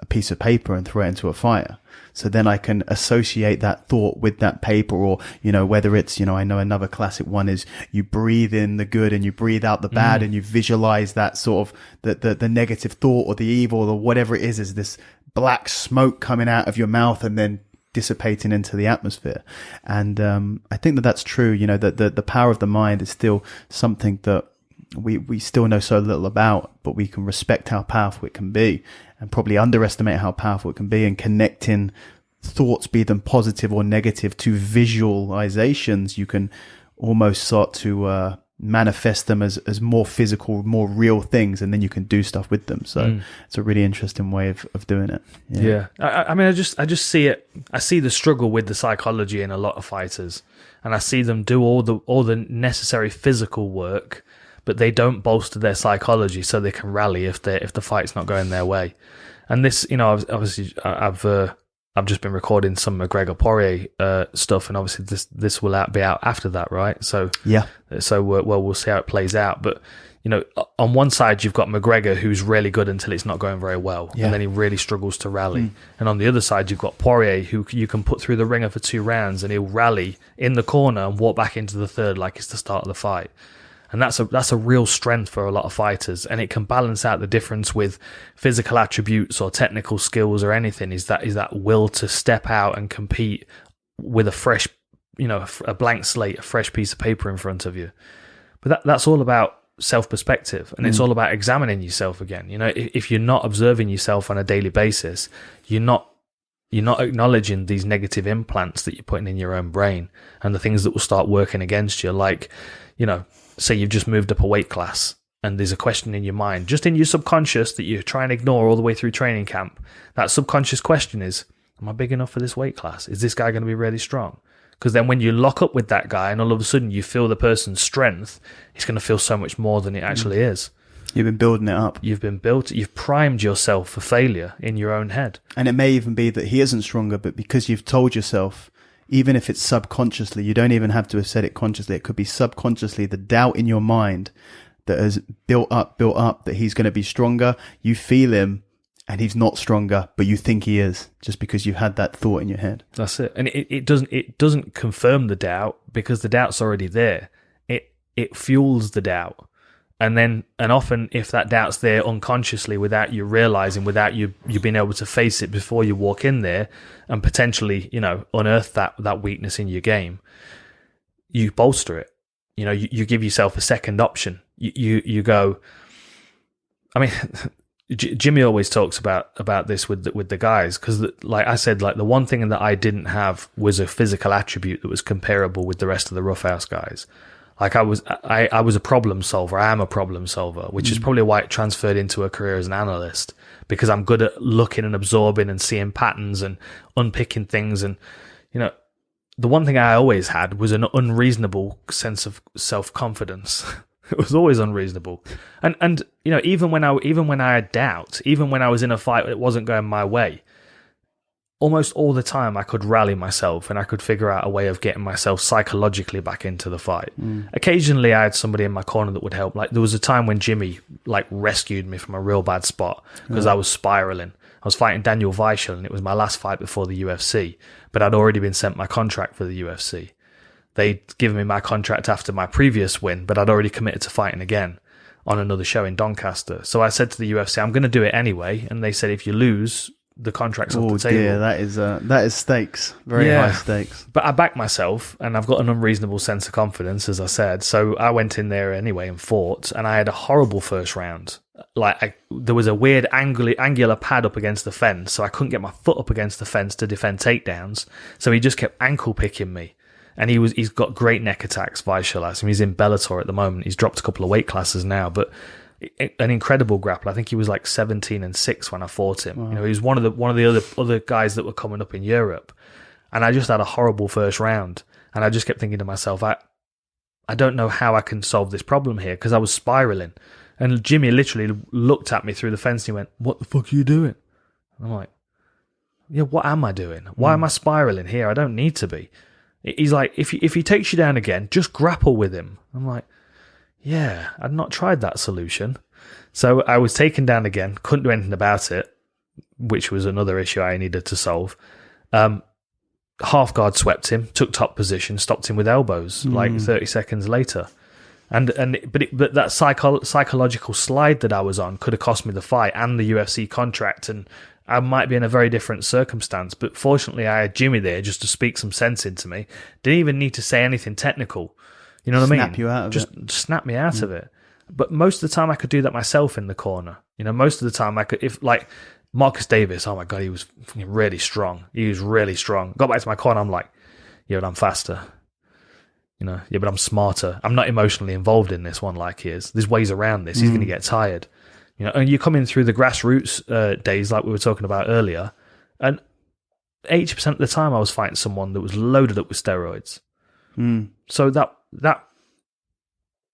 a piece of paper and throw it into a fire. So then I can associate that thought with that paper, or, whether it's, I know another classic one is you breathe in the good and you breathe out the bad, and you visualize that sort of the negative thought or the evil or whatever it is this black smoke coming out of your mouth and then dissipating into the atmosphere. And I think that that's true. That the power of the mind is still something that we still know so little about, but we can respect how powerful it can be, and probably underestimate how powerful it can be. And connecting thoughts, be them positive or negative, to visualizations, you can almost start to manifest them as more physical, more real things, and then you can do stuff with them. So it's a really interesting way of doing it. Yeah. I mean, I just see it. I see the struggle with the psychology in a lot of fighters, and I see them do all the necessary physical work, but they don't bolster their psychology so they can rally if the fight's not going their way. And this, obviously, I've just been recording some McGregor Poirier stuff, and obviously this will be out after that, right? So yeah. So we'll see how it plays out. But on one side you've got McGregor, who's really good until it's not going very well, and then he really struggles to rally. And on the other side you've got Poirier, who you can put through the ringer for 2 rounds, and he'll rally in the corner and walk back into the third like it's the start of the fight. And that's a real strength for a lot of fighters, and it can balance out the difference with physical attributes or technical skills or anything. Is that will to step out and compete with a fresh, a blank slate, a fresh piece of paper in front of you. But that's all about self-perspective, and it's all about examining yourself again. If you're not observing yourself on a daily basis, you're not acknowledging these negative implants that you're putting in your own brain, and the things that will start working against you. Like, say you've just moved up a weight class, and there's a question in your mind, just in your subconscious, that you try and ignore all the way through training camp. That subconscious question is, am I big enough for this weight class? Is this guy going to be really strong? Because then when you lock up with that guy and all of a sudden you feel the person's strength, it's going to feel so much more than it actually is. You've been building it up. You've primed yourself for failure in your own head. And it may even be that he isn't stronger, but because you've told yourself, even if it's subconsciously, you don't even have to have said it consciously, it could be subconsciously, the doubt in your mind that has built up that he's going to be stronger. You feel him and he's not stronger, but you think he is, just because you've had that thought in your head. That's it. And it doesn't confirm the doubt, because the doubt's already there. It fuels the doubt. And often if that doubt's there unconsciously, without you realizing, without you being able to face it before you walk in there and potentially, unearth that weakness in your game, you bolster it. You give yourself a second option. You go, I mean, Jimmy always talks about this with the guys, because like I said, like the one thing that I didn't have was a physical attribute that was comparable with the rest of the Roughhouse guys. Like I was a problem solver. I am a problem solver, which is probably why it transferred into a career as an analyst, because I'm good at looking and absorbing and seeing patterns and unpicking things. And, the one thing I always had was an unreasonable sense of self-confidence. It was always unreasonable. And even when I had doubt, even when I was in a fight that wasn't going my way, almost all the time I could rally myself and I could figure out a way of getting myself psychologically back into the fight. Occasionally I had somebody in my corner that would help. Like there was a time when Jimmy rescued me from a real bad spot because I was spiraling. I was fighting Daniel Weichel, and it was my last fight before the UFC, but I'd already been sent my contract for the UFC. They'd given me my contract after my previous win, but I'd already committed to fighting again on another show in Doncaster. So I said to the UFC, I'm going to do it anyway. And they said, if you lose, the contract's off the table. Oh dear, that is stakes. Very high stakes. But I backed myself, and I've got an unreasonable sense of confidence, as I said. So I went in there anyway and fought, and I had a horrible first round. There was a weird angular pad up against the fence, so I couldn't get my foot up against the fence to defend takedowns. So he just kept ankle picking me. And he's got great neck attacks, Vaishalas. He's in Bellator at the moment. He's dropped a couple of weight classes now, but an incredible grappler. I think he was like 17-6 when I fought him. Wow. You know, he was one of the other guys that were coming up in Europe. And I just had a horrible first round. And I just kept thinking to myself, I don't know how I can solve this problem here, because I was spiraling. And Jimmy literally looked at me through the fence and he went, "What the fuck are you doing?" And I'm like, yeah, what am I doing? Why am I spiraling here? I don't need to be. He's like, if he takes you down again, just grapple with him. I'm like, yeah, I'd not tried that solution. So I was taken down again, couldn't do anything about it, which was another issue I needed to solve. Half guard swept him, took top position, stopped him with elbows like 30 seconds later. But that psychological slide that I was on could have cost me the fight and the UFC contract, and I might be in a very different circumstance. But fortunately, I had Jimmy there just to speak some sense into me. Didn't even need to say anything technical. You know what I mean? Snap you out of it. Just snap me out of it. But most of the time, I could do that myself in the corner. You know, most of the time, I could, if like Marcus Davis, oh my God, he was really strong. He was really strong. Got back to my corner, I'm like, yeah, but I'm faster. You know, yeah, but I'm smarter. I'm not emotionally involved in this one like he is. There's ways around this. He's going to get tired. You know, and you come in through the grassroots days like we were talking about earlier, and 80% of the time I was fighting someone that was loaded up with steroids. So that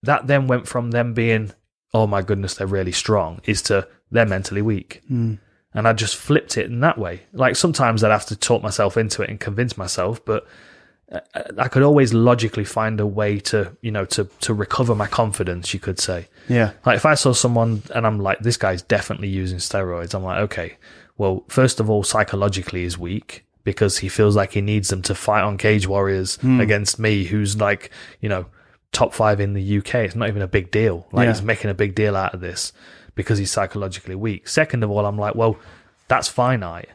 then went from them being, oh my goodness, they're really strong, is to they're mentally weak. And I just flipped it in that way. Like sometimes I'd have to talk myself into it and convince myself, but I could always logically find a way to, you know, to recover my confidence, you could say. Yeah. Like if I saw someone and I'm like, this guy's definitely using steroids, I'm like, okay, well, first of all, psychologically he's weak because he feels like he needs them to fight on Cage Warriors against me, who's like, you know, top 5 in the UK. It's not even a big deal. Like he's making a big deal out of this because he's psychologically weak. Second of all, I'm like, well, that's finite.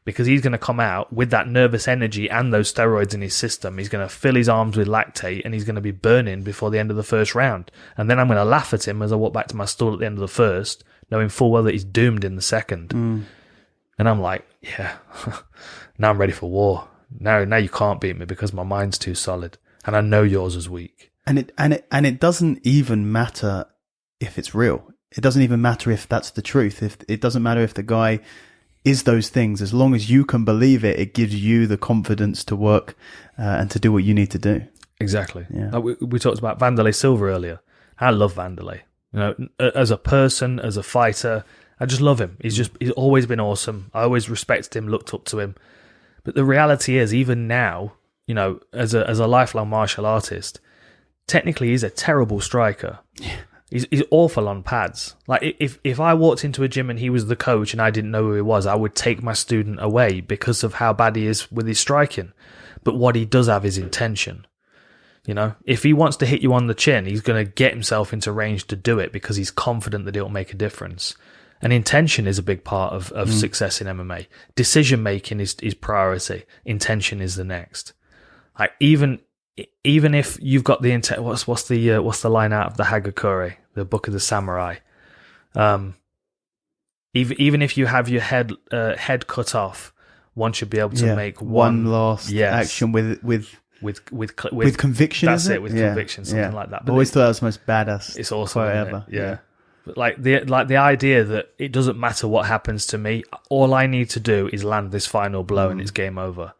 Because he's going to come out with that nervous energy and those steroids in his system. He's going to fill his arms with lactate and he's going to be burning before the end of the first round. And then I'm going to laugh at him as I walk back to my stall at the end of the first, knowing full well that he's doomed in the second. And I'm like, yeah, now I'm ready for war. Now you can't beat me because my mind's too solid. And I know yours is weak. And it doesn't even matter if it's real. It doesn't even matter if that's the truth. If it doesn't matter if the guy is those things, as long as you can believe it, it gives you the confidence to work and to do what you need to do. Exactly. Yeah. We talked about Vanderlei Silva earlier. I love Vanderlei. You know, as a person, as a fighter, I just love him. He's always been awesome. I always respected him, looked up to him. But the reality is, even now, you know, as a lifelong martial artist, technically he's a terrible striker. Yeah. He's awful on pads. Like if I walked into a gym and he was the coach and I didn't know who he was, I would take my student away because of how bad he is with his striking. But what he does have is intention. You know, if he wants to hit you on the chin, he's going to get himself into range to do it because he's confident that it'll make a difference. And intention is a big part of success in MMA. Decision making is priority. Intention is the next. Like even if you've got the intent, what's the line out of the Hagakure, the Book of the Samurai? Even if you have your head cut off, one should be able to make one last action with conviction. That's it, with conviction, something like that. But I always thought that was the most badass. It's awesome, ever. Yeah. But like the idea that it doesn't matter what happens to me, all I need to do is land this final blow and it's game over.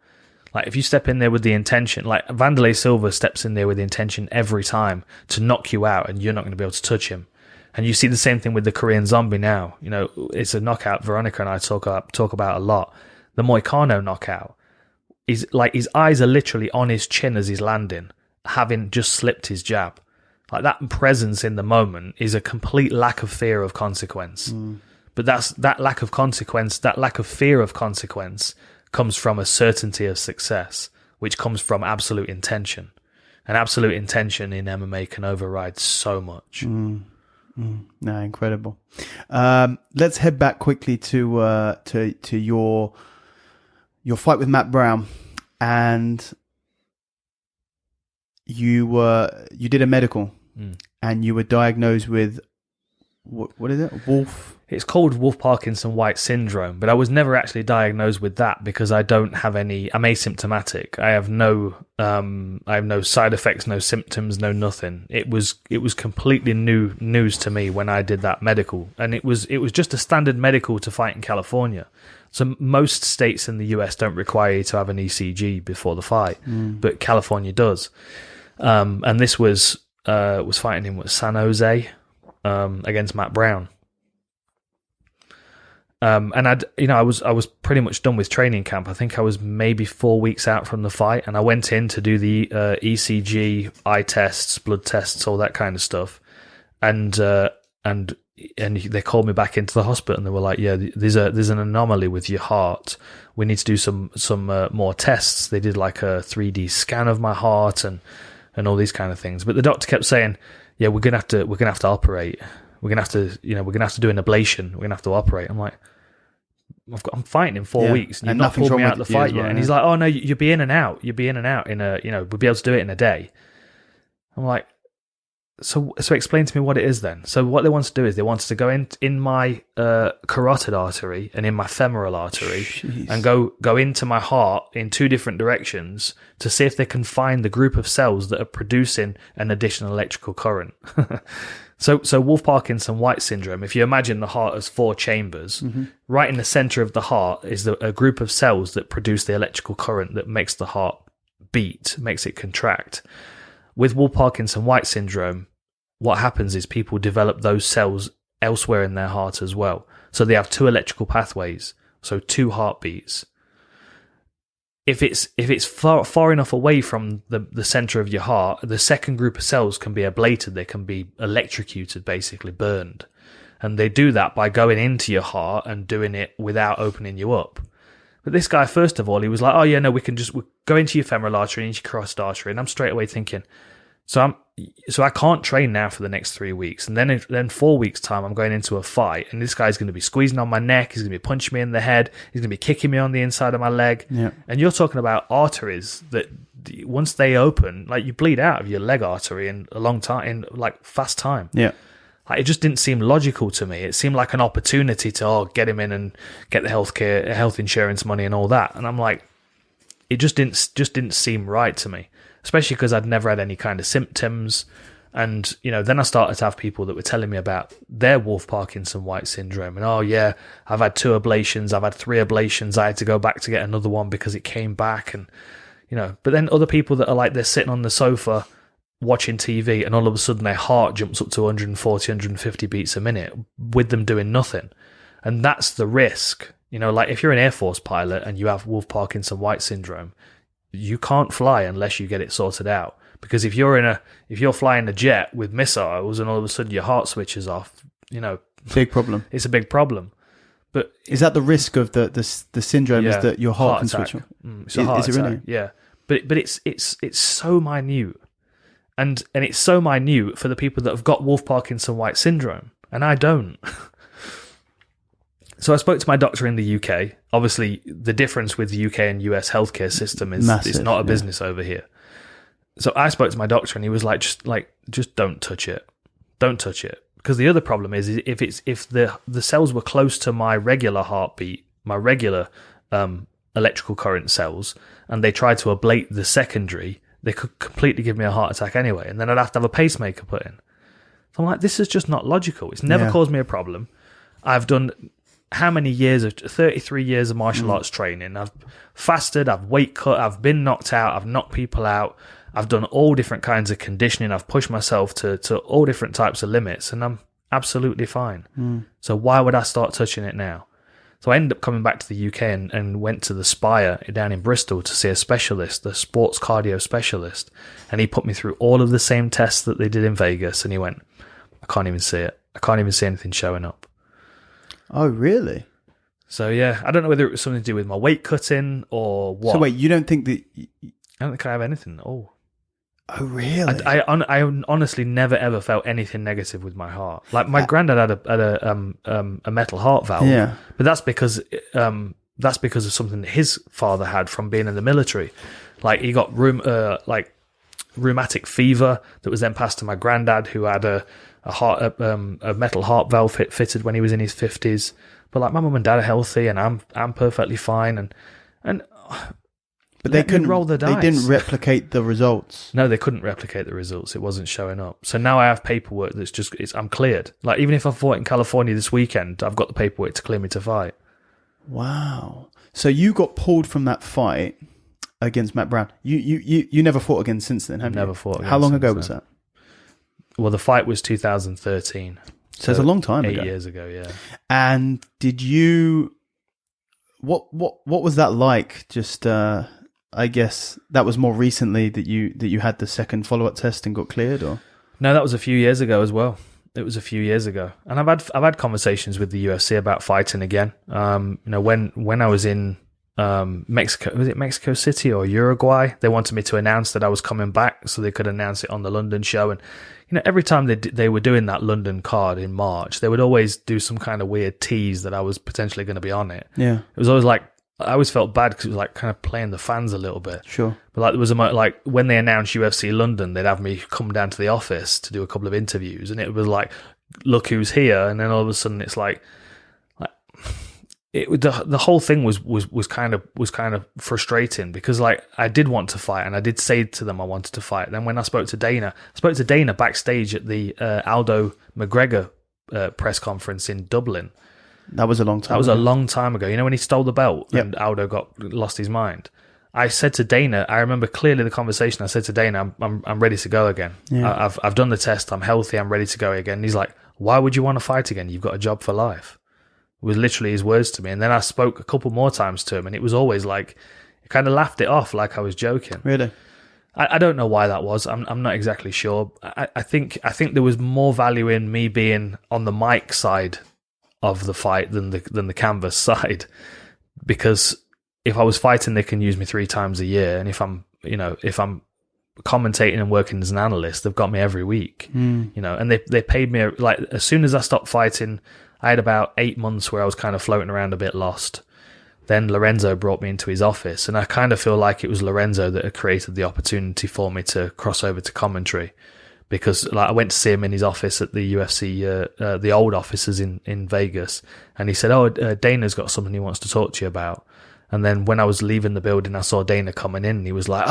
Like if you step in there with the intention, like Vanderlei Silva steps in there with the intention every time to knock you out, and you're not going to be able to touch him. And you see the same thing with the Korean Zombie now. You know, it's a knockout Veronica and I talk about a lot. The Moicano knockout is like his eyes are literally on his chin as he's landing, having just slipped his jab. Like that presence in the moment is a complete lack of fear of consequence. But that lack of consequence, that lack of fear of consequence comes from a certainty of success, which comes from absolute intention. And absolute intention in MMA can override so much. No, incredible. Let's head back quickly to your fight with Matt Brown, and you did a medical, and you were diagnosed with what is it? Wolf. It's called Wolff-Parkinson-White syndrome, but I was never actually diagnosed with that because I don't have any. I'm asymptomatic. I have no side effects, no symptoms, no nothing. It was completely new news to me when I did that medical, and it was just a standard medical to fight in California. So most states in the US don't require you to have an ECG before the fight, but California does. And this was fighting in San Jose against Matt Brown. And I was pretty much done with training camp. I think I was maybe 4 weeks out from the fight, and I went in to do the ECG, eye tests, blood tests, all that kind of stuff. And they called me back into the hospital, and they were like, "Yeah, there's an anomaly with your heart. We need to do some more tests." They did like a 3D scan of my heart and all these kind of things. But the doctor kept saying, "Yeah, we're gonna have to operate. We're gonna have to do an ablation. We're gonna have to operate." I'm like, I'm fighting in 4 weeks, and you've not pulled me out of the fight yet. And he's like, "Oh no, you'll be in and out. You'll be in and out in we'll be able to do it in a day." I'm like, so explain to me what it is then. So what they wanted to do is they wanted to go in my carotid artery and in my femoral artery. Jeez. And go into my heart in two different directions to see if they can find the group of cells that are producing an additional electrical current. So Wolff-Parkinson-White syndrome, if you imagine the heart as 4 chambers, right in the center of the heart is a group of cells that produce the electrical current that makes the heart beat, makes it contract. With Wolff-Parkinson-White syndrome, what happens is people develop those cells elsewhere in their heart as well. So they have 2 electrical pathways, so 2 heartbeats. If it's far enough away from the center of your heart, the second group of cells can be ablated. They can be electrocuted, basically burned. And they do that by going into your heart and doing it without opening you up. But this guy, first of all, he was like, "Oh yeah, no, we'll go into your femoral artery and into your carotid artery." And I'm straight away thinking, so I can't train now for the next 3 weeks. And then 4 weeks time, I'm going into a fight, and this guy's going to be squeezing on my neck. He's going to be punching me in the head. He's going to be kicking me on the inside of my leg. Yeah. And you're talking about arteries that once they open, like you bleed out of your leg artery in a long time, in like fast time. Yeah. Like, it just didn't seem logical to me. It seemed like an opportunity to get him in and get the health insurance money and all that. And I'm like, it just didn't seem right to me, especially because I'd never had any kind of symptoms. And then I started to have people that were telling me about their Wolff-Parkinson-White syndrome, and "Oh yeah, I've had 2 ablations, I've had 3 ablations, I had to go back to get another one because it came back." And but then other people that are like, they're sitting on the sofa watching TV, and all of a sudden their heart jumps up to 140, 150 beats a minute with them doing nothing. And that's the risk. Like if you're an Air Force pilot and you have Wolff-Parkinson-White syndrome, you can't fly unless you get it sorted out. Because if you're flying a jet with missiles and all of a sudden your heart switches off, big problem. It's a big problem. But is that the risk of the syndrome? Is that your heart can switch off? It's a heart attack. Really? Yeah. But it's so minute. And it's so minute for the people that have got Wolff-Parkinson-White syndrome, and I don't. So I spoke to my doctor in the UK. Obviously, the difference with the UK and US healthcare system is massive, it's not a business over here. So I spoke to my doctor, and he was like, just don't touch it. Don't touch it. Because the other problem is if the cells were close to my regular heartbeat, my regular electrical current cells, and they tried to ablate the secondary, they could completely give me a heart attack anyway, and then I'd have to have a pacemaker put in. So I'm like, this is just not logical. It's never caused me a problem. I've done how many years of 33 years of martial arts training. I've fasted, I've weight cut, I've been knocked out, I've knocked people out. I've done all different kinds of conditioning. I've pushed myself to all different types of limits, and I'm absolutely fine. So why would I start touching it now? So I ended up coming back to the UK and went to the Spire down in Bristol to see a specialist, the sports cardio specialist. And he put me through all of the same tests that they did in Vegas. And he went, "I can't even see it. I can't even see anything showing up." Oh, really? So yeah, I don't know whether it was something to do with my weight cutting or what. So wait, you don't think that... I don't think I have anything at all. Oh, really? I honestly never ever felt anything negative with my heart. Like my granddad had a metal heart valve, but that's because of something that his father had from being in the military. Like he got rheumatic fever that was then passed to my granddad, who had a a metal heart valve fitted when he was in his 50s. But like my mum and dad are healthy, and I'm perfectly fine, and but they couldn't roll the dice. They didn't replicate the results. No, they couldn't replicate the results. It wasn't showing up. So now I have paperwork that's I'm cleared. Like even if I fought in California this weekend, I've got the paperwork to clear me to fight. Wow. So you got pulled from that fight against Matt Brown. You never fought again since then, have you? Never fought again. How long ago was that? Well, the fight was 2013. So it's a long time ago. 8 years ago, yeah. And did you... What was that like? Just... I guess that was more recently that you had the second follow-up test and got cleared, or no? That was a few years ago as well. It was a few years ago, and I've had conversations with the UFC about fighting again. When I was in Mexico, was it Mexico City or Uruguay? They wanted me to announce that I was coming back, so they could announce it on the London show. And every time they were doing that London card in March, they would always do some kind of weird tease that I was potentially going to be on it. Yeah, it was always like. I always felt bad because it was like kind of playing the fans a little bit. Sure. But like there was like when they announced UFC London, they'd have me come down to the office to do a couple of interviews, and it was like, look who's here, and then all of a sudden it's like the whole thing was kind of frustrating because like I did want to fight and I did say to them I wanted to fight. Then when I spoke to Dana backstage at the Aldo McGregor press conference in Dublin. That was a long time. That was a long time ago. When he stole the belt Yep. and Aldo lost his mind. I said to Dana, I remember clearly the conversation. I said to Dana, I'm ready to go again. Yeah. I've done the test. I'm healthy. I'm ready to go again. And he's like, why would you want to fight again? You've got a job for life. It was literally his words to me. And then I spoke a couple more times to him, and it was always like, he kind of laughed it off like I was joking. Really? I don't know why that was. I'm not exactly sure. I think there was more value in me being on the mic side of the fight than the canvas side, because if I was fighting, they can use me 3 times a year, and if I'm commentating and working as an analyst, they've got me every week. And they paid me like as soon as I stopped fighting, I had about 8 months where I was kind of floating around a bit lost. Then Lorenzo brought me into his office, and I kind of feel like it was Lorenzo that had created the opportunity for me to cross over to commentary. Because like I went to see him in his office at the UFC, the old offices in Vegas, and he said, "Oh, Dana's got something he wants to talk to you about." And then when I was leaving the building, I saw Dana coming in, and he was like,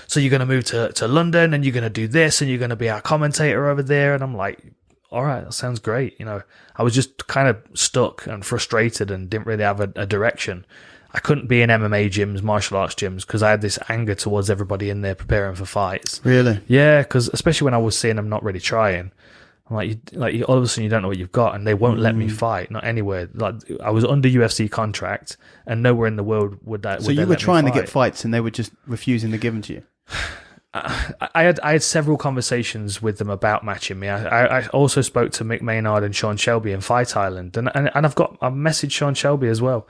so you're going to move to London, and you're going to do this, and you're going to be our commentator over there." And I'm like, all right, that sounds great. I was just kind of stuck and frustrated and didn't really have a direction. I couldn't be in MMA gyms, martial arts gyms, because I had this anger towards everybody in there preparing for fights. Really? Yeah, because especially when I was seeing them not really trying, I'm like, all of a sudden you don't know what you've got, and they won't let me fight, not anywhere. Like I was under UFC contract, and nowhere in the world would that. So you were trying to get fights, and they were just refusing to give them to you. I had several conversations with them about matching me. I also spoke to Mick Maynard and Sean Shelby in Fight Island, and I've messaged Sean Shelby as well.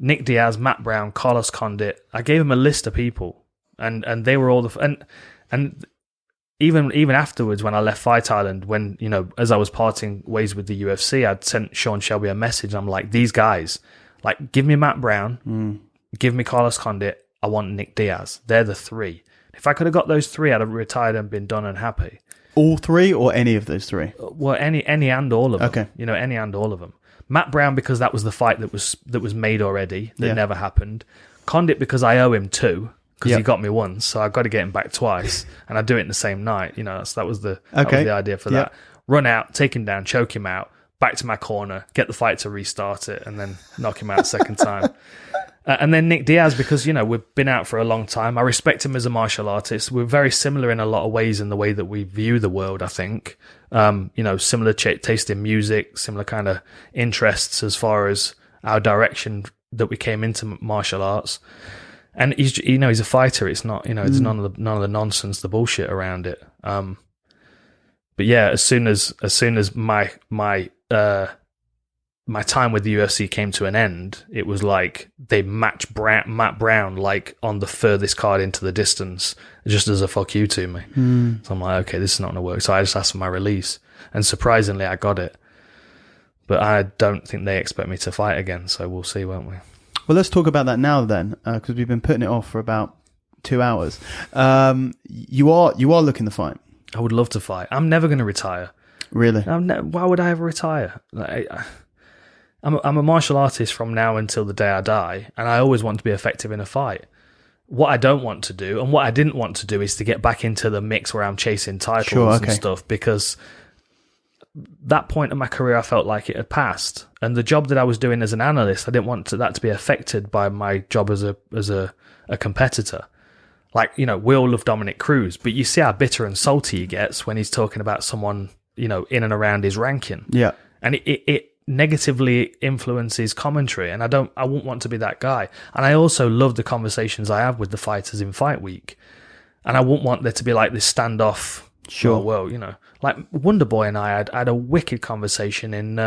Nick Diaz, Matt Brown, Carlos Condit. I gave him a list of people, and they were all and even afterwards when I left Fight Island, when as I was parting ways with the UFC, I'd sent Sean Shelby a message. I'm like, these guys, like, give me Matt Brown, give me Carlos Condit. I want Nick Diaz. They're the 3. If I could have got those 3, I'd have retired and been done and happy. All 3 or any of those 3? Well, any and all of them. Okay. Any and all of them. Matt Brown, because that was the fight that was made already, that never happened. Condit, because I owe him 2, because he got me once, so I've got to get him back twice, and I do it in the same night. So that was the idea for that. Run out, take him down, choke him out, back to my corner, get the fight to restart it, and then knock him out a second time. And then Nick Diaz, because, we've been out for a long time. I respect him as a martial artist. We're very similar in a lot of ways in the way that we view the world, I think. Similar taste in music, similar kind of interests as far as our direction that we came into martial arts. And he's a fighter. It's not, there's none of the nonsense, the bullshit around it. But yeah, as soon as my time with the UFC came to an end, it was like they matched Matt Brown like on the furthest card into the distance, just as a fuck you to me. So I'm like, okay, this is not going to work. So I just asked for my release, and surprisingly, I got it. But I don't think they expect me to fight again, so we'll see, won't we? Well, let's talk about that now then, because we've been putting it off for about 2 hours. You are looking to fight. I would love to fight. I'm never going to retire. Really? Why would I ever retire? I'm a martial artist from now until the day I die, and I always want to be effective in a fight. What I don't want to do, and what I didn't want to do, is to get back into the mix where I'm chasing titles and stuff, because that point in my career I felt like it had passed. And the job that I was doing as an analyst, I didn't want that to be affected by my job as a competitor. Like, you know, we all love Dominic Cruz, but you see how bitter and salty he gets when he's talking about someone, you know, in and around his ranking. Yeah. And it negatively influences commentary, and I wouldn't want to be that guy. And I also love the conversations I have with the fighters in fight week, and I wouldn't want there to be like this standoff. Sure. Well, you know, like Wonder Boy and I had a wicked conversation in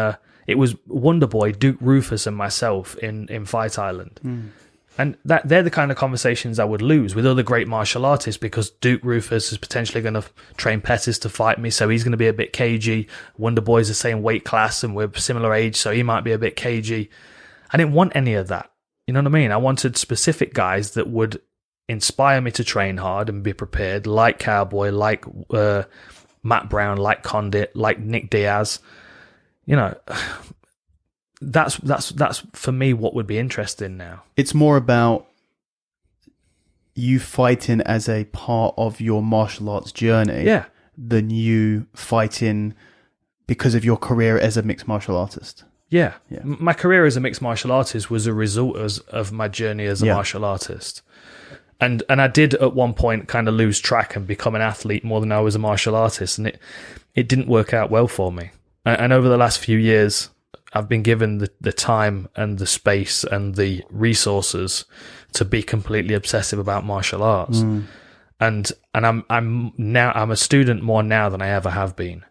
it was Wonder Boy, Duke Rufus, and myself in Fight Island. And they're the kind of conversations I would lose with other great martial artists, because Duke Rufus is potentially going to train Pettis to fight me, so he's going to be a bit cagey. Wonder Boy's the same weight class and we're similar age, so he might be a bit cagey. I didn't want any of that. You know what I mean? I wanted specific guys that would inspire me to train hard and be prepared, like Cowboy, like Matt Brown, like Condit, like Nick Diaz. You know, that's for me what would be interesting now. It's more about you fighting as a part of your martial arts journey, than you fighting because of your career as a mixed martial artist. Yeah. My career as a mixed martial artist was a result of my journey as a martial artist. And I did at one point kind of lose track and become an athlete more than I was a martial artist, and it didn't work out well for me. And over the last few years, I've been given the time and the space and the resources to be completely obsessive about martial arts. And I'm a student more now than I ever have been.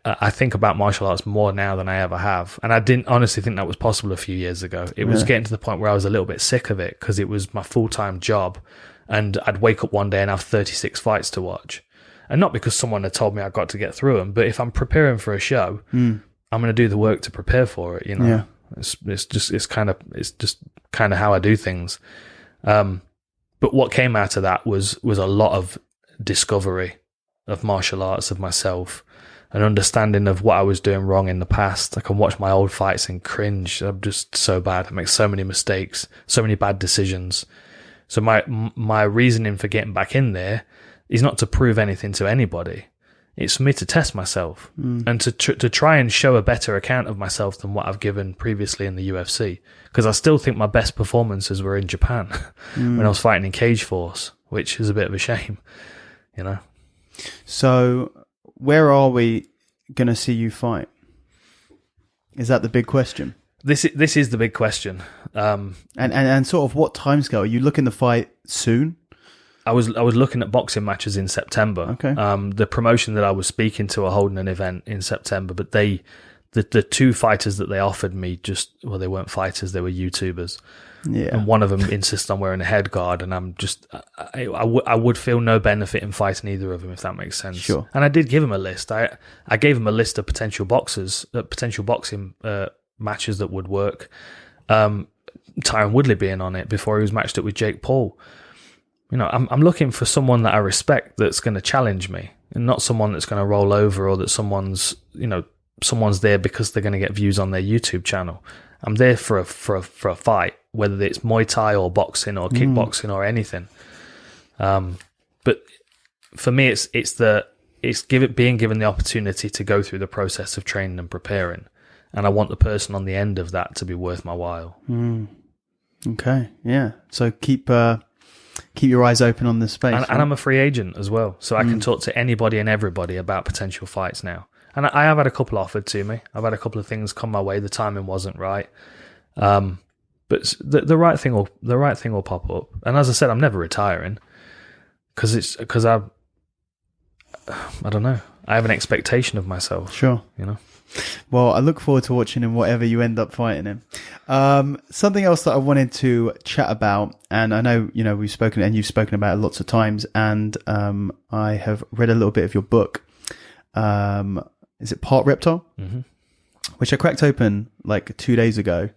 I think about martial arts more now than I ever have. And I didn't honestly think that was possible a few years ago. It was getting to the point where I was a little bit sick of it, because it was my full-time job, and I'd wake up one day and have 36 fights to watch. And not because someone had told me I got to get through them, but if I'm preparing for a show, I'm going to do the work to prepare for it, you know. Yeah. It's just kind of how I do things. But what came out of that was a lot of discovery of martial arts, of myself, an understanding of what I was doing wrong in the past. I can watch my old fights and cringe. I'm just so bad. I make so many mistakes, so many bad decisions. So my reasoning for getting back in there is not to prove anything to anybody. It's for me to test myself and to try and show a better account of myself than what I've given previously in the UFC. Because I still think my best performances were in Japan when I was fighting in Cage Force, which is a bit of a shame, you know. So where are we going to see you fight? Is that the big question? This is the big question. And sort of what timescale? Are you looking to fight soon? I was looking at boxing matches in September. Okay. The promotion that I was speaking to are holding an event in September, but the two fighters that they offered me they weren't fighters, they were YouTubers. Yeah. And one of them insists on wearing a head guard, and I'm just I would feel no benefit in fighting either of them, if that makes sense. Sure. And I did give him a list. I gave him a list of potential boxing matches that would work. Tyron Woodley being on it before he was matched up with Jake Paul. You know, I'm looking for someone that I respect that's going to challenge me, and not someone that's going to roll over, or that someone's there because they're going to get views on their YouTube channel. I'm there for a fight, whether it's Muay Thai or boxing or kickboxing or anything. But for me, it's being given the opportunity to go through the process of training and preparing, and I want the person on the end of that to be worth my while. Okay, yeah. So keep your eyes open on this space. And I'm a free agent as well, so I can talk to anybody and everybody about potential fights now. And I have had a couple offered to me. I've had a couple of things come my way. The timing wasn't right, but the right thing will pop up. And as I said, I'm never retiring because I don't know. I have an expectation of myself. Sure, you know. Well, I look forward to watching him, whatever you end up fighting him. Something else that I wanted to chat about, and I know, you know, we've spoken and you've spoken about it lots of times, and I have read a little bit of your book. Is it Part Reptile? Mm-hmm. Which I cracked open like 2 days ago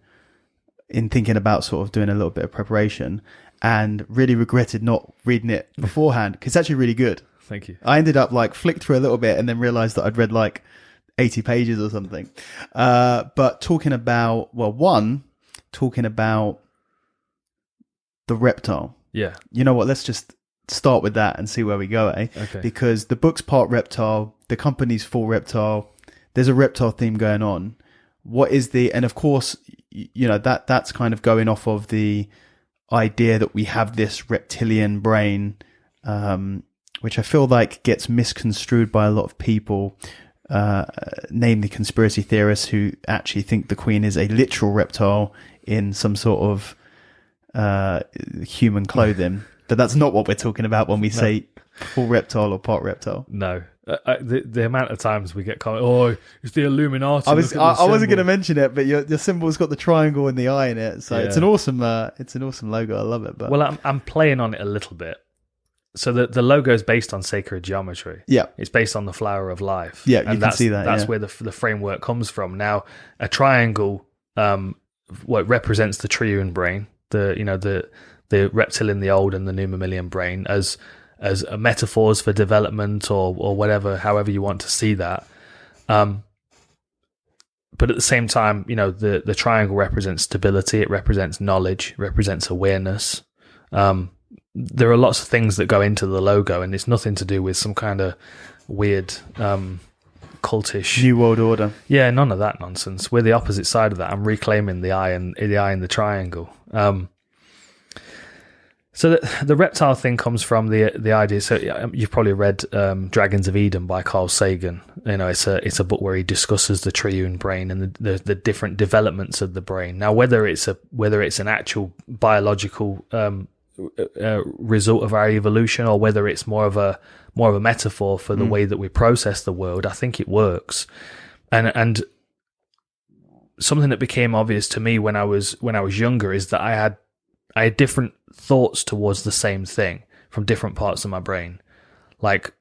in thinking about sort of doing a little bit of preparation, and really regretted not reading it beforehand, because it's actually really good. Thank you. I ended up like flicked through a little bit and then realized that I'd read like 80 pages or something. But talking about the reptile. Yeah. You know what? Let's just start with that and see where we go, eh? Okay. Because the book's part reptile, the company's full reptile. There's a reptile theme going on. What is and of course, you know, that's kind of going off of the idea that we have this reptilian brain, which I feel like gets misconstrued by a lot of people, namely conspiracy theorists who actually think the Queen is a literal reptile in some sort of human clothing. But that's not what we're talking about when we say full reptile or part reptile. No. The amount of times we get comments, oh, it's the Illuminati. I wasn't going to mention it, but your symbol's got the triangle and the eye in it, so it's an awesome logo. I love it. But well, I'm playing on it a little bit. So the logo is based on sacred geometry. Yeah, it's based on the flower of life. Yeah, you can see that. That's where the framework comes from. Now, a triangle, what represents the triune brain, the reptilian, the old, and the new mammalian brain as metaphors for development or whatever, however you want to see that. But at the same time, you know, the triangle represents stability. It represents knowledge, represents awareness. There are lots of things that go into the logo, and it's nothing to do with some kind of weird, cultish New World Order. Yeah, none of that nonsense. We're the opposite side of that. I'm reclaiming the eye and the triangle. So the reptile thing comes from the idea. So you've probably read Dragons of Eden by Carl Sagan. You know, it's a book where he discusses the triune brain and the different developments of the brain. Now, whether it's an actual biological result of our evolution, or whether it's more of a metaphor for the way that we process the world, I think it works. And something that became obvious to me when I was younger is that I had different thoughts towards the same thing from different parts of my brain. Like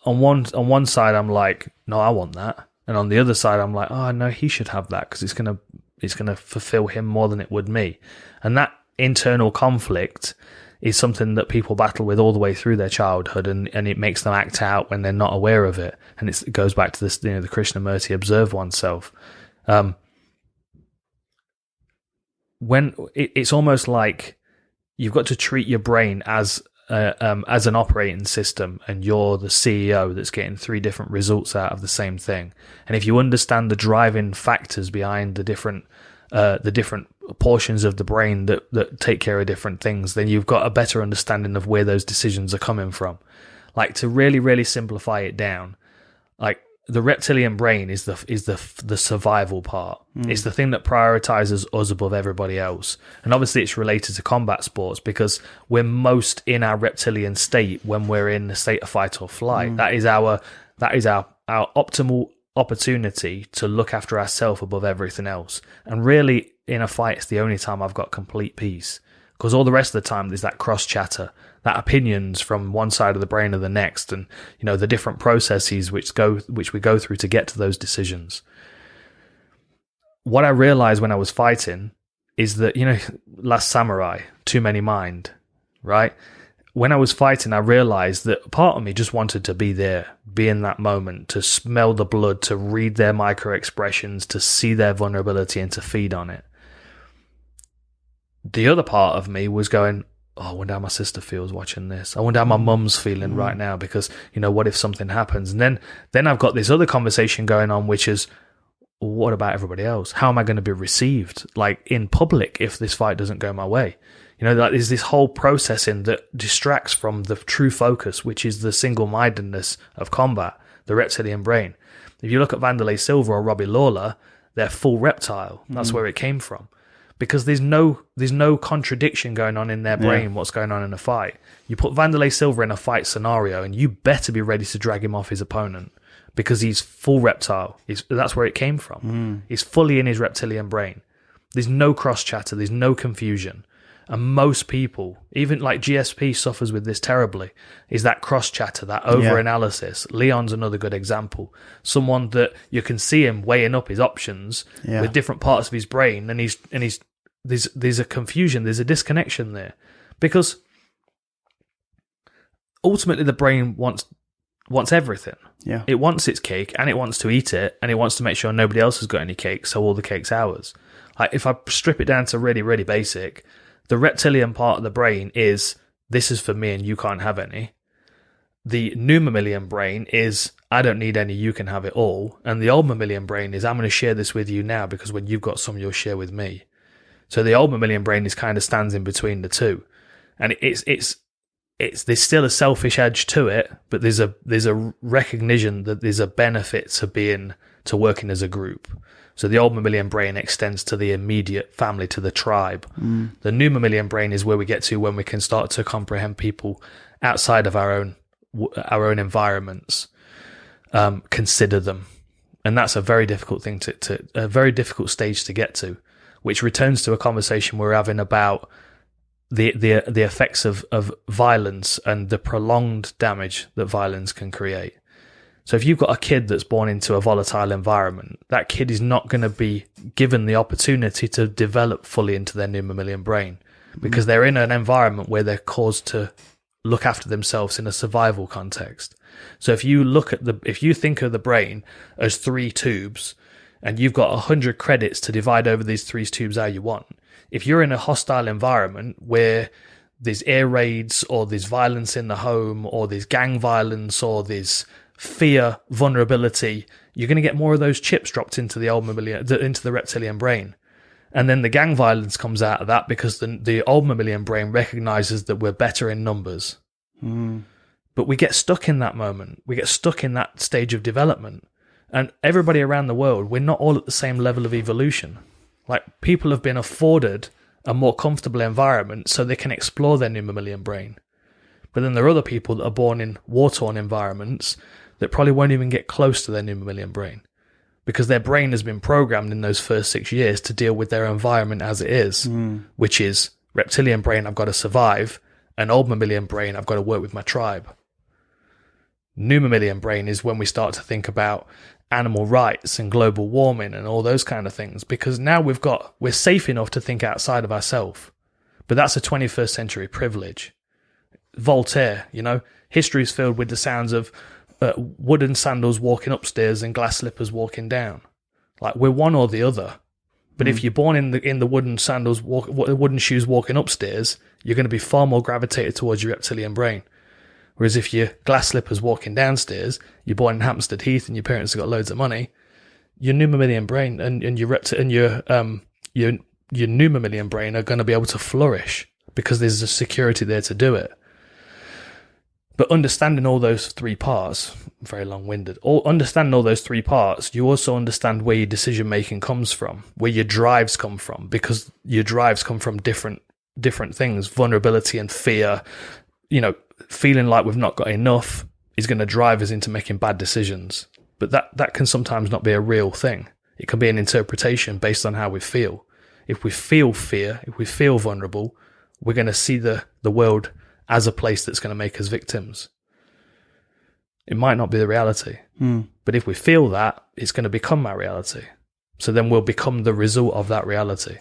on one side, I'm like, no, I want that. And on the other side, I'm like, oh no, he should have that because it's going to fulfill him more than it would me. And that internal conflict is something that people battle with all the way through their childhood, and it makes them act out when they're not aware of it. And it goes back to this, you know, the Krishnamurti, observe oneself. When it's almost like you've got to treat your brain as an operating system, and you're the CEO that's getting 3 different results out of the same thing. And if you understand the driving factors behind the different portions of the brain that take care of different things, then you've got a better understanding of where those decisions are coming from. Like, to really, really simplify it down, like, the reptilian brain is the survival part. It's the thing that prioritizes us above everybody else. And obviously it's related to combat sports because we're most in our reptilian state when we're in a state of fight or flight. That is our optimal opportunity to look after ourselves above everything else. And really, in a fight, it's the only time I've got complete peace. Because all the rest of the time, there's that cross chatter, that opinions from one side of the brain or the next, and you know the different processes which we go through to get to those decisions. What I realized when I was fighting is that, you know, Last Samurai, Too Many Mind, right? When I was fighting, I realized that part of me just wanted to be there, be in that moment, to smell the blood, to read their micro expressions, to see their vulnerability, and to feed on it. The other part of me was going, oh, I wonder how my sister feels watching this. I wonder how my mum's feeling right now because, you know, what if something happens? And then I've got this other conversation going on, which is, what about everybody else? How am I going to be received, like, in public if this fight doesn't go my way? You know, that is this whole processing that distracts from the true focus, which is the single-mindedness of combat, the reptilian brain. If you look at Vanderlei Silva or Robbie Lawler, they're full reptile. That's where it came from. Because there's no contradiction going on in their brain, what's going on in a fight. You put Vanderlei Silva in a fight scenario, and you better be ready to drag him off his opponent because he's full reptile. That's where it came from. He's fully in his reptilian brain. There's no cross chatter. There's no confusion. And most people, even like GSP suffers with this terribly, is that cross chatter, that over analysis. Leon's another good example. Someone that you can see him weighing up his options with different parts of his brain, and there's a confusion, there's a disconnection there. Because ultimately the brain wants everything. Yeah. It wants its cake, and it wants to eat it, and it wants to make sure nobody else has got any cake, so all the cake's ours. Like, if I strip it down to really, really basic, the reptilian part of the brain is, this is for me and you can't have any. The new mammalian brain is, I don't need any, you can have it all. And the old mammalian brain is, I'm going to share this with you now, because when you've got some, you'll share with me. So the old mammalian brain is kind of stands in between the two. And there's still a selfish edge to it, but there's a recognition that there's a benefit to working as a group. So the old mammalian brain extends to the immediate family, to the tribe. The new mammalian brain is where we get to when we can start to comprehend people outside of our own environments, consider them, and that's a very difficult thing a very difficult stage to get to, which returns to a conversation we're having about the effects of violence and the prolonged damage that violence can create. So if you've got a kid that's born into a volatile environment, that kid is not going to be given the opportunity to develop fully into their new mammalian brain, because they're in an environment where they're caused to look after themselves in a survival context. So if you think of the brain as 3 tubes, and you've got 100 credits to divide over these 3 tubes how you want, if you're in a hostile environment where there's air raids, or there's violence in the home, or there's gang violence, or there's fear, vulnerability, you're going to get more of those chips dropped into the reptilian brain. And then the gang violence comes out of that, because the old mammalian brain recognizes that we're better in numbers. But we get stuck in that moment. We get stuck in that stage of development. And everybody around the world, we're not all at the same level of evolution. Like, people have been afforded a more comfortable environment so they can explore their new mammalian brain. But then there are other people that are born in war-torn environments that probably won't even get close to their new mammalian brain, because their brain has been programmed in those first 6 years to deal with their environment as it is, which is reptilian brain, I've got to survive, and old mammalian brain, I've got to work with my tribe. New mammalian brain is when we start to think about animal rights and global warming and all those kind of things, because now we're safe enough to think outside of ourselves. But that's a 21st century privilege. Voltaire, history is filled with the sounds of wooden sandals walking upstairs and glass slippers walking down. Like, we're one or the other. But if you're born in the wooden sandals, wooden shoes walking upstairs, you're going to be far more gravitated towards your reptilian brain. Whereas if you're glass slippers walking downstairs, you're born in Hampstead Heath and your parents have got loads of money, your new mammalian brain and your new mammalian brain are going to be able to flourish, because there's a security there to do it. But understanding all those 3 parts, very long-winded, understanding all those 3 parts, you also understand where your decision-making comes from, where your drives come from, because your drives come from different things. Vulnerability and fear, feeling like we've not got enough is going to drive us into making bad decisions. But that can sometimes not be a real thing. It can be an interpretation based on how we feel. If we feel fear, if we feel vulnerable, we're going to see the world as a place that's going to make us victims. It might not be the reality, but if we feel that, it's going to become our reality. So then we'll become the result of that reality.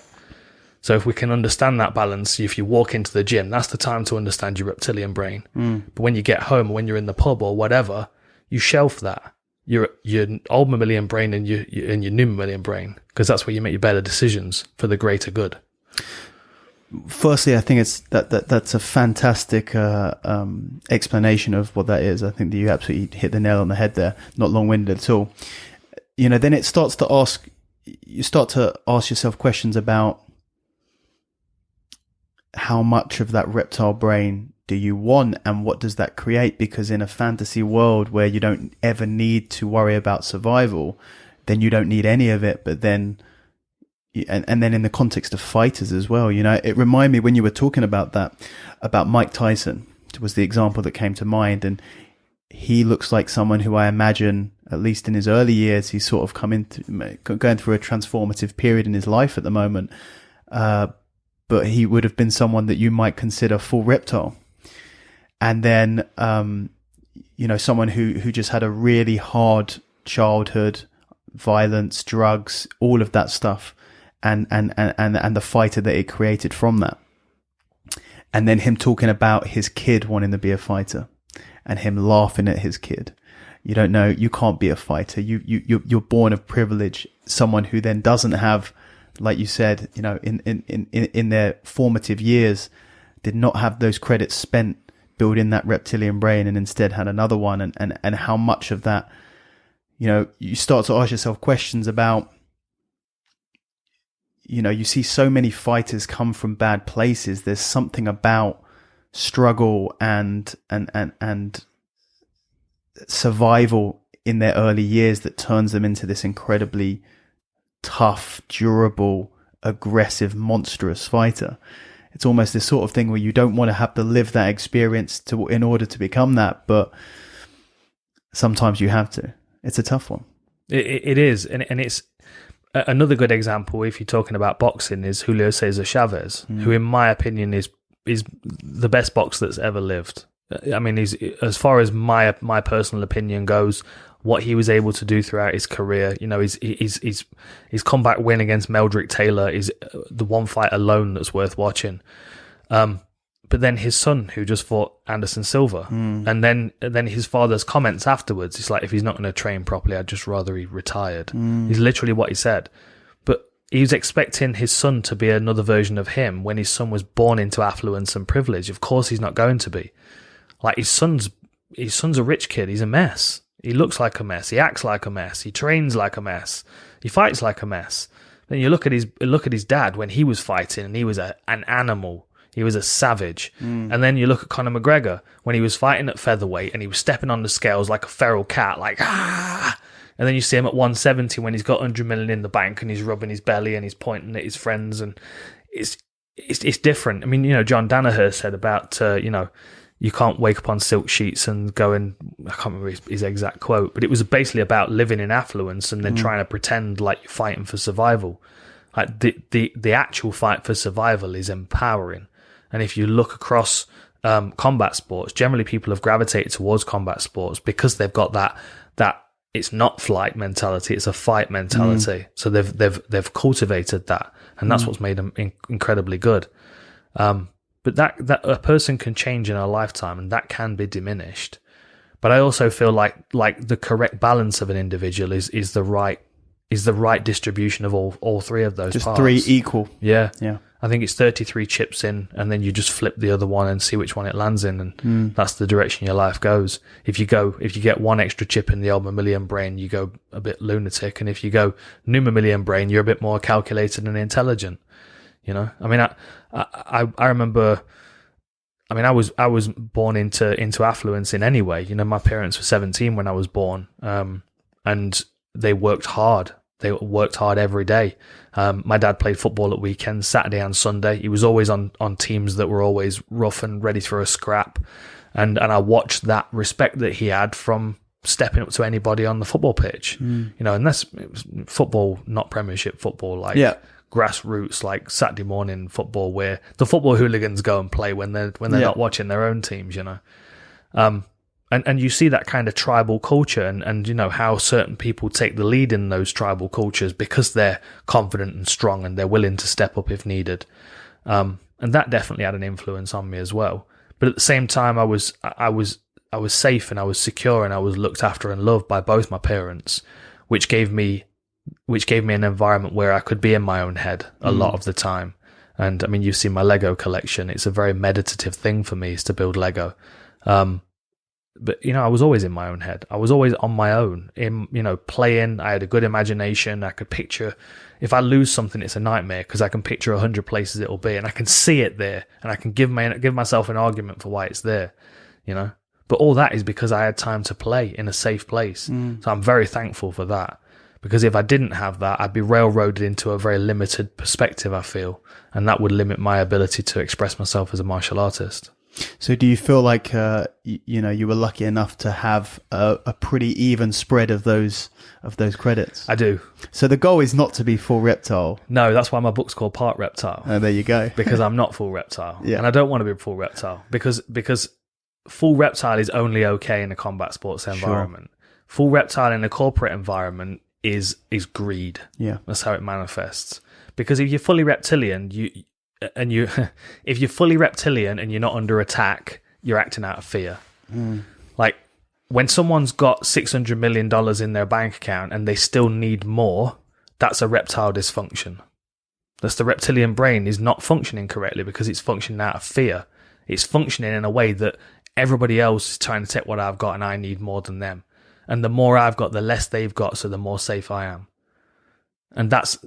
So if we can understand that balance, if you walk into the gym, that's the time to understand your reptilian brain. But when you get home, or when you're in the pub or whatever, you shelf that. Your old mammalian brain and your new mammalian brain, because that's where you make your better decisions for the greater good. Firstly, I think it's that's a fantastic explanation of what that is. I think that you absolutely hit the nail on the head there. Not long-winded at all. Then you start to ask yourself questions about how much of that reptile brain do you want, and what does that create? Because in a fantasy world where you don't ever need to worry about survival, then you don't need any of it. But then, and then in the context of fighters as well, it reminded me when you were talking about that, about Mike Tyson. It was the example that came to mind. And he looks like someone who I imagine, at least in his early years, he's sort of going through a transformative period in his life at the moment. But he would have been someone that you might consider full reptile. And then, someone who just had a really hard childhood, violence, drugs, all of that stuff, and the fighter that it created from that. And then him talking about his kid wanting to be a fighter. and him laughing at his kid. You don't know, you can't be a fighter. You're born of privilege. Someone who then doesn't have, like you said, you know, in their formative years, did not have those credits spent building that reptilian brain, and instead had another one. And how much of that, you know, you start to ask yourself questions about, you know, you see so many fighters come from bad places. There's something about struggle and survival in their early years that turns them into this incredibly tough, durable, aggressive, monstrous fighter. It's almost this sort of thing where you don't want to have to live that experience in order to become that, but sometimes you have to. It's a tough one. It is, and it's another good example. If you're talking about boxing, is Julio Cesar Chavez, who, in my opinion, is the best boxer that's ever lived. I mean, he's, as far as my personal opinion goes, what he was able to do throughout his career, you know, his comeback win against Meldrick Taylor is the one fight alone that's worth watching. But then his son, who just fought Anderson Silva, and then his father's comments afterwards, it's like, if he's not going to train properly, I'd just rather he retired. Is literally what he said. But he was expecting his son to be another version of him when his son was born into affluence and privilege. Of course, he's not going to be. Like, his son's a rich kid. He's a mess. He looks like a mess. He acts like a mess. He trains like a mess. He fights like a mess. Then you look at his dad when he was fighting, and he was an animal. He was a savage. And then you look at Conor McGregor when he was fighting at featherweight, and he was stepping on the scales like a feral cat, like ah. And then you see him at 170 when he's got 100 million in the bank, and he's rubbing his belly and he's pointing at his friends, and it's different. I mean, you know, John Danaher said about you know, you can't wake up on silk sheets and go and, I can't remember his exact quote, but it was basically about living in affluence and then trying to pretend like you're fighting for survival. Like, the actual fight for survival is empowering. And if you look across combat sports, generally people have gravitated towards combat sports because they've got that it's not flight mentality, it's a fight mentality. So they've cultivated that, and that's what's made them incredibly good. But that a person can change in a lifetime, and that can be diminished. But I also feel like the correct balance of an individual is the right distribution of all three of those just parts. Three equal. Yeah. Yeah. I think it's 33 chips in, and then you just flip the other one and see which one it lands in, and that's the direction your life goes. If you get one extra chip in the old mammalian brain, you go a bit lunatic, and if you go new mammalian brain, you're a bit more calculated and intelligent. You know, I mean, I remember. I mean, I was born into affluence in any way. You know, my parents were 17 when I was born, and they worked hard. They worked hard every day. My dad played football at weekends, Saturday and Sunday. He was always on teams that were always rough and ready for a scrap. And I watched that respect that he had from stepping up to anybody on the football pitch. You know, and that's football, not Premiership football, like grassroots, like Saturday morning football, where the football hooligans go and play when they're not watching their own teams, you know. And you see that kind of tribal culture, and you know how certain people take the lead in those tribal cultures because they're confident and strong and they're willing to step up if needed. And that definitely had an influence on me as well. But at the same time, I was safe and I was secure and I was looked after and loved by both my parents, which gave me an environment where I could be in my own head a lot of the time. And I mean, you've seen my Lego collection. It's a very meditative thing for me, is to build Lego. But, you know, I was always in my own head. I was always on my own, playing. I had a good imagination. I could picture, if I lose something, it's a nightmare because I can picture 100 places it'll be, and I can see it there, and I can give myself an argument for why it's there, you know. But all that is because I had time to play in a safe place. So I'm very thankful for that, because if I didn't have that, I'd be railroaded into a very limited perspective, I feel, and that would limit my ability to express myself as a martial artist. So do you feel like, you were lucky enough to have a pretty even spread of those credits? I do. So the goal is not to be full reptile. No, that's why my book's called Part Reptile. Oh, there you go. Because I'm not full reptile. Yeah. And I don't want to be full reptile because full reptile is only okay in a combat sports environment. Sure. Full reptile in a corporate environment is greed. Yeah. That's how it manifests. Because if you're fully reptilian, if you're fully reptilian and you're not under attack, you're acting out of fear. Like, when someone's got $600 million in their bank account and they still need more, that's a reptile dysfunction. That's the reptilian brain is not functioning correctly because it's functioning out of fear. It's functioning in a way that everybody else is trying to take what I've got and I need more than them. And the more I've got, the less they've got, so the more safe I am. And that's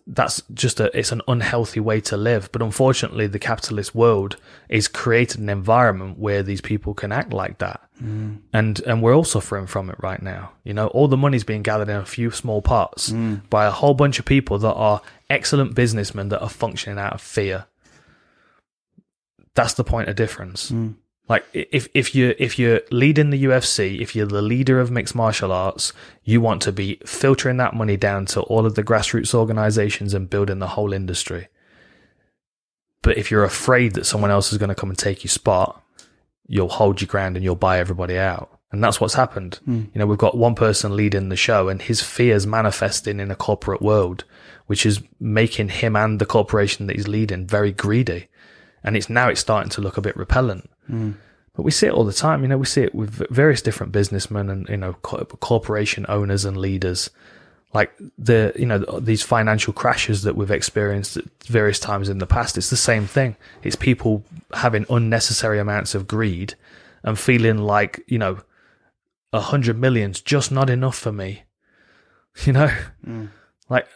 just it's an unhealthy way to live. But unfortunately, the capitalist world is created an environment where these people can act like that. And we're all suffering from it right now. You know, all the money's being gathered in a few small pots by a whole bunch of people that are excellent businessmen that are functioning out of fear. That's the point of difference. Like, if you're leading the UFC, if you're the leader of mixed martial arts, you want to be filtering that money down to all of the grassroots organizations and building the whole industry. But if you're afraid that someone else is going to come and take your spot, you'll hold your ground and you'll buy everybody out. And that's what's happened. You know, we've got one person leading the show and his fears manifesting in a corporate world, which is making him and the corporation that he's leading very greedy. And it's starting to look a bit repellent. But we see it all the time. You know, we see it with various different businessmen and, you know, corporation owners and leaders. Like these financial crashes that we've experienced at various times in the past. It's the same thing. It's people having unnecessary amounts of greed and feeling like, you know, 100 million's just not enough for me. You know, like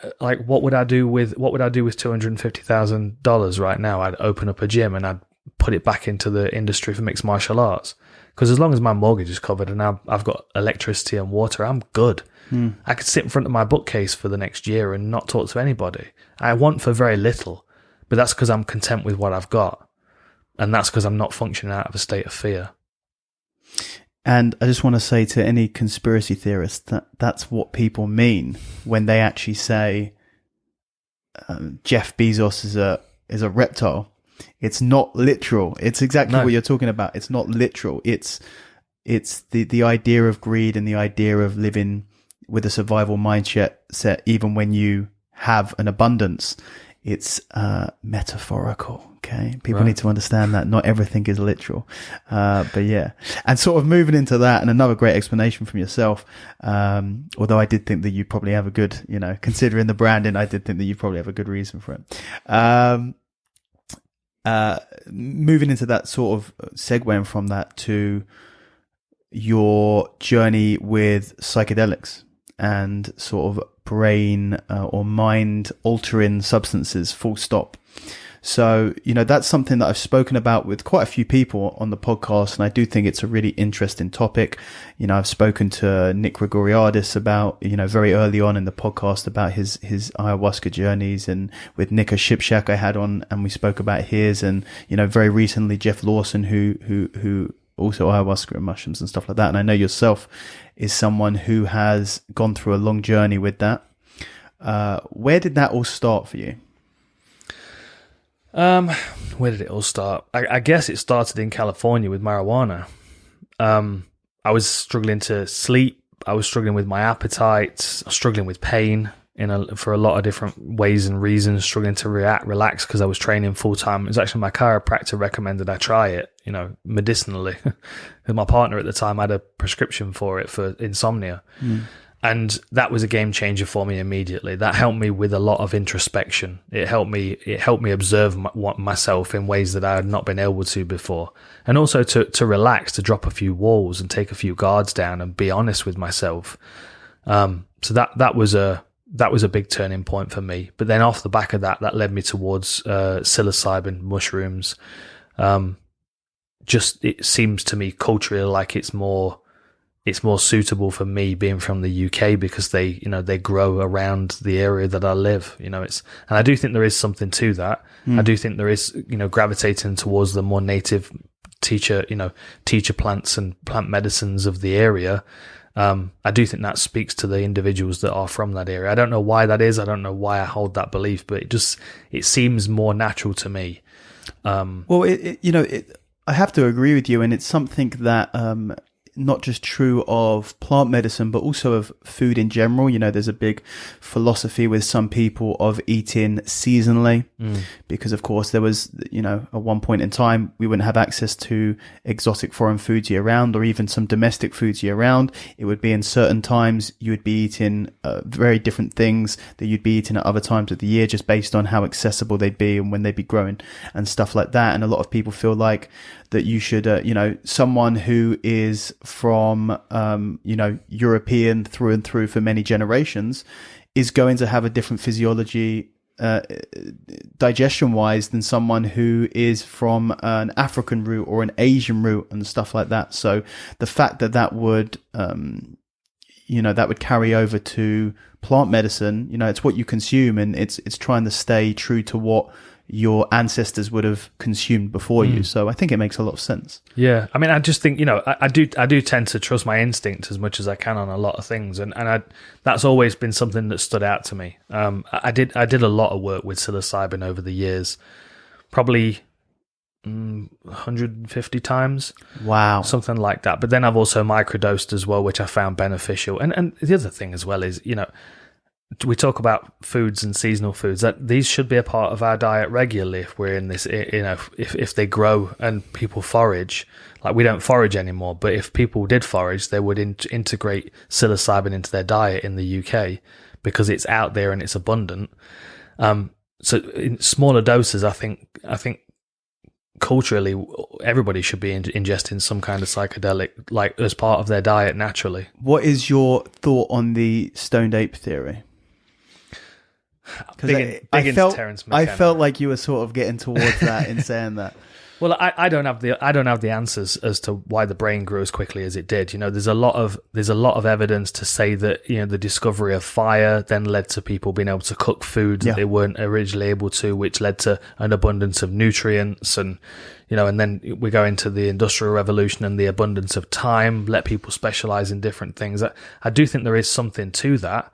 what would I do with $250,000 right now? I'd open up a gym and I'd put it back into the industry for mixed martial arts, because as long as my mortgage is covered and I've got electricity and water, I'm good. I could sit in front of my bookcase for the next year and not talk to anybody. I want for very little, but that's because I'm content with what I've got, and that's because I'm not functioning out of a state of fear. And I just want to say to any conspiracy theorists that that's what people mean when they actually say Jeff Bezos is a reptile. It's not literal. It's exactly what you're talking about. It's not literal. It's the idea of greed and the idea of living with a survival mindset even when you have an abundance. It's metaphorical. Okay, people need to understand that not everything is literal. But yeah, and sort of moving into that, and another great explanation from yourself. Although I did think that you probably have a good, you know, considering the branding, I did think that you probably have a good reason for it. Moving into that sort of segueing from that to your journey with psychedelics and sort of brain or mind altering substances, full stop. So, you know, that's something that I've spoken about with quite a few people on the podcast, and I do think it's a really interesting topic. You know, I've spoken to Nick Gregoriadis about, you know, very early on in the podcast about his ayahuasca journeys, and with Nick Shipshack I had on, and we spoke about his, and, you know, very recently Jeff Lawson, who also ayahuasca and mushrooms and stuff like that. And I know yourself is someone who has gone through a long journey with that. Where did that all start for you? Where did it all start? I guess it started in California with marijuana. I was struggling to sleep. I was struggling with my appetite. I was struggling with pain for a lot of different ways and reasons, struggling to relax because I was training full time. It was actually my chiropractor recommended I try it, you know, medicinally. Because my partner at the time had a prescription for it for insomnia. And that was a game changer for me immediately. That helped me with a lot of introspection. It helped me observe myself in ways that I had not been able to before. And also to relax, to drop a few walls and take a few guards down and be honest with myself. So that was a big turning point for me. But then off the back of that led me towards psilocybin, mushrooms. Just, it seems to me culturally like it's more suitable for me being from the UK because they grow around the area that I live, you know, and I do think there is something to that. I do think there is, you know, gravitating towards the more native teacher plants and plant medicines of the area. I do think that speaks to the individuals that are from that area. I don't know why that is. I don't know why I hold that belief, but it seems more natural to me. Well, I have to agree with you. And it's something that, not just true of plant medicine, but also of food in general. You know, there's a big philosophy with some people of eating seasonally, because of course there was, you know, at one point in time, we wouldn't have access to exotic foreign foods year round, or even some domestic foods year round. It would be in certain times you would be eating very different things that you'd be eating at other times of the year, just based on how accessible they'd be and when they'd be growing and stuff like that. And a lot of people feel like that you should, you know, someone who is from, you know, European through and through for many generations is going to have a different physiology, digestion wise, than someone who is from an African root or an Asian root and stuff like that. So the fact that that would, you know, that would carry over to plant medicine, you know, it's what you consume, and it's trying to stay true to what your ancestors would have consumed before you. So I think it makes a lot of sense. Yeah, I mean, I just think, you know, I do tend to trust my instinct as much as I can on a lot of things, and that's always been something that stood out to me. I did a lot of work with psilocybin over the years, probably 150 times. Wow, something like that. But then I've also microdosed as well, which I found beneficial. And the other thing as well is, you know, we talk about foods and seasonal foods, that these should be a part of our diet regularly if we're in this, you know, if they grow and people forage. Like, we don't forage anymore, but if people did forage, they would integrate psilocybin into their diet in the UK because it's out there and it's abundant. So in smaller doses, I think culturally everybody should be ingesting some kind of psychedelic, like, as part of their diet naturally. What is your thought on the stoned ape theory? Because I felt like you were sort of getting towards that in saying that. Well, I don't have the answers as to why the brain grew as quickly as it did. You know, there's a lot of evidence to say that, you know, the discovery of fire then led to people being able to cook food that they weren't originally able to, which led to an abundance of nutrients, and, you know, and then we go into the Industrial Revolution and the abundance of time let people specialize in different things. I do think there is something to that,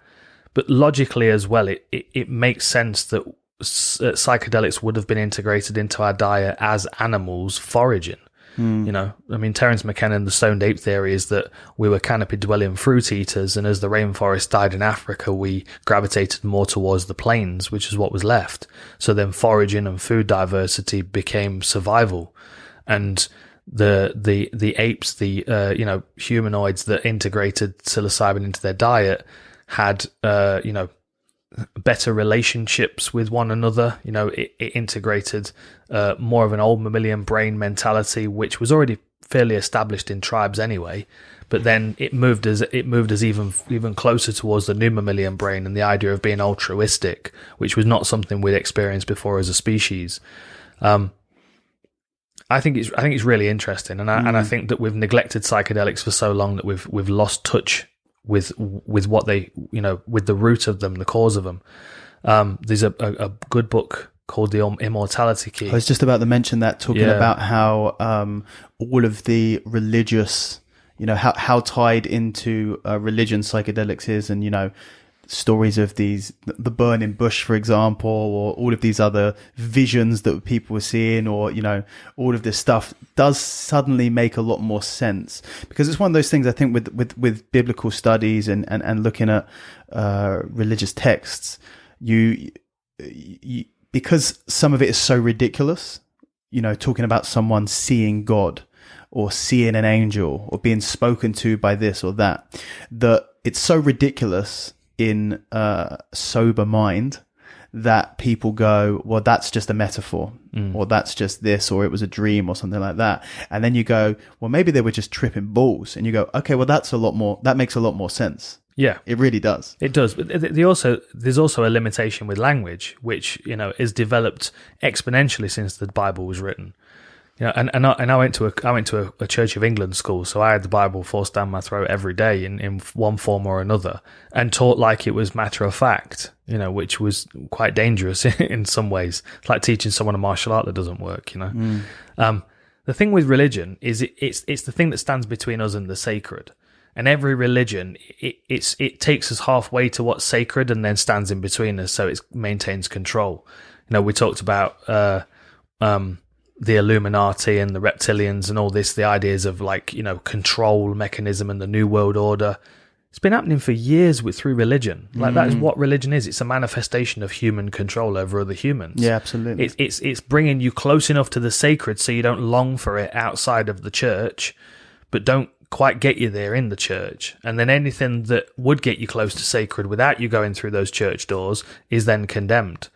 but logically as well, it makes sense that psychedelics would have been integrated into our diet as animals foraging. You know, I mean, Terence McKenna, the stoned ape theory is that we were canopy dwelling fruit eaters, and as the rainforest died in Africa, we gravitated more towards the plains, which is what was left. So then foraging and food diversity became survival, and the apes, you know, humanoids that integrated psilocybin into their diet had, you know, better relationships with one another. You know, it integrated more of an old mammalian brain mentality, which was already fairly established in tribes anyway. But then it moved as even closer towards the new mammalian brain and the idea of being altruistic, which was not something we'd experienced before as a species. I think it's really interesting, and I think that we've neglected psychedelics for so long that we've lost touch with what they, you know, with the root of them, the cause of them. There's a good book called The Immortality Key. I was just about to mention that, talking about how all of the religious, you know, how tied into religion psychedelics is, and, you know, stories of the burning bush, for example, or all of these other visions that people were seeing, or, you know, all of this stuff does suddenly make a lot more sense, because it's one of those things, I think, with biblical studies and looking at religious texts, you because some of it is so ridiculous, you know, talking about someone seeing God or seeing an angel or being spoken to by this or that it's so ridiculous in a sober mind that people go, well, that's just a metaphor, or that's just this, or it was a dream or something like that. And then you go, well, maybe they were just tripping balls. And you go, okay, well, that makes a lot more sense. Yeah, it really does. It does. But there's also a limitation with language, which, you know, is developed exponentially since the Bible was written. You know, and I went to a Church of England school, so I had the Bible forced down my throat every day in one form or another, and taught like it was matter of fact, you know, which was quite dangerous in some ways. It's like teaching someone a martial art that doesn't work, you know. The thing with religion is it's the thing that stands between us and the sacred. And every religion, it takes us halfway to what's sacred and then stands in between us, so it maintains control. You know, we talked about the Illuminati and the reptilians and all this, the ideas of like, you know, control mechanism and the New World Order. It's been happening for years through religion. Like that is what religion is. It's a manifestation of human control over other humans. Yeah, absolutely. It's bringing you close enough to the sacred so you don't long for it outside of the church, but don't quite get you there in the church. And then anything that would get you close to sacred without you going through those church doors is then condemned.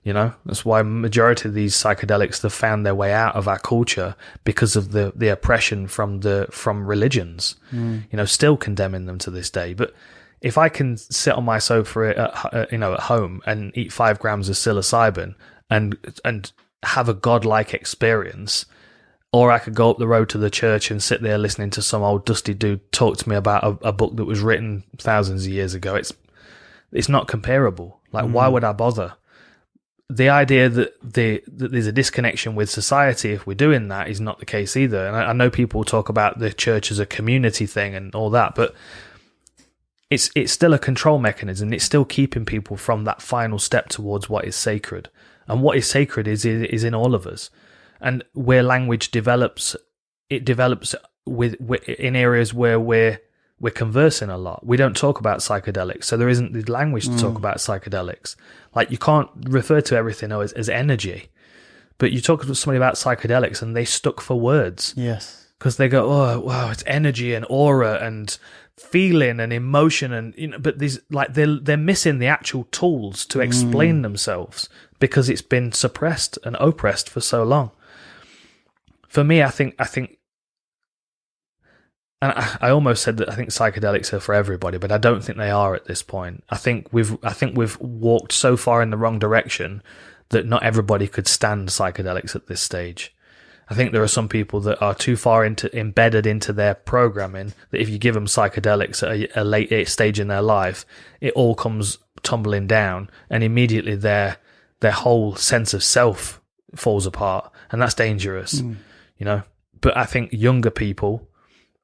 You know, that's why majority of these psychedelics have found their way out of our culture, because of the oppression from religions, you know, still condemning them to this day. But if I can sit on my sofa at home and eat 5 grams of psilocybin and have a godlike experience, or I could go up the road to the church and sit there listening to some old dusty dude talk to me about a book that was written thousands of years ago, it's not comparable. Like, why would I bother? The idea that there's a disconnection with society if we're doing that is not the case either. And I know people talk about the church as a community thing and all that, but it's still a control mechanism. It's still keeping people from that final step towards what is sacred. And what is sacred is in all of us. And where language develops, it develops with in areas where we're conversing a lot. We don't talk about psychedelics, so there isn't the language to talk about psychedelics. Like, you can't refer to everything as energy, but you talk to somebody about psychedelics and they stuck for words. Yes. Because they go, oh, wow, it's energy and aura and feeling and emotion, and, you know, but these, like, they're missing the actual tools to explain themselves because it's been suppressed and oppressed for so long. For me, I think, and I almost said that I think psychedelics are for everybody, but I don't think they are at this point. I think we've walked so far in the wrong direction that not everybody could stand psychedelics at this stage. I think there are some people that are too far embedded into their programming that if you give them psychedelics at a late stage in their life, it all comes tumbling down, and immediately their whole sense of self falls apart, and that's dangerous, you know. But I think younger people,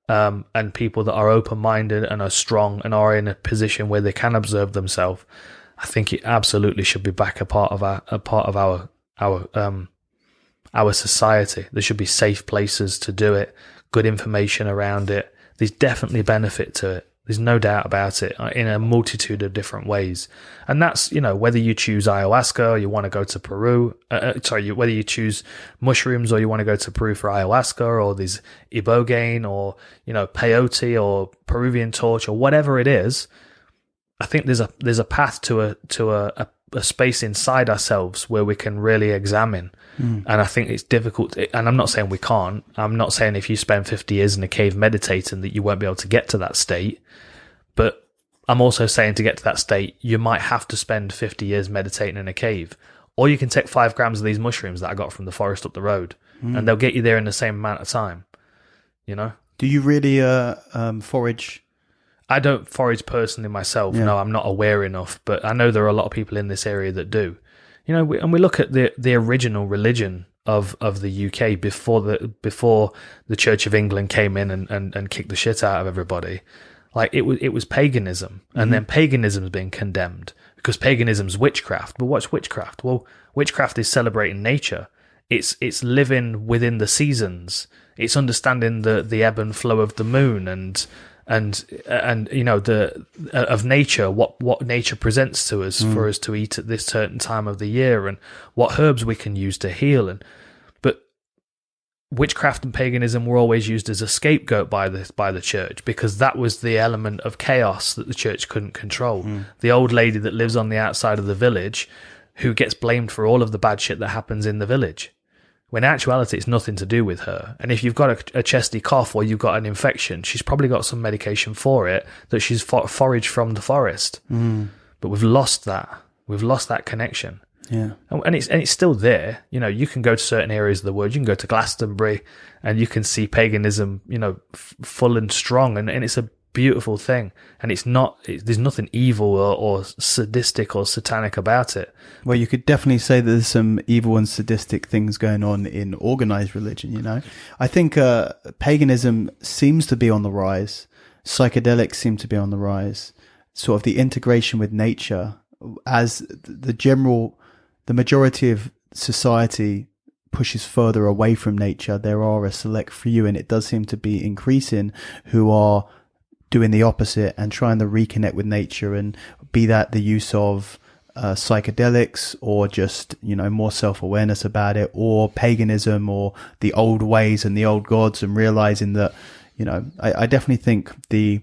and people that are open-minded and are strong and are in a position where they can observe themselves, I think it absolutely should be back a part of our society. There should be safe places to do it, good information around it. There's definitely benefit to it. There's no doubt about it, in a multitude of different ways. And that's, you know, whether you choose ayahuasca or you want to go to Peru, whether you choose mushrooms or you want to go to Peru for ayahuasca, or there's ibogaine, or, you know, peyote or Peruvian torch, or whatever it is. I think there's a path to a space inside ourselves where we can really examine. And I think it's difficult. And I'm not saying we can't. I'm not saying if you spend 50 years in a cave meditating that you won't be able to get to that state. But I'm also saying to get to that state, you might have to spend 50 years meditating in a cave. Or you can take 5 grams of these mushrooms that I got from the forest up the road, and they'll get you there in the same amount of time. You know? Do you really forage? I don't forage personally myself. Yeah. No, I'm not aware enough. But I know there are a lot of people in this area that do. You know, we look at the original religion of the UK before the Church of England came in and kicked the shit out of everybody. Like, it was paganism, and then paganism's been condemned because paganism's witchcraft. But what's witchcraft? Well, witchcraft is celebrating nature. It's living within the seasons. It's understanding the ebb and flow of the moon and you know, of nature, what nature presents to us for us to eat at this certain time of the year, and what herbs we can use to heal. But witchcraft and paganism were always used as a scapegoat by the church, because that was the element of chaos that the church couldn't control. The old lady that lives on the outside of the village, who gets blamed for all of the bad shit that happens in the village, when in actuality it's nothing to do with her. And if you've got a chesty cough or you've got an infection, she's probably got some medication for it that she's foraged from the forest. But we've lost that. We've lost that connection. Yeah, and it's still there. You know, you can go to certain areas of the world. You can go to Glastonbury, and you can see paganism, you know, full and strong, and it's a beautiful thing. And there's nothing evil or sadistic or satanic about it. Well, you could definitely say that there's some evil and sadistic things going on in organized religion. You know, I think paganism seems to be on the rise. Psychedelics seem to be on the rise. Sort of the integration with nature, as the majority of society pushes further away from nature, there are a select few, and it does seem to be increasing, who are doing the opposite and trying to reconnect with nature, and be that the use of psychedelics, or just, you know, more self-awareness about it, or paganism, or the old ways and the old gods, and realizing that, you know, I definitely think the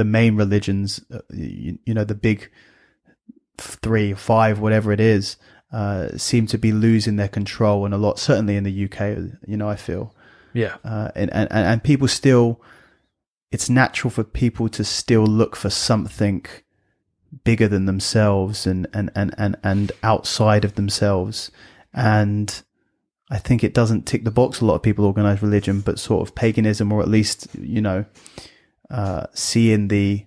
main religions, you know, the big 3, 5, whatever it is, seem to be losing their control, and a lot, certainly in the UK, you know, I feel. Yeah. And people still, it's natural for people to still look for something bigger than themselves and outside of themselves. And I think it doesn't tick the box. A lot of people organize religion, but sort of paganism, or at least, you know, seeing the,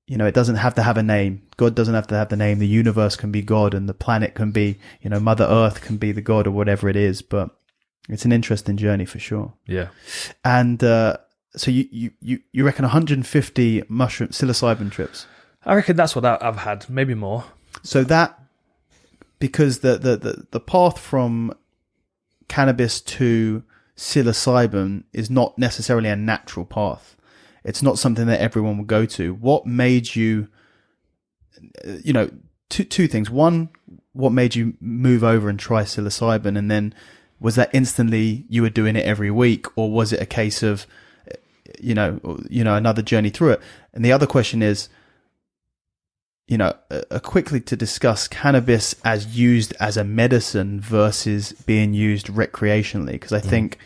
you know, it doesn't have to have a name. God doesn't have to have the name. The universe can be God, and the planet can be, you know, Mother Earth can be the God, or whatever it is. But it's an interesting journey for sure. Yeah. And so you reckon 150 mushroom psilocybin trips? I reckon that's what I've had, maybe more. So that, because the path from cannabis to psilocybin is not necessarily a natural path. It's not something that everyone will go to. What made you, you know, two things. One, what made you move over and try psilocybin? And then, was that instantly you were doing it every week, or was it a case of, you know, another journey through it? And the other question is, you know, quickly to discuss cannabis as used as a medicine versus being used recreationally. Because I think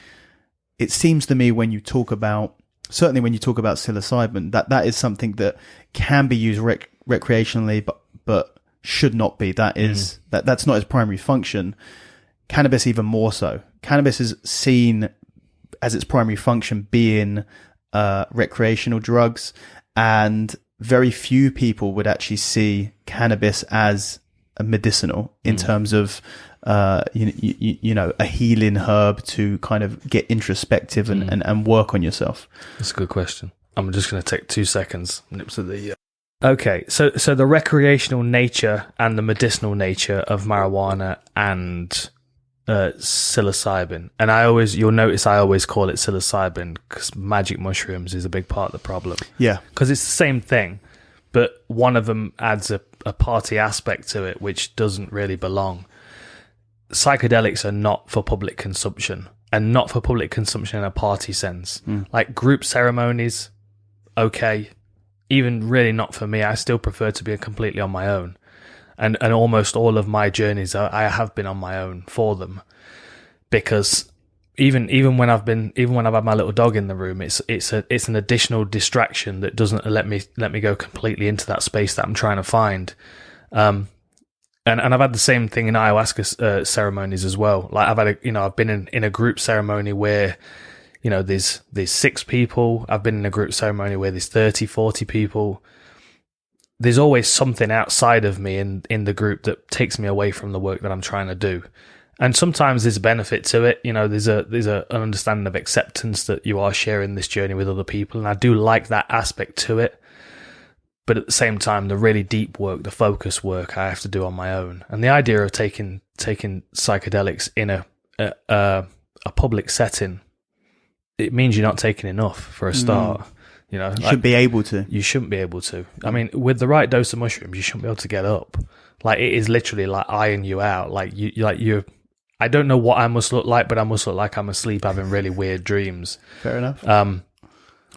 it seems to me, when you talk about, certainly when you talk about psilocybin, that is something that can be used recreationally, but should not be. That is, that's not its primary function. Cannabis even more so. Cannabis is seen as its primary function being recreational drugs, and very few people would actually see cannabis as a medicinal in terms of you know, a healing herb to kind of get introspective and work on yourself. That's a good question. I'm just going to take 2 seconds. Nips of the okay, so the recreational nature and the medicinal nature of marijuana and psilocybin, and you'll notice I always call it psilocybin, because magic mushrooms is a big part of the problem. Yeah, because it's the same thing, but one of them adds a party aspect to it which doesn't really belong. Psychedelics are not for public consumption, and not for public consumption in a party sense. Like group ceremonies, okay, even really not for me. I still prefer to be completely on my own. And almost all of my journeys, I have been on my own for them, because even when I've had my little dog in the room, it's an additional distraction that doesn't let me go completely into that space that I'm trying to find. And I've had the same thing in ayahuasca ceremonies as well. Like I've been in a group ceremony where, you know, there's 6 people. I've been in a group ceremony where there's 30, 40 people. There's always something outside of me in the group that takes me away from the work that I'm trying to do. And sometimes there's a benefit to it. You know, there's an understanding of acceptance that you are sharing this journey with other people. And I do like that aspect to it. But at the same time, the really deep work, the focus work, I have to do on my own. And the idea of taking psychedelics in a public setting, it means you're not taking enough for a start. You know, you should be able to. You shouldn't be able to. I mean, with the right dose of mushrooms, you shouldn't be able to get up. Like, it is literally like eyeing you out. Like you. I don't know what I must look like, but I must look like I'm asleep having really weird dreams. Fair enough.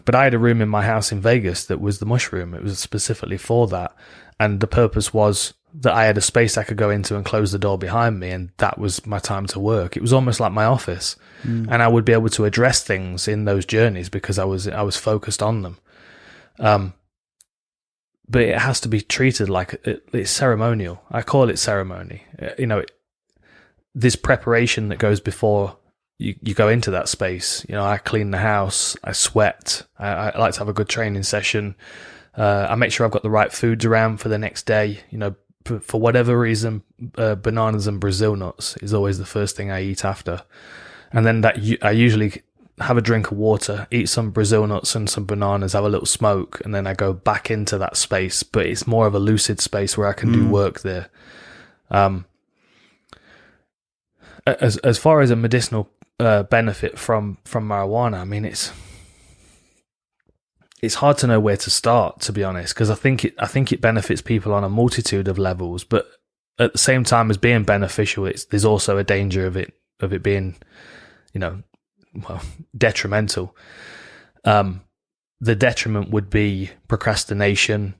But I had a room in my house in Vegas that was the mushroom. It was specifically for that, and the purpose was that I had a space I could go into and close the door behind me, and that was my time to work. It was almost like my office. And I would be able to address things in those journeys because I was focused on them. But it has to be treated like it's ceremonial. I call it ceremony. You know, there's preparation that goes before you go into that space. You know, I clean the house, I sweat, I like to have a good training session. I make sure I've got the right foods around for the next day. You know, for whatever reason, bananas and Brazil nuts is always the first thing I eat after. And then I usually have a drink of water, eat some Brazil nuts and some bananas, have a little smoke, and then I go back into that space. But it's more of a lucid space where I can do work there. as far as a medicinal benefit from marijuana, I mean, it's hard to know where to start, to be honest, because I think it benefits people on a multitude of levels, but at the same time as being beneficial, there's also a danger of it being, detrimental. The detriment would be procrastination,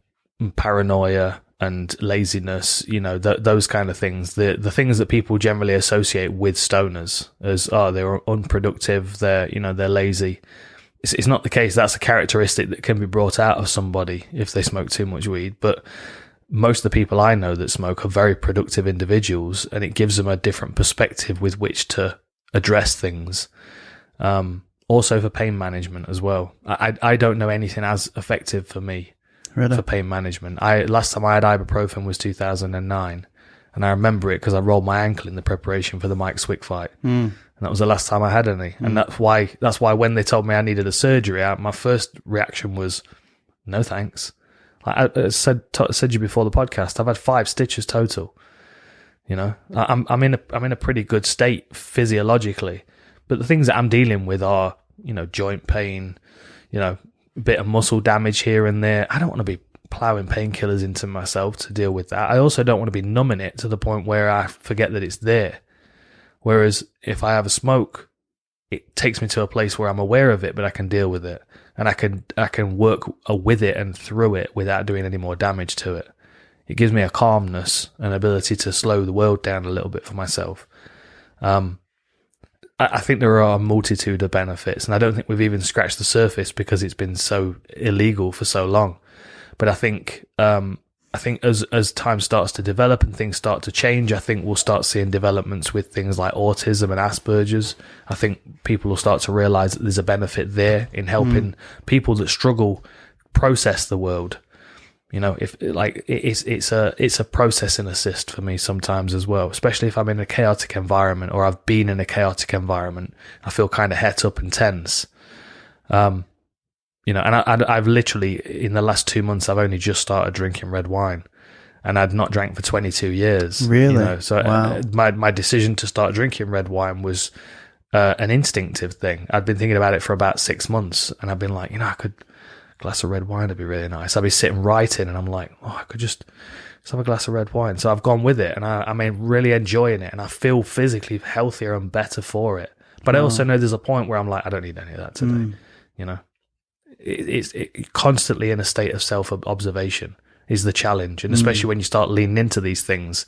paranoia, and laziness, those kind of things. The things that people generally associate with stoners as, they're unproductive, they're lazy. It's not the case. That's a characteristic that can be brought out of somebody if they smoke too much weed. But most of the people I know that smoke are very productive individuals, and it gives them a different perspective with which to address things. Also for pain management as well. I don't know anything as effective for me. Really? For pain management. Last time I had ibuprofen was 2009, and I remember it because I rolled my ankle in the preparation for the Mike Swick fight, and that was the last time I had any. And that's why when they told me I needed a surgery, my first reaction was, no thanks. Like I said to you before the podcast, I've had 5 stitches total. I'm in a pretty good state physiologically, but the things that I'm dealing with are joint pain, a bit of muscle damage here and there. I don't want to be plowing painkillers into myself to deal with that. I also don't want to be numbing it to the point where I forget that it's there. Whereas if I have a smoke, it takes me to a place where I'm aware of it, but I can deal with it, and I can work with it and through it without doing any more damage to it. It gives me a calmness, an ability to slow the world down a little bit for myself. I think there are a multitude of benefits, and I don't think we've even scratched the surface because it's been so illegal for so long. But I think as time starts to develop and things start to change, I think we'll start seeing developments with things like autism and Asperger's. I think people will start to realize that there's a benefit there in helping people that struggle process the world. It's a processing assist for me sometimes as well, especially if I'm in a chaotic environment or I've been in a chaotic environment. I feel kind of het up and tense. And I've literally, in the last 2 months, I've only just started drinking red wine, and I'd not drank for 22 years. Really? So wow. My decision to start drinking red wine was an instinctive thing. I'd been thinking about it for about 6 months, and I've been like, glass of red wine would be really nice. I'd be sitting writing, and I'm like, I could just have a glass of red wine. So I've gone with it, and I'm really enjoying it, and I feel physically healthier and better for it. But I also know there's a point where I'm like, I don't need any of that today. It's constantly in a state of self-observation is the challenge. And especially when you start leaning into these things,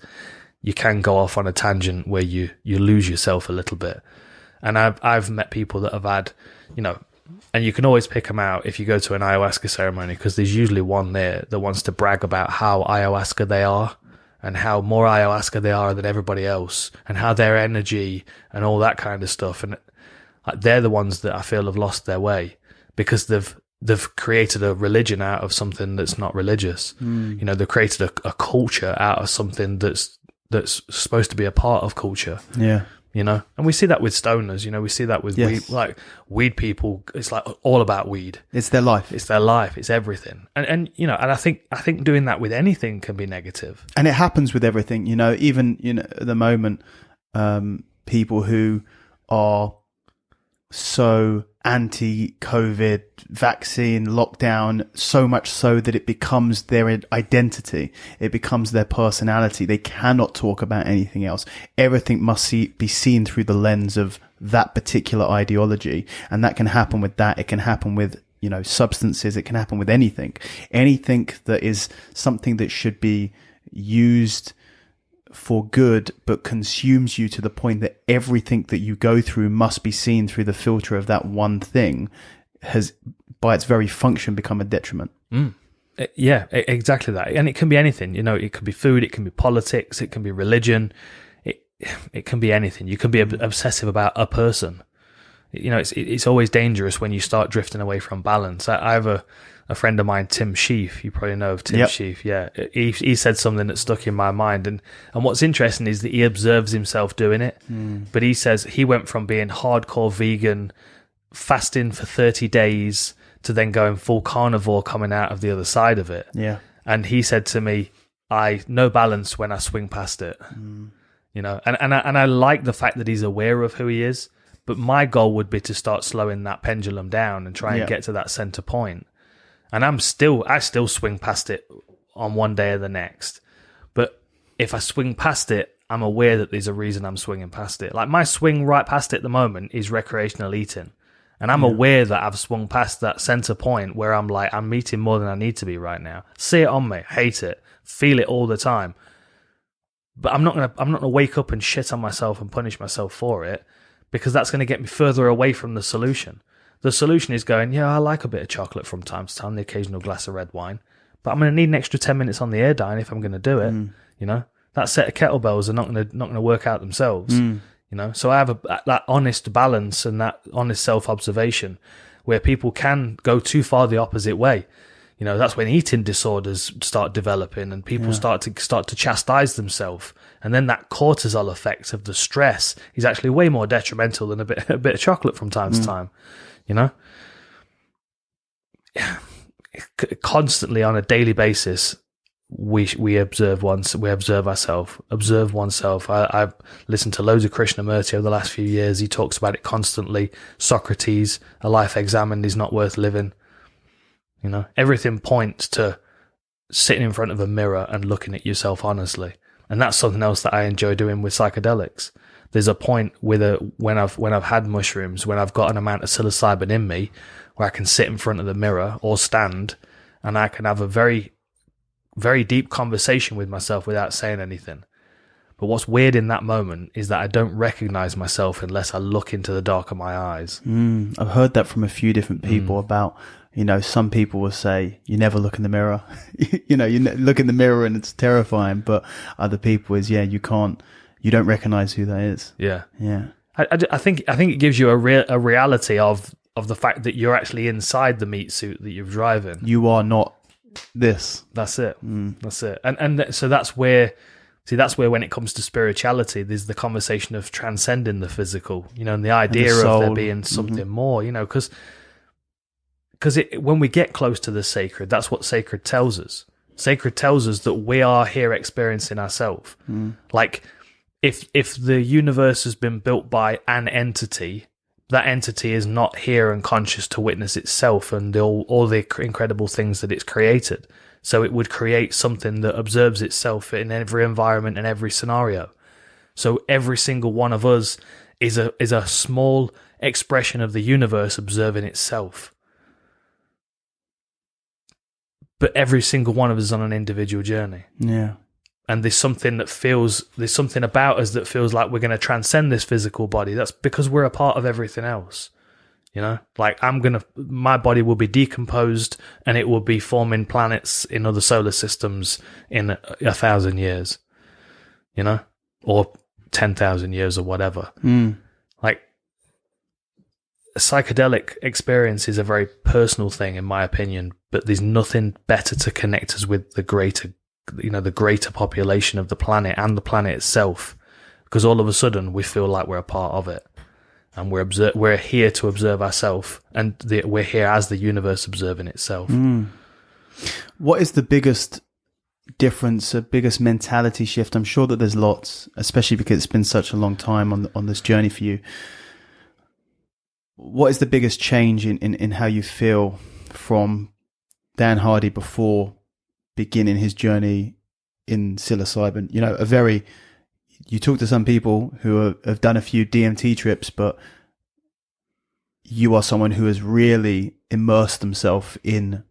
you can go off on a tangent where you lose yourself a little bit. And I've met people that have had, and you can always pick them out if you go to an ayahuasca ceremony, because there's usually one there that wants to brag about how ayahuasca they are and how more ayahuasca they are than everybody else and how their energy and all that kind of stuff. And they're the ones that I feel have lost their way because they've created a religion out of something that's not religious. They've created a culture out of something that's supposed to be a part of culture. Yeah. And we see that with stoners, we see that with weed people. It's like all about weed. It's their life. It's their life. It's everything. And I think doing that with anything can be negative. And it happens with everything, even, at the moment, people who are so anti-COVID vaccine lockdown, so much so that it becomes their identity. It becomes their personality. They cannot talk about anything else. Everything must be seen through the lens of that particular ideology. And that can happen with that. It can happen with, substances. It can happen with anything. Anything that is something that should be used for good, but consumes you to the point that everything that you go through must be seen through the filter of that one thing, has, by its very function, become a detriment. Yeah, exactly that. And it can be anything. It can be food, it can be politics, it can be religion, it can be anything. You can be obsessive about a person. It's always dangerous when you start drifting away from balance. I have a friend of mine, Tim Sheaf. You probably know of Tim Sheaf. Yeah. He said something that stuck in my mind. And what's interesting is that he observes himself doing it. But he says he went from being hardcore vegan, fasting for 30 days, to then going full carnivore coming out of the other side of it. Yeah. And he said to me, I know balance when I swing past it. And I like the fact that he's aware of who he is. But my goal would be to start slowing that pendulum down and try and get to that center point. And I still swing past it on one day or the next. But if I swing past it, I'm aware that there's a reason I'm swinging past it. Like my swing right past it at the moment is recreational eating. And I'm aware that I've swung past that center point where I'm like, I'm eating more than I need to be right now. See it on me, hate it, feel it all the time. But I'm not gonna wake up and shit on myself and punish myself for it, because that's going to get me further away from the solution. The solution is going, yeah, I like a bit of chocolate from time to time, the occasional glass of red wine, but I'm going to need an extra 10 minutes on the air dyne if I'm going to do it. That set of kettlebells are not going to work out themselves. So I have that honest balance and that honest self-observation where people can go too far the opposite way. That's when eating disorders start developing and people start to chastise themselves. And then that cortisol effect of the stress is actually way more detrimental than a bit of chocolate from time to time. Constantly on a daily basis, we observe ourselves. Observe oneself. I've listened to loads of Krishnamurti over the last few years. He talks about it constantly. Socrates, a life examined is not worth living. Everything points to sitting in front of a mirror and looking at yourself honestly. And that's something else that I enjoy doing with psychedelics. There's a point when I've had mushrooms, when I've got an amount of psilocybin in me, where I can sit in front of the mirror or stand, and I can have a very, very deep conversation with myself without saying anything. But what's weird in that moment is that I don't recognize myself unless I look into the dark of my eyes. I've heard that from a few different people about, some people will say, you never look in the mirror. You look in the mirror and it's terrifying. But other people is, you don't recognize who that is. Yeah. Yeah. I think it gives you a reality of the fact that you're actually inside the meat suit that you're driving. You are not this. That's it. That's it. So that's where when it comes to spirituality, there's the conversation of transcending the physical, and the idea of there being something more, because when we get close to the sacred, that's what sacred tells us. Sacred tells us that we are here experiencing ourselves. Like if the universe has been built by an entity, that entity is not here and conscious to witness itself and all the incredible things that it's created. So it would create something that observes itself in every environment and every scenario. So every single one of us is a small expression of the universe observing itself. But every single one of us is on an individual journey. Yeah. And there's something about us that feels like we're going to transcend this physical body. That's because we're a part of everything else. Like my body will be decomposed and it will be forming planets in other solar systems in 1,000 years, or 10,000 years or whatever. Like a psychedelic experience is a very personal thing, in my opinion, but there's nothing better to connect us with the greater population of the planet and the planet itself, because all of a sudden we feel like we're a part of it. And we're here to observe ourselves, and we're here as the universe observing itself. What is the biggest difference, the biggest mentality shift? I'm sure that there's lots, especially because it's been such a long time on this journey for you. What is the biggest change in how you feel from Dan Hardy before beginning his journey in psilocybin? You talk to some people who have done a few DMT trips, but you are someone who has really immersed themselves in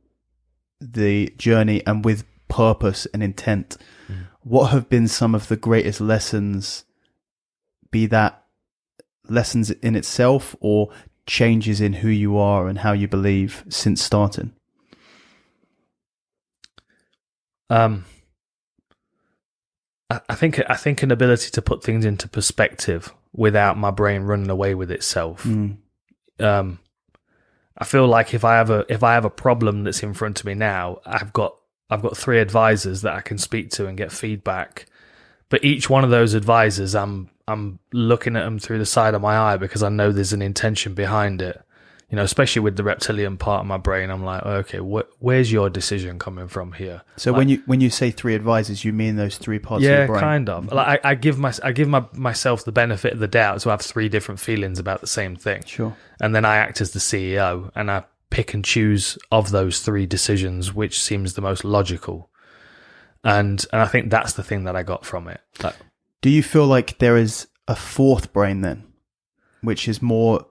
the journey and with purpose and intent. What have been some of the greatest lessons, be that lessons in itself or changes in who you are and how you believe since starting? I think an ability to put things into perspective without my brain running away with itself. I feel like if I have a problem that's in front of me now, I've got 3 advisors that I can speak to and get feedback. But each one of those advisors, I'm looking at them through the side of my eye because I know there's an intention behind it. You know, especially with the reptilian part of my brain, I'm like, okay, where's your decision coming from here? So like, when you say three advisors, you mean those three parts of yeah, your brain? kind of. Like I give myself the benefit of the doubt to have three different feelings about the same thing. Sure. And then I act as the CEO, and I pick and choose of those three decisions which seems the most logical. And I think that's the thing that I got from it. Do you feel like there is a fourth brain then, which is more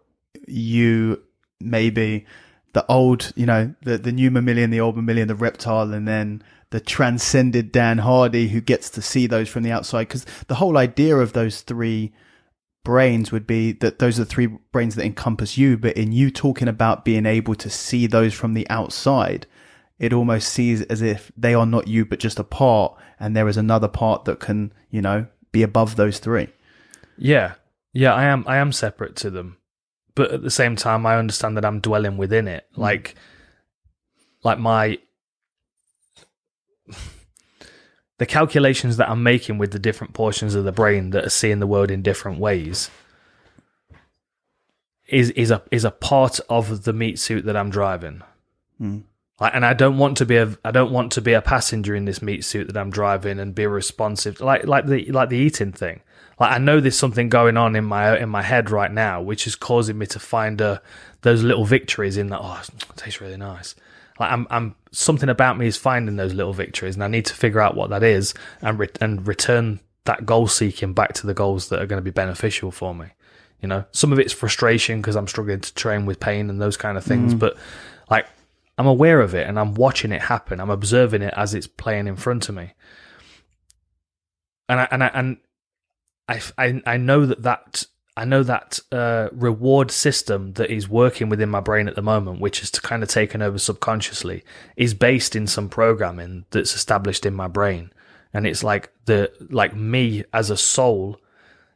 you, maybe the old, you know, the new mammalian, the old mammalian, the reptile, and then the transcended Dan Hardy who gets to see those from the outside? Because the whole idea of those three brains would be that those are the three brains that encompass you, but in you talking about being able to see those from the outside, it almost sees as if they are not you, but just a part, and there is another part that can, you know, be above those three. Yeah, I am separate to them, but at the same time, I understand that I'm dwelling within it. Like the calculations that I'm making with the different portions of the brain that are seeing the world in different ways is a part of the meat suit that I'm driving. And I don't want to be a passenger in this meat suit that I'm driving and be responsive, like the eating thing. Like I know there's something going on in my head right now, which is causing me to find those little victories in that. Oh, it tastes really nice. Like I'm something about me is finding those little victories, and I need to figure out what that is and return that goal seeking back to the goals that are going to be beneficial for me. You know, some of it's frustration because I'm struggling to train with pain and those kind of things, but like, I'm aware of it and I'm watching it happen. I'm observing it as it's playing in front of me. And I know that reward system that is working within my brain at the moment, which is kind of taken over subconsciously, is based in some programming that's established in my brain. And it's like me as a soul,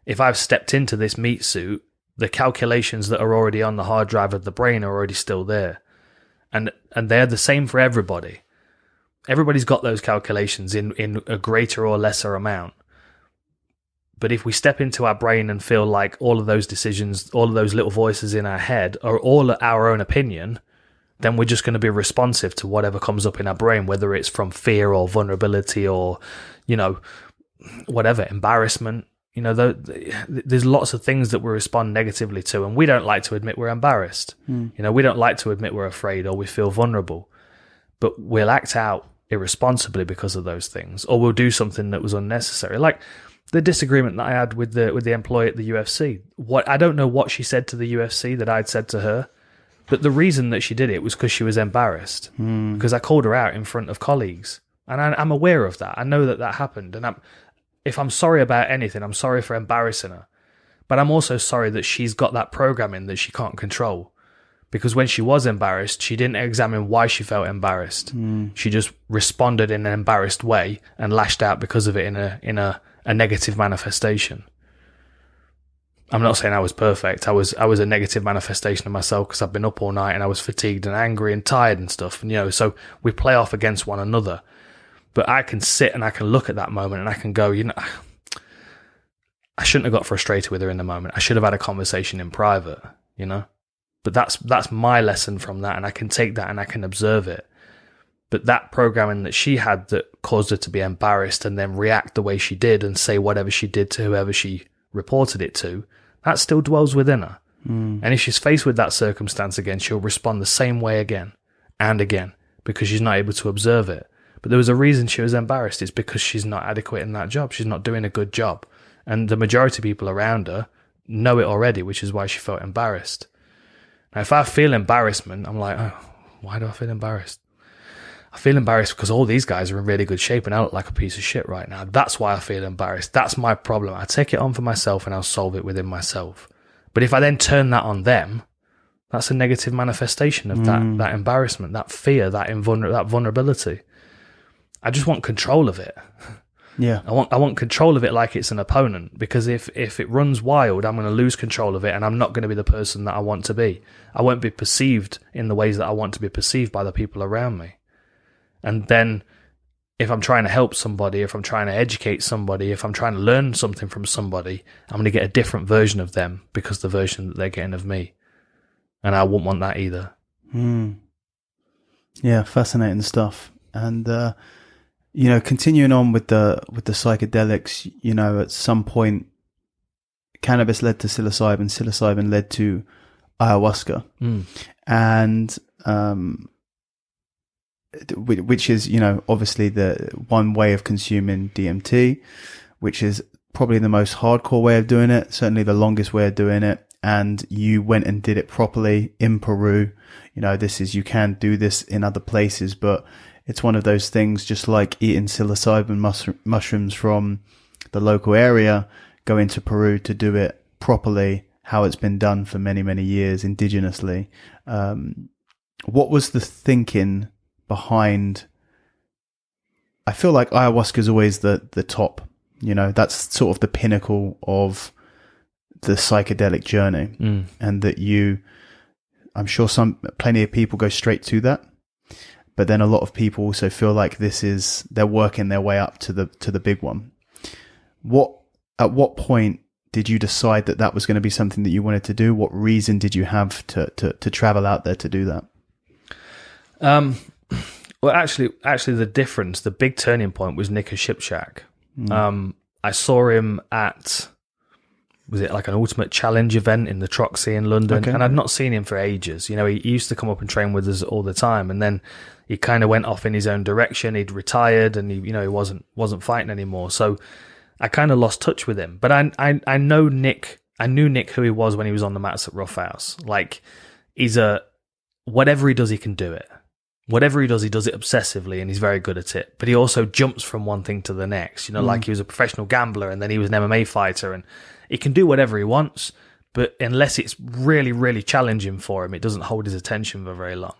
if I've stepped into this meat suit, the calculations that are already on the hard drive of the brain are already still there. And they're the same for everybody. Everybody's got those calculations in a greater or lesser amount. But if we step into our brain and feel like all of those decisions, all of those little voices in our head are all our own opinion, then we're just going to be responsive to whatever comes up in our brain, whether it's from fear or vulnerability or, you know, whatever, embarrassment. You know, there's lots of things that we respond negatively to, and we don't like to admit we're embarrassed. You know, we don't like to admit we're afraid or we feel vulnerable, but we'll act out irresponsibly because of those things, or we'll do something that was unnecessary. Like the disagreement that I had with the employee at the UFC. I don't know what she said to the UFC that I'd said to her, but the reason that she did it was because she was embarrassed, because I called her out in front of colleagues, and I'm aware of that. I know that happened, and if I'm sorry about anything, I'm sorry for embarrassing her. But I'm also sorry that she's got that programming that she can't control. Because when she was embarrassed, she didn't examine why she felt embarrassed. She just responded in an embarrassed way and lashed out because of it in a negative manifestation. I'm not saying I was perfect. I was a negative manifestation of myself because I've been up all night and I was fatigued and angry and tired and stuff. And, you know, so we play off against one another. But I can sit and I can look at that moment and I can go, you know, I shouldn't have got frustrated with her in the moment. I should have had a conversation in private, you know. But that's my lesson from that, and I can take that and I can observe it. But that programming that she had that caused her to be embarrassed and then react the way she did and say whatever she did to whoever she reported it to, that still dwells within her. And if she's faced with that circumstance again, she'll respond the same way again and again because she's not able to observe it. But there was a reason she was embarrassed. It's because she's not adequate in that job. She's not doing a good job. And the majority of people around her know it already, which is why she felt embarrassed. Now, if I feel embarrassment, I'm like, oh, why do I feel embarrassed? I feel embarrassed because all these guys are in really good shape and I look like a piece of shit right now. That's why I feel embarrassed. That's my problem. I take it on for myself and I'll solve it within myself. But if I then turn that on them, that's a negative manifestation of that embarrassment, that fear, that vulnerability. I just want control of it. Yeah. I want control of it like it's an opponent, because if it runs wild, I'm going to lose control of it and I'm not going to be the person that I want to be. I won't be perceived in the ways that I want to be perceived by the people around me. And then if I'm trying to help somebody, if I'm trying to educate somebody, if I'm trying to learn something from somebody, I'm going to get a different version of them because the version that they're getting of me. and I wouldn't want that either. Yeah, fascinating stuff. And continuing on with the psychedelics, at some point, cannabis led to psilocybin, psilocybin led to ayahuasca, and which is obviously the one way of consuming DMT, which is probably the most hardcore way of doing it, certainly the longest way of doing it. And you went and did it properly in Peru. You can do this in other places, but it's one of those things, just like eating psilocybin mushrooms from the local area, going to Peru to do it properly, how it's been done for many, many years indigenously. What was the thinking behind? I feel like ayahuasca is always the top, that's sort of the pinnacle of the psychedelic journey, and that I'm sure plenty of people go straight to that, but then a lot of people also feel like they're working their way up to the big one. At what point did you decide that was going to be something that you wanted to do? What reason did you have to travel out there to do that? Well, actually, the big turning point was Nick Shipshack. I saw him at, was it like an Ultimate Challenge event in the Troxy in London? Okay. And I'd not seen him for ages. He used to come up and train with us all the time, and then he kind of went off in his own direction. He'd retired, and he wasn't fighting anymore. So I kind of lost touch with him. But I know Nick. I knew Nick, who he was when he was on the mats at Roughhouse. Like, whatever he does, he can do it. Whatever he does it obsessively, and he's very good at it. But he also jumps from one thing to the next. Like he was a professional gambler, and then he was an MMA fighter, and he can do whatever he wants. But unless it's really, really challenging for him, it doesn't hold his attention for very long.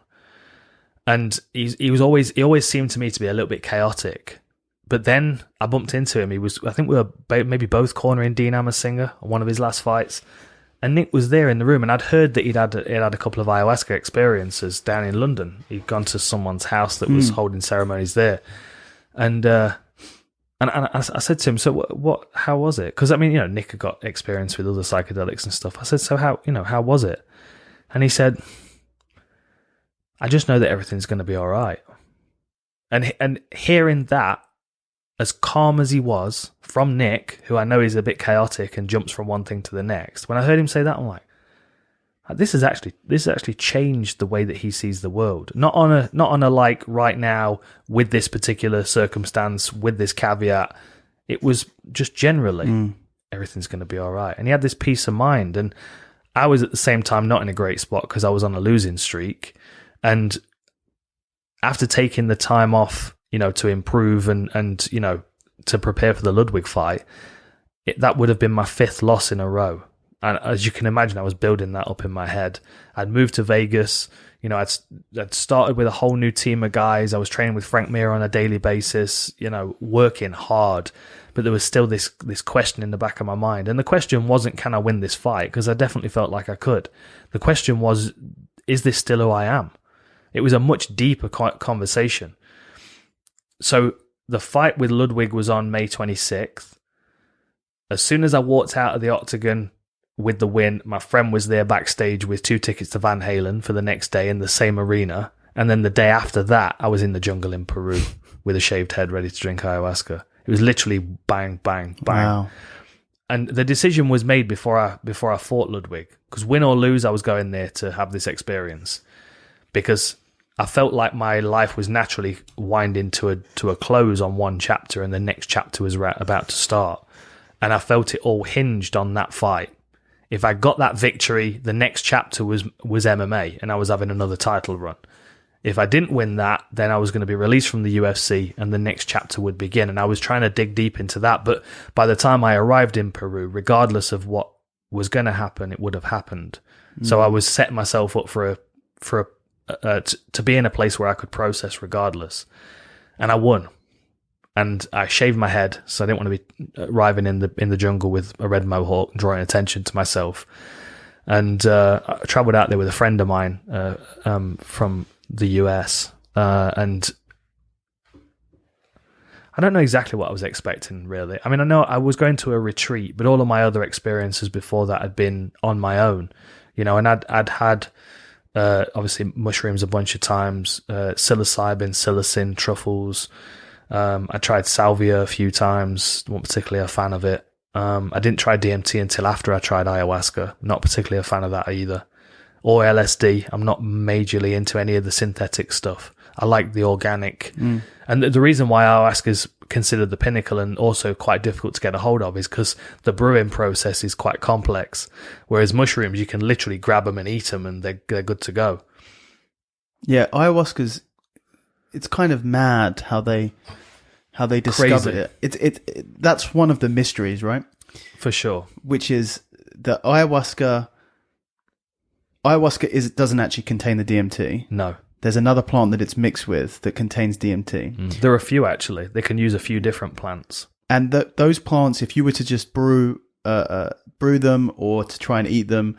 And he always seemed to me to be a little bit chaotic. But then I bumped into him. I think we were maybe both cornering Dean Amersinger on one of his last fights. And Nick was there in the room, and I'd heard that he'd had a couple of ayahuasca experiences down in London. He'd gone to someone's house that was holding ceremonies there. And I said to him, so what, how was it? Because, Nick had got experience with other psychedelics and stuff. I said, so how was it? And he said, I just know that everything's going to be all right. And hearing that, as calm as he was from Nick, who I know is a bit chaotic and jumps from one thing to the next, when I heard him say that, I'm like, this has actually changed the way that he sees the world. Not on a like right now with this particular circumstance, with this caveat. It was just generally everything's going to be all right. And he had this peace of mind. And I was at the same time not in a great spot because I was on a losing streak. And after taking the time off, to improve and to prepare for the Ludwig fight, that would have been my 5th loss in a row. And as you can imagine, I was building that up in my head. I'd moved to Vegas. I'd started with a whole new team of guys. I was training with Frank Mir on a daily basis, working hard. But there was still this question in the back of my mind. And the question wasn't, can I win this fight? Because I definitely felt like I could. The question was, is this still who I am? It was a much deeper conversation. So the fight with Ludwig was on May 26th. As soon as I walked out of the octagon with the win, my friend was there backstage with 2 tickets to Van Halen for the next day in the same arena. And then the day after that, I was in the jungle in Peru with a shaved head ready to drink ayahuasca. It was literally bang, bang, bang. Wow. And the decision was made before I fought Ludwig. Because win or lose, I was going there to have this experience. Because I felt like my life was naturally winding to a close on one chapter, and the next chapter was about to start. And I felt it all hinged on that fight. If I got that victory, the next chapter was MMA, and I was having another title run. If I didn't win that, then I was going to be released from the UFC, and the next chapter would begin. And I was trying to dig deep into that. But by the time I arrived in Peru, regardless of what was going to happen, it would have happened. So I was setting myself up to be in a place where I could process regardless. And I won. And I shaved my head, so I didn't want to be arriving in the jungle with a red mohawk, drawing attention to myself. And I traveled out there with a friend of mine from the US. And I don't know exactly what I was expecting, really. I know I was going to a retreat, but all of my other experiences before that had been on my own. And I'd had obviously mushrooms a bunch of times, psilocybin, psilocin, truffles. I tried salvia a few times, not particularly a fan of it. I didn't try DMT until after I tried ayahuasca, not particularly a fan of that either. Or LSD. I'm not majorly into any of the synthetic stuff. I like the organic. And the reason why ayahuasca is considered the pinnacle and also quite difficult to get a hold of is because the brewing process is quite complex. Whereas mushrooms, you can literally grab them and eat them and they're good to go. Yeah, ayahuasca's, it's kind of mad how they discovered it. It that's one of the mysteries, right? For sure. Which is that ayahuasca doesn't actually contain the DMT. No. There's another plant that it's mixed with that contains DMT. There are a few, actually. They can use a few different plants. And those plants, if you were to just brew them or to try and eat them,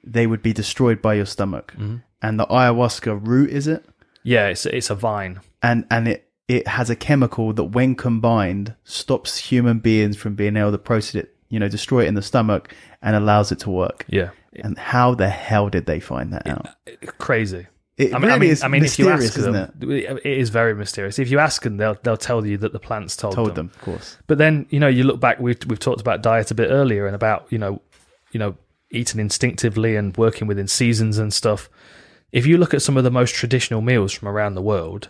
they would be destroyed by your stomach. And the ayahuasca root, is it? Yeah, it's a vine. And it has a chemical that when combined stops human beings from being able to process it, destroy it in the stomach and allows it to work. Yeah. And how the hell did they find that out? Crazy. It really is mysterious, if you ask isn't them, it? It is very mysterious. If you ask them, they'll tell you that the plants told them. Of course. But then, you look back, we've talked about diet a bit earlier and about, eating instinctively and working within seasons and stuff. If you look at some of the most traditional meals from around the world,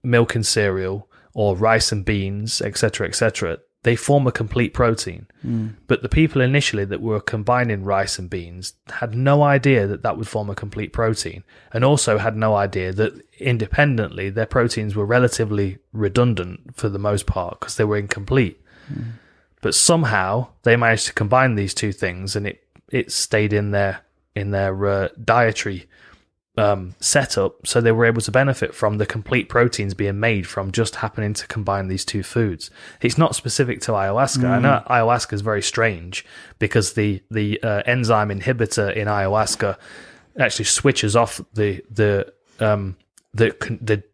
milk and cereal or rice and beans, etc., they form a complete protein. But the people initially that were combining rice and beans had no idea that would form a complete protein, and also had no idea that independently their proteins were relatively redundant for the most part because they were incomplete. But somehow they managed to combine these two things, and it stayed in their dietary setup, so they were able to benefit from the complete proteins being made from just happening to combine these two foods. It's not specific to ayahuasca. I know ayahuasca is very strange because the enzyme inhibitor in ayahuasca actually switches off the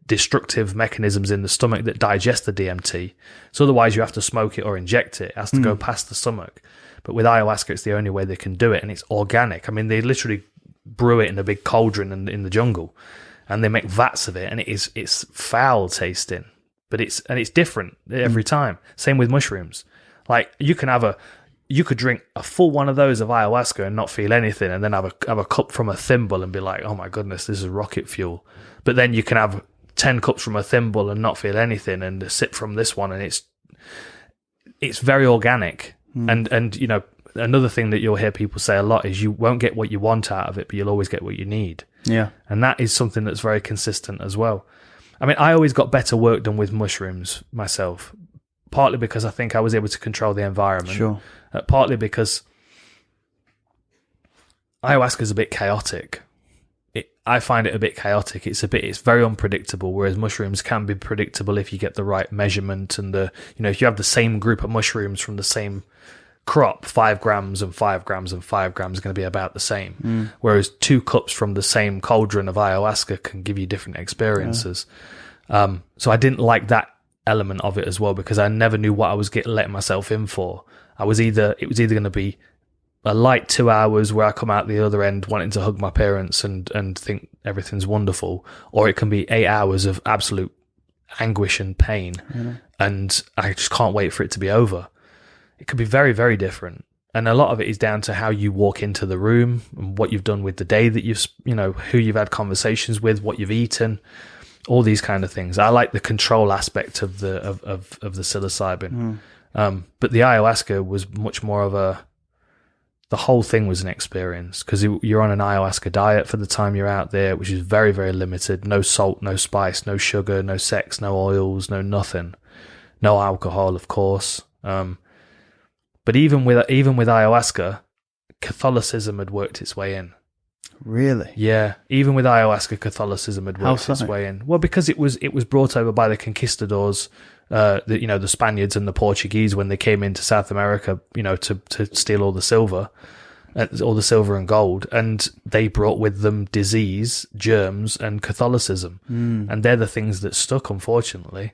destructive mechanisms in the stomach that digest the DMT. So otherwise you have to smoke it or inject it. It has to go past the stomach. But with ayahuasca, it's the only way they can do it, and it's organic. I mean, they literally brew it in a big cauldron in the jungle, and they make vats of it, and it's foul tasting, but it's different every time. Same with mushrooms. Like you could drink a full one of those of ayahuasca and not feel anything, and then have a cup from a thimble and be like, oh my goodness, this is rocket fuel. But then you can have 10 cups from a thimble and not feel anything, and a sip from this one, and it's very organic. And another thing that you'll hear people say a lot is you won't get what you want out of it, but you'll always get what you need. Yeah. And that is something that's very consistent as well. I mean, I always got better work done with mushrooms myself, partly because I think I was able to control the environment. Sure. Partly because ayahuasca is a bit chaotic. I find it a bit chaotic. It's very unpredictable, whereas mushrooms can be predictable if you get the right measurement and if you have the same group of mushrooms from the same crop, 5 grams and 5 grams and 5 grams are going to be about the same. Whereas 2 cups from the same cauldron of ayahuasca can give you different experiences. So I didn't like that element of it as well, because I never knew what I was letting myself in for. It was either going to be a light 2 hours where I come out the other end wanting to hug my parents and think everything's wonderful, or it can be 8 hours of absolute anguish and pain, and I just can't wait for it to be over. It could be very, very different. And a lot of it is down to how you walk into the room and what you've done with the day that who you've had conversations with, what you've eaten, all these kind of things. I like the control aspect of the psilocybin. But the ayahuasca was much more of the whole thing was an experience, because you're on an ayahuasca diet for the time you're out there, which is very, very limited. No salt, no spice, no sugar, no sex, no oils, no nothing. No alcohol, of course. But even with ayahuasca, Catholicism had worked its way in. Really? Yeah. Even with ayahuasca, Catholicism had worked its way in. Well, because it was brought over by the conquistadors, the Spaniards and the Portuguese when they came into South America, to steal all the silver and gold, and they brought with them disease, germs, and Catholicism, and they're the things that stuck, unfortunately.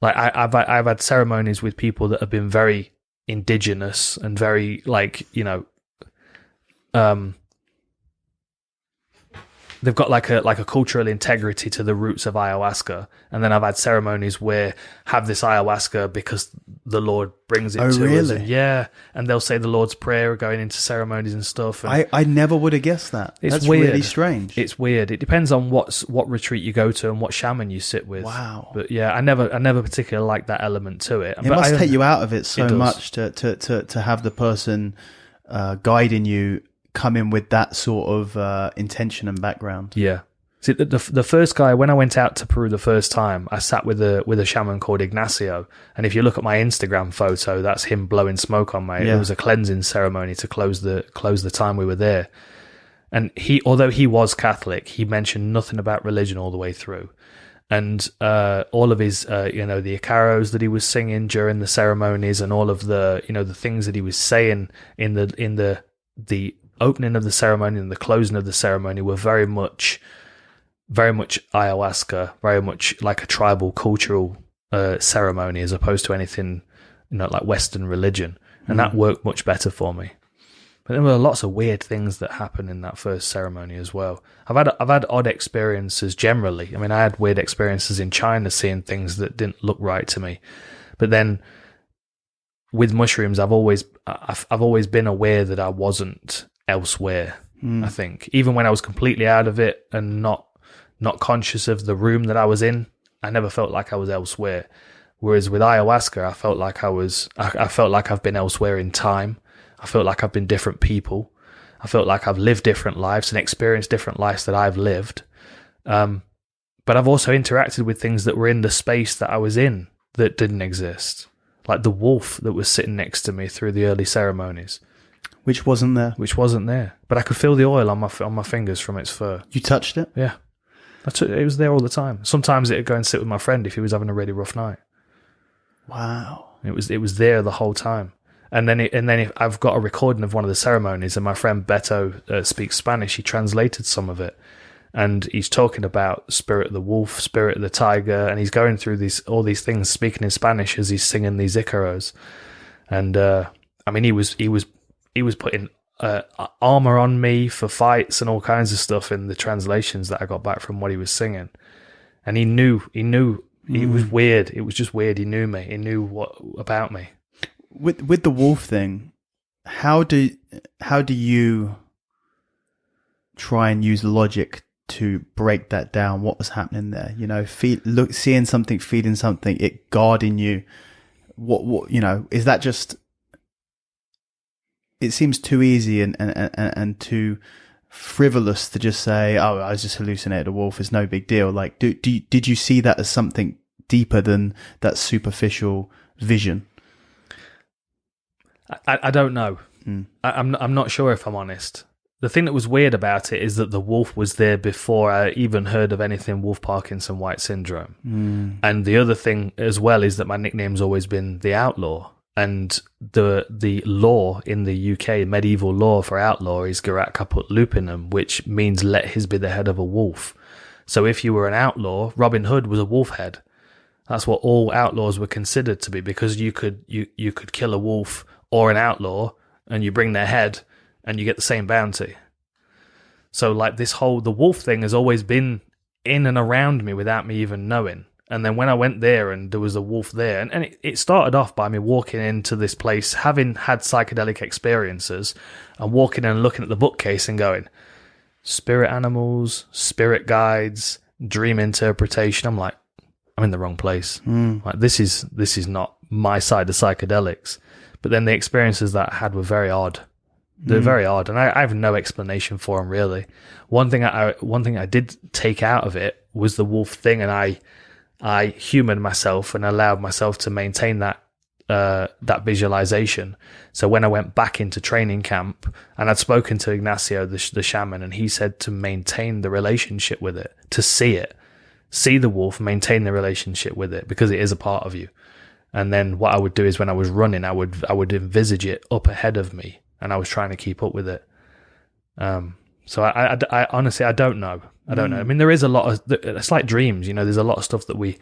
Like I've had ceremonies with people that have been very indigenous and very they've got like a cultural integrity to the roots of ayahuasca. And then I've had ceremonies where have this ayahuasca because the Lord brings it to us. Really? And yeah. And they'll say the Lord's Prayer going into ceremonies and stuff. And I never would have guessed that. That's weird. Really strange. It's weird. It depends on what retreat you go to and what shaman you sit with. Wow. But yeah, I never particularly liked that element to it. It must take you out of it so much to have the person guiding you come in with that sort of intention and background. Yeah. See, the first guy, when I went out to Peru the first time, I sat with a shaman called Ignacio. And if you look at my Instagram photo, that's him blowing smoke on me. Yeah. It was a cleansing ceremony to close the time we were there. And although he was Catholic, he mentioned nothing about religion all the way through. And all of his, the Icaros that he was singing during the ceremonies, and all of the, the things that he was saying in the opening of the ceremony and the closing of the ceremony were very much ayahuasca, very much like a tribal cultural ceremony, as opposed to anything, like Western religion. And that worked much better for me. But there were lots of weird things that happened in that first ceremony as well. I've had odd experiences generally. I mean, I had weird experiences in China, seeing things that didn't look right to me. But then with mushrooms, I've always been aware that I wasn't elsewhere. I think even when I was completely out of it and not conscious of the room that I was in, I never felt like I was elsewhere. Whereas with ayahuasca, I felt like I've been elsewhere in time. I felt like I've been different people. I felt like I've lived different lives and experienced different lives that I've lived. But I've also interacted with things that were in the space that I was in that didn't exist. Like the wolf that was sitting next to me through the early ceremonies. Which wasn't there. But I could feel the oil on my fingers from its fur. You touched it? Yeah. It was there all the time. Sometimes it'd go and sit with my friend if he was having a really rough night. Wow. It was there the whole time. And then if I've got a recording of one of the ceremonies, and my friend Beto speaks Spanish. He translated some of it, and he's talking about spirit of the wolf, spirit of the tiger, and he's going through all these things, speaking in Spanish as he's singing these Icaros. And I mean, he was putting armor on me for fights and all kinds of stuff in the translations that I got back from what he was singing. And he knew. It was weird. It was just weird. He knew me. He knew what about me. With the wolf thing, how do you try and use logic to break that down? What was happening there? Seeing something, feeling something, it guarding you. What is that just? It seems too easy and too frivolous to just say, "Oh, I was just hallucinated a wolf. It's no big deal." Like, did you see that as something deeper than that superficial vision? I don't know. I'm not sure, if I'm honest. The thing that was weird about it is that the wolf was there before I even heard of anything Wolf Parkinson White syndrome. And the other thing as well is that my nickname's always been the Outlaw. And the law in the UK, medieval law for outlaw, is Gerat Caput Lupinum, which means let his be the head of a wolf. So if you were an outlaw, Robin Hood was a wolf head. That's what all outlaws were considered to be, because you could kill a wolf or an outlaw, and you bring their head, and you get the same bounty. So like the wolf thing has always been in and around me without me even knowing. And then when I went there and there was a wolf there, and it started off by me walking into this place, having had psychedelic experiences, and walking in and looking at the bookcase and going, spirit animals, spirit guides, dream interpretation. I'm like, I'm in the wrong place. Like this is not my side of psychedelics. But then the experiences that I had were very odd. They're very odd, and I have no explanation for them really. One thing I did take out of it was the wolf thing, and I humaned myself and allowed myself to maintain that visualization. So when I went back into training camp, and I'd spoken to Ignacio, the shaman, and he said to maintain the relationship with it, to see the wolf, maintain the relationship with it, because it is a part of you. And then what I would do is when I was running, I would envisage it up ahead of me, and I was trying to keep up with it. So I honestly, I don't know. I don't know. I mean, there is a lot of, it's like dreams, there's a lot of stuff that we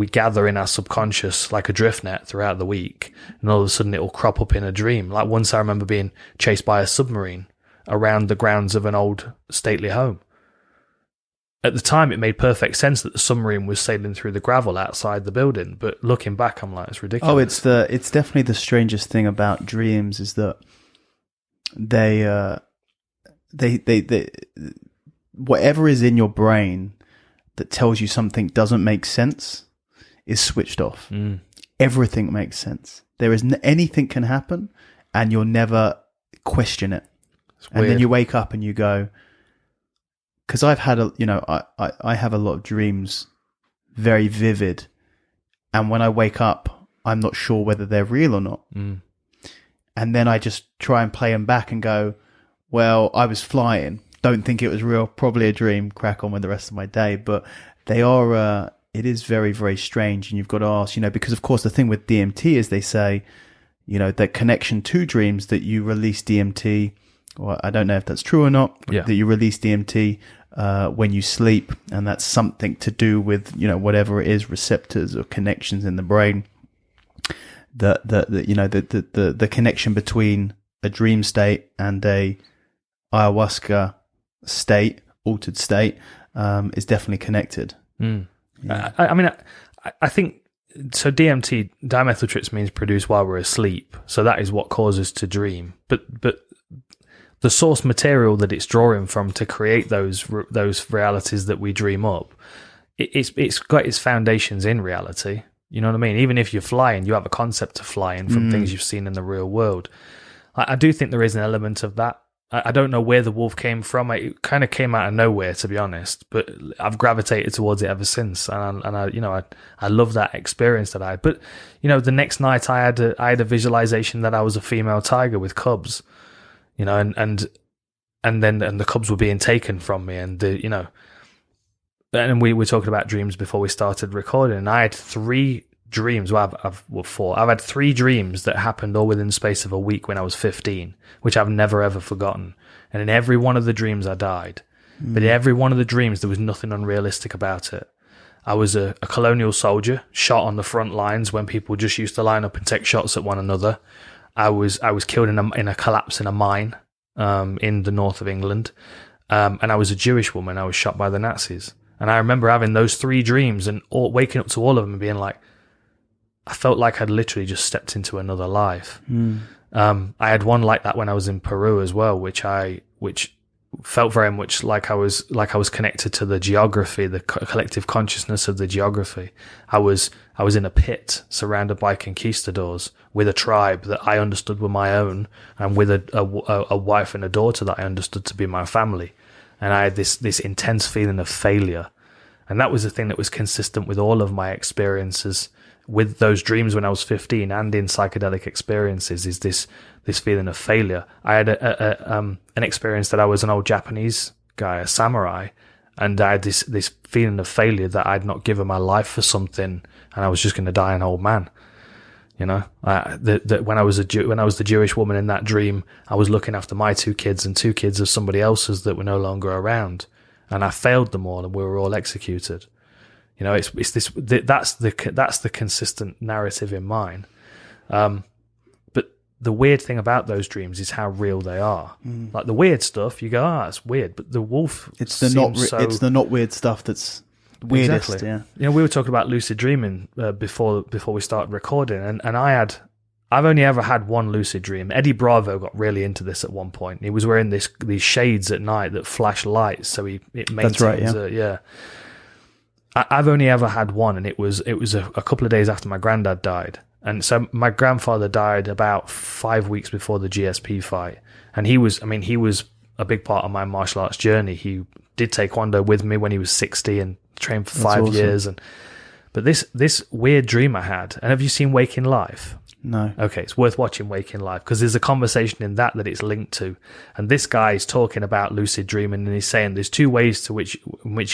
gather in our subconscious like a drift net throughout the week, and all of a sudden it will crop up in a dream. Like once I remember being chased by a submarine, around the grounds of an old stately home. At the time, it made perfect sense that the submarine was sailing through the gravel outside the building. But looking back, I'm like, it's ridiculous. Oh, it's definitely the strangest thing about dreams is that they whatever is in your brain that tells you something doesn't make sense is switched off. Everything makes sense. There is anything can happen, and you'll never question it. And then you wake up and you go. Because I've had I have a lot of dreams, very vivid, and when I wake up, I'm not sure whether they're real or not. And then I just try and play them back and go, well, I was flying. Don't think it was real. Probably a dream. Crack on with the rest of my day. But they are. It is very, very strange, and you've got to ask, because of course the thing with DMT is they say, that connection to dreams that you release DMT. Well, I don't know if that's true or not. Yeah. That you release DMT when you sleep, and that's something to do with whatever it is, receptors or connections in the brain. The connection between a dream state and a ayahuasca state, altered state, is definitely connected. Yeah. I think so. DMT, dimethyltryptamine, means produced while we're asleep, so that is what causes us to dream. But the source material that it's drawing from to create those realities that we dream up, it's got its foundations in reality. You know what I mean? Even if you're flying, you have a concept of flying from things you've seen in the real world. I do think there is an element of that. I don't know where the wolf came from. It kind of came out of nowhere, to be honest. But I've gravitated towards it ever since, and I love that experience that I had. But the next night I had a visualization that I was a female tiger with cubs. And then the cubs were being taken from me, and and we were talking about dreams before we started recording. And I had 3 dreams. Well, I've 4. I've had 3 dreams that happened all within the space of a week when I was 15, which I've never ever forgotten. And in every one of the dreams, I died. But in every one of the dreams, there was nothing unrealistic about it. I was a colonial soldier shot on the front lines when people just used to line up and take shots at one another. I was killed in a collapse in a mine in the north of England, and I was a Jewish woman. I was shot by the Nazis, and I remember having those 3 dreams and waking up to all of them and being like, I felt like I'd literally just stepped into another life. I had one like that when I was in Peru as well, which felt very much like I was connected to the geography, the collective consciousness of the geography. I was in a pit surrounded by conquistadors with a tribe that I understood were my own, and with a wife and a daughter that I understood to be my family. And I had this intense feeling of failure. And that was the thing that was consistent with all of my experiences with those dreams when I was 15 and in psychedelic experiences, is this feeling of failure. I had an experience that I was an old Japanese guy, a samurai, and I had this feeling of failure that I'd not given my life for something, and I was just going to die an old man. When I was the Jewish woman in that dream, I was looking after my 2 kids and 2 kids of somebody else's that were no longer around, and I failed them all, and we were all executed. That's the consistent narrative in mine. But the weird thing about those dreams is how real they are. Like the weird stuff, you go, it's weird. But the wolf, it's the not weird stuff that's weirdest. Exactly. Yeah. We were talking about lucid dreaming before we started recording, and I've only ever had one lucid dream. Eddie Bravo got really into this at one point. He was wearing these shades at night that flash lights, so it maintains. That's right. Yeah. I've only ever had one, and it was a couple of days after my granddad died. And so my grandfather died about 5 weeks before the GSP fight. And he was a big part of my martial arts journey. He did taekwondo with me when he was 60 and trained for 5 years. But this weird dream I had, and have you seen Waking Life? No. Okay, it's worth watching Waking Life, because there's a conversation in that it's linked to. And this guy is talking about lucid dreaming, and he's saying there's 2 ways in which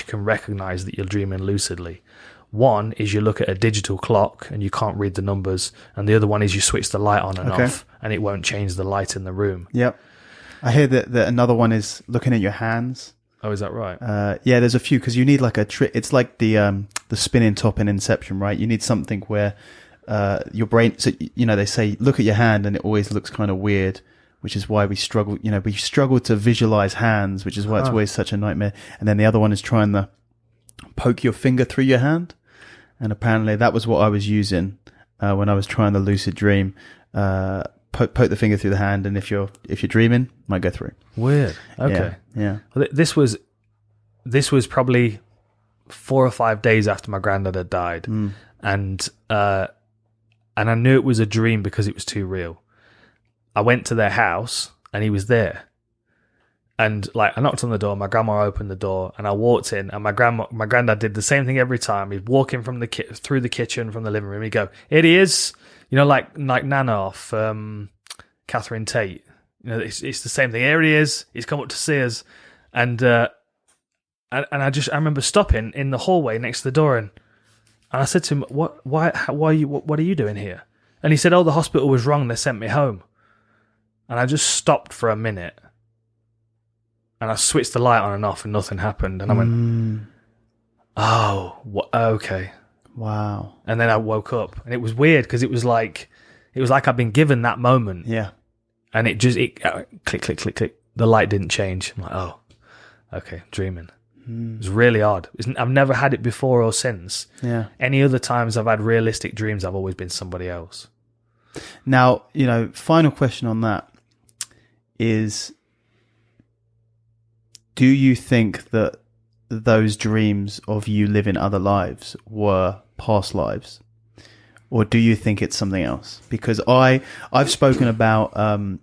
you can recognize that you're dreaming lucidly. One is you look at a digital clock and you can't read the numbers, and the other one is you switch the light on and off, and it won't change the light in the room. Yep. I hear that another one is looking at your hands. Oh, is that right? Yeah, there's a few, because you need like a trick. It's like the spinning top in Inception, right? You need something where your brain, so they say look at your hand and it always looks kind of weird which is why we struggle. We struggle to visualize hands, which is why it's always such a nightmare. And then the other one is trying to poke your finger through your hand. And apparently that was what I was using when I was trying the lucid dream. Poke the finger through the hand, and if you're dreaming, it might go through. Weird. Okay. Yeah. Well, this was probably 4 or 5 days after my granddad had died, and I knew it was a dream because it was too real. I went to their house, and he was there. And I knocked on the door, my grandma opened the door, and I walked in, and my granddad did the same thing every time. He'd walk in from through the kitchen, from the living room. He'd go, "Here he is," like Nana off Catherine Tate. It's the same thing. Here he is. He's come up to see us, and I remember stopping in the hallway next to the door, and I said to him, "What are you doing here?" And he said, "Oh, the hospital was wrong. They sent me home." And I just stopped for a minute. And I switched the light on and off, and nothing happened. And I went, "Oh, okay, wow." And then I woke up, and it was weird because it was like I'd been given that moment. Yeah. And it click, click, click, click. The light didn't change. I'm like, "Oh, okay, dreaming." It was really odd. I've never had it before or since. Yeah. Any other times I've had realistic dreams, I've always been somebody else. Now, final question on that is, do you think that those dreams of you living other lives were past lives? Or do you think it's something else? Because I've spoken about, I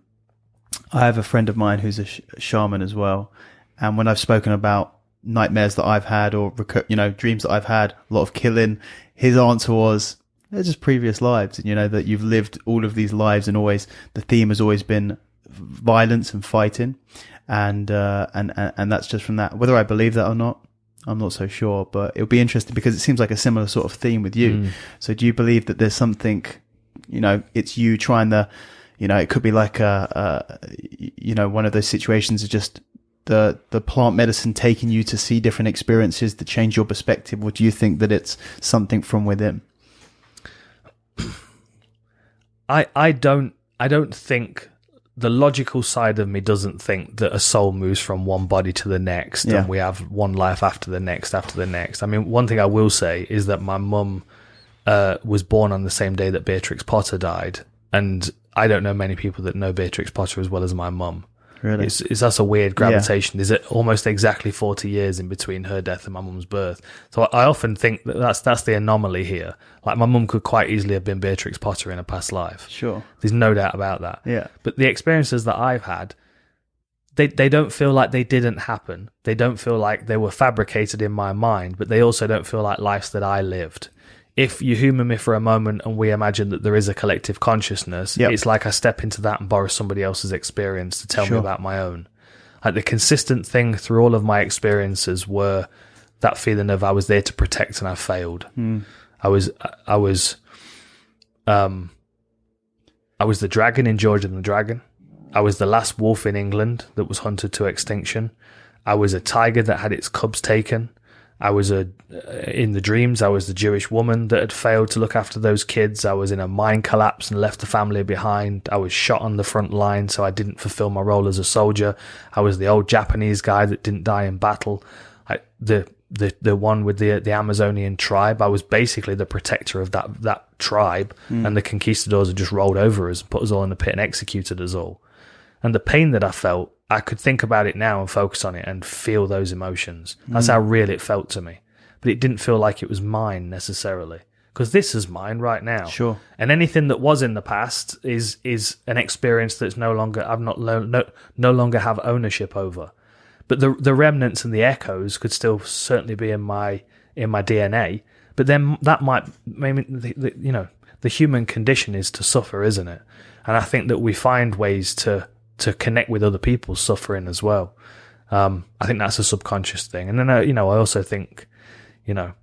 have a friend of mine who's a shaman as well. And when I've spoken about nightmares that I've had, or, dreams that I've had, a lot of killing, his answer was, they're just previous lives. And, that you've lived all of these lives, and always, the theme has always been violence and fighting. And that's just from that. Whether I believe that or not, I'm not so sure, but it'll be interesting because it seems like a similar sort of theme with you. So do you believe that there's something, it's you trying to, it could be like one of those situations of just the plant medicine taking you to see different experiences that change your perspective, or do you think that it's something from within? I don't think. The logical side of me doesn't think that a soul moves from one body to the next, and we have one life after the next. I mean, one thing I will say is that my mum was born on the same day that Beatrix Potter died, and I don't know many people that know Beatrix Potter as well as my mum. Really? That's a weird gravitation. There's almost exactly 40 years in between her death and my mum's birth. So I often think that's the anomaly here. Like, my mum could quite easily have been Beatrix Potter in a past life. Sure. There's no doubt about that. Yeah. But the experiences that I've had, they don't feel like they didn't happen. They don't feel like they were fabricated in my mind, but they also don't feel like lives that I lived. If you humour me for a moment and we imagine that there is a collective consciousness, it's like I step into that and borrow somebody else's experience to tell me about my own. Like, the consistent thing through all of my experiences were that feeling of I was there to protect and I failed. I was the dragon in George and the Dragon. I was the last wolf in England that was hunted to extinction. I was a tiger that had its cubs taken. I was in the dreams, I was the Jewish woman that had failed to look after those kids. I was in a mine collapse and left the family behind. I was shot on the front line, so I didn't fulfill my role as a soldier. I was the old Japanese guy that didn't die in battle. The one with the Amazonian tribe. I was basically the protector of that tribe, and the conquistadors had just rolled over us and put us all in a pit and executed us all. And the pain that I felt, I could think about it now and focus on it and feel those emotions. That's how real it felt to me. But it didn't feel like it was mine necessarily, because this is mine right now. Sure. And anything that was in the past is an experience that's no longer longer have ownership over. But the remnants and the echoes could still certainly be in my DNA. But then that might maybe the human condition is to suffer, isn't it? And I think that we find ways to connect with other people's suffering as well. I think that's a subconscious thing. And then, I also think, a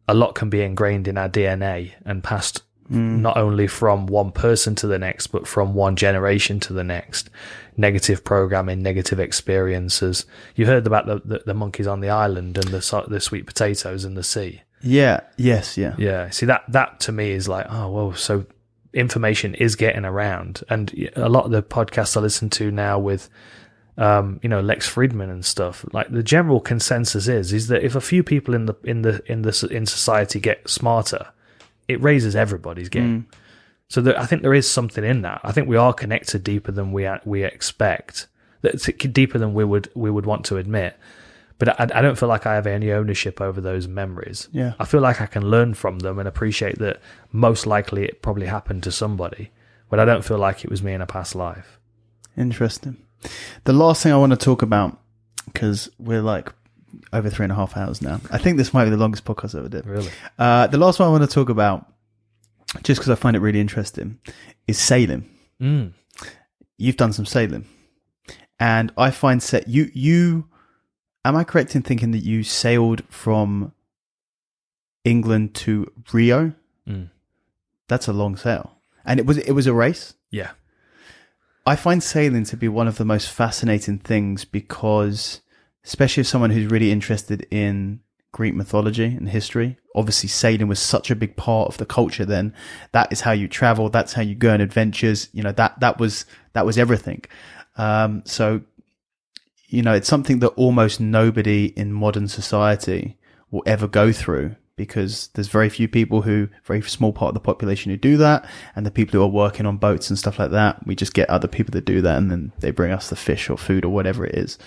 lot can be ingrained in our DNA and passed not only from one person to the next, but from one generation to the next. Negative programming, negative experiences. You heard about the monkeys on the island and the sweet potatoes in the sea. Yeah. Yes. Yeah. Yeah. See, that to me is like, oh, well, so information is getting around, and a lot of the podcasts I listen to now with Lex Friedman and stuff, like the general consensus is that if a few people in society get smarter, it raises everybody's game. So I think there is something in that. I think we are connected deeper than we expect. That's deeper than we would want to admit. But I don't feel like I have any ownership over those memories. Yeah. I feel like I can learn from them and appreciate that most likely it probably happened to somebody, but I don't feel like it was me in a past life. Interesting. The last thing I want to talk about, because we're like over 3.5 hours now. I think this might be the longest podcast I ever did. Really? The last one I want to talk about, just because I find it really interesting, is sailing. You've done some sailing. And I find you am I correct in thinking that you sailed from England to Rio? That's a long sail. And it was a race? Yeah. I find sailing to be one of the most fascinating things because, especially as someone who's really interested in Greek mythology and history, obviously sailing was such a big part of the culture then. That is how you travel. That's how you go on adventures. That was everything. So, it's something that almost nobody in modern society will ever go through, because there's very small part of the population who do that. And the people who are working on boats and stuff like that, we just get other people that do that and then they bring us the fish or food or whatever it is.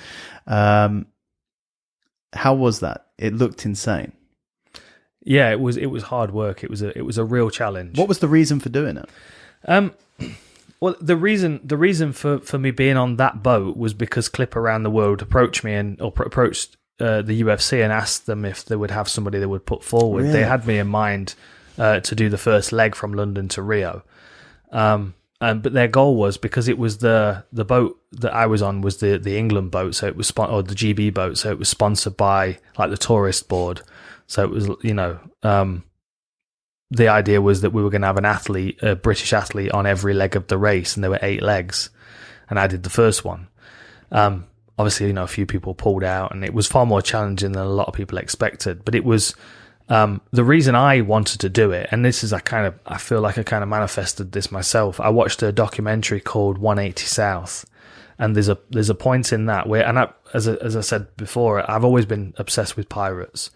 How was that? It looked insane. Yeah, it was hard work. It was a real challenge. What was the reason for doing it? Well, the reason for me being on that boat was because Clip Around the World approached me approached the UFC and asked them if they would have somebody they would put forward. Really? They had me in mind to do the first leg from London to Rio, but their goal was, because it was the boat that I was on was the England boat, so it was or the GB boat, so it was sponsored by like the tourist board. So it was the idea was that we were going to have a British athlete on every leg of the race, and there were 8 legs, and I did the first one. Obviously, a few people pulled out, and it was far more challenging than a lot of people expected. But it was the reason I wanted to do it, and this is I feel like I kind of manifested this myself. I watched a documentary called 180 South, and there's a point in that where, and as I said before, I've always been obsessed with pirates.